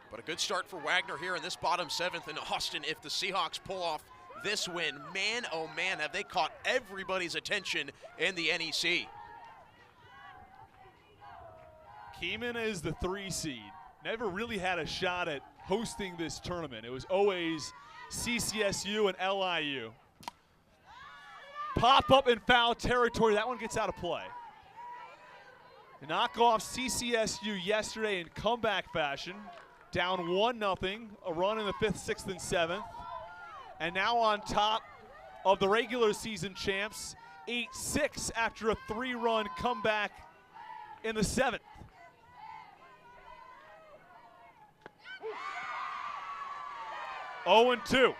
But a good start for Wagner here in this bottom 7th in Austin. If the Seahawks pull off this win, man, oh man, have they caught everybody's attention in the NEC. Keeman is the 3 seed. Never really had a shot at hosting this tournament. It was always CCSU and LIU. Pop up in foul territory. That one gets out of play. Knock off CCSU yesterday in comeback fashion. Down 1-0. A run in the 5th, 6th, and 7th. And now on top of the regular season champs, 8-6 after a 3-run comeback in the 7th. Oh, 2.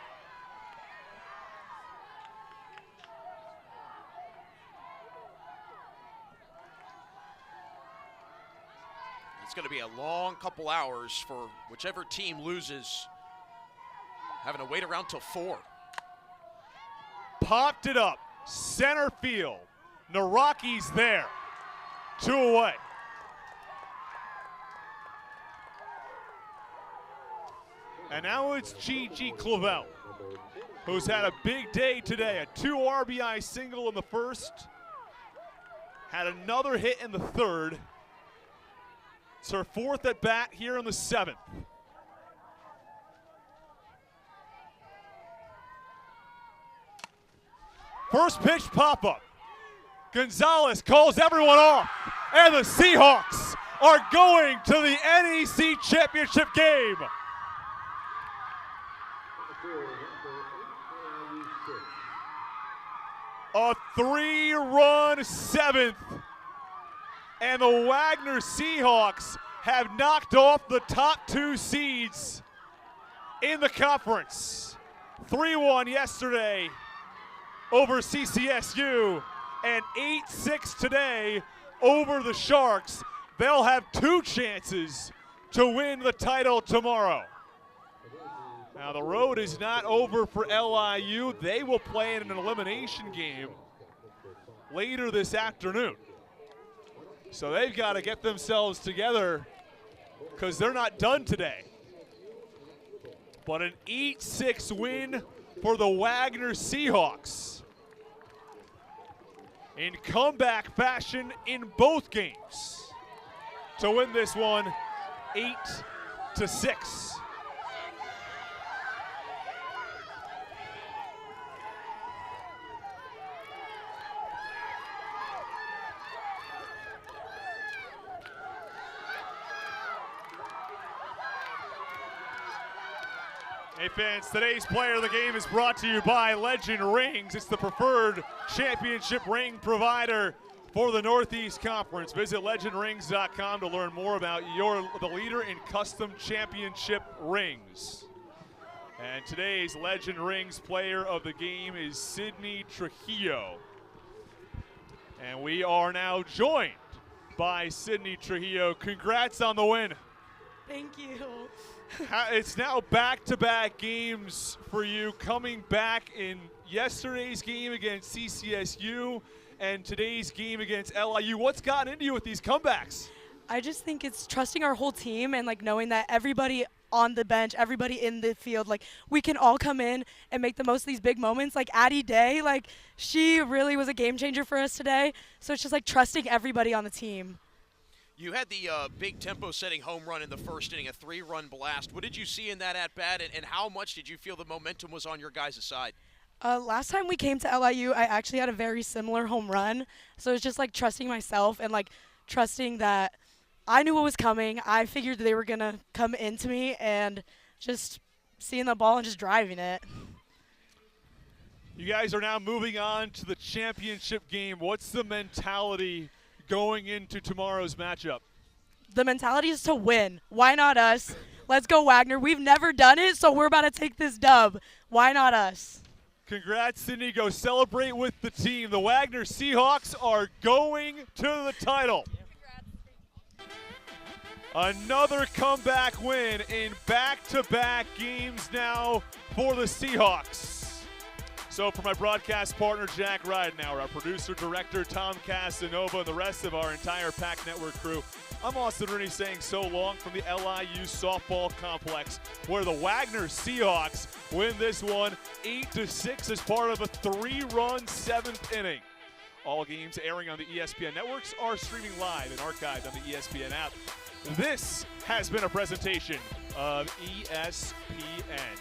It's going to be a long couple hours for whichever team loses, having to wait around till 4. Popped it up, center field. Naraki's there, 2 away. And now it's Gigi Clavel, who's had a big day today. A 2 RBI single in the 1st. Had another hit in the 3rd. It's her 4th at bat here in the 7th. First pitch pop-up. Gonzalez calls everyone off, and the Seahawks are going to the NEC Championship Game. A 3-run 7th, and the Wagner Seahawks have knocked off the top 2 seeds in the conference. 3-1 yesterday over CCSU, and 8-6 today over the Sharks. They'll have 2 chances to win the title tomorrow. Now the road is not over for LIU. They will play in an elimination game later this afternoon. So they've got to get themselves together because they're not done today. But an 8-6 win for the Wagner Seahawks in comeback fashion in both games to win this one 8-6. Hey fans, today's player of the game is brought to you by Legend Rings. It's the preferred championship ring provider for the Northeast Conference. Visit legendrings.com to learn more about the leader in custom championship rings. And today's Legend Rings player of the game is Sydney Trujillo. And we are now joined by Sydney Trujillo. Congrats on the win. Thank you. It's now back-to-back games for you, coming back in yesterday's game against CCSU and today's game against LIU. What's gotten into you with these comebacks? I just think it's trusting our whole team and knowing that everybody on the bench, everybody in the field, we can all come in and make the most of these big moments. Addie Day, she really was a game changer for us today. So it's just trusting everybody on the team. You had the big tempo-setting home run in the first inning, a 3-run blast. What did you see in that at-bat, and how much did you feel the momentum was on your guys' side? Last time we came to LIU, I actually had a very similar home run. So it's just trusting myself and trusting that I knew what was coming. I figured they were going to come into me, and just seeing the ball and just driving it. You guys are now moving on to the championship game. What's the mentality going into tomorrow's matchup? The mentality is to win. Why not us? Let's go, Wagner. We've never done it, so we're about to take this dub. Why not us? Congrats, Sydney. Go celebrate with the team. The Wagner Seahawks are going to the title. Another comeback win in back-to-back games now for the Seahawks. So for my broadcast partner, Jack Ridenauer, our producer, director, Tom Casanova, and the rest of our entire PAC Network crew, I'm Austin Rooney saying so long from the LIU softball complex, where the Wagner Seahawks win this one 8-6 as part of a 3-run 7th inning. All games airing on the ESPN networks are streaming live and archived on the ESPN app. This has been a presentation of ESPN.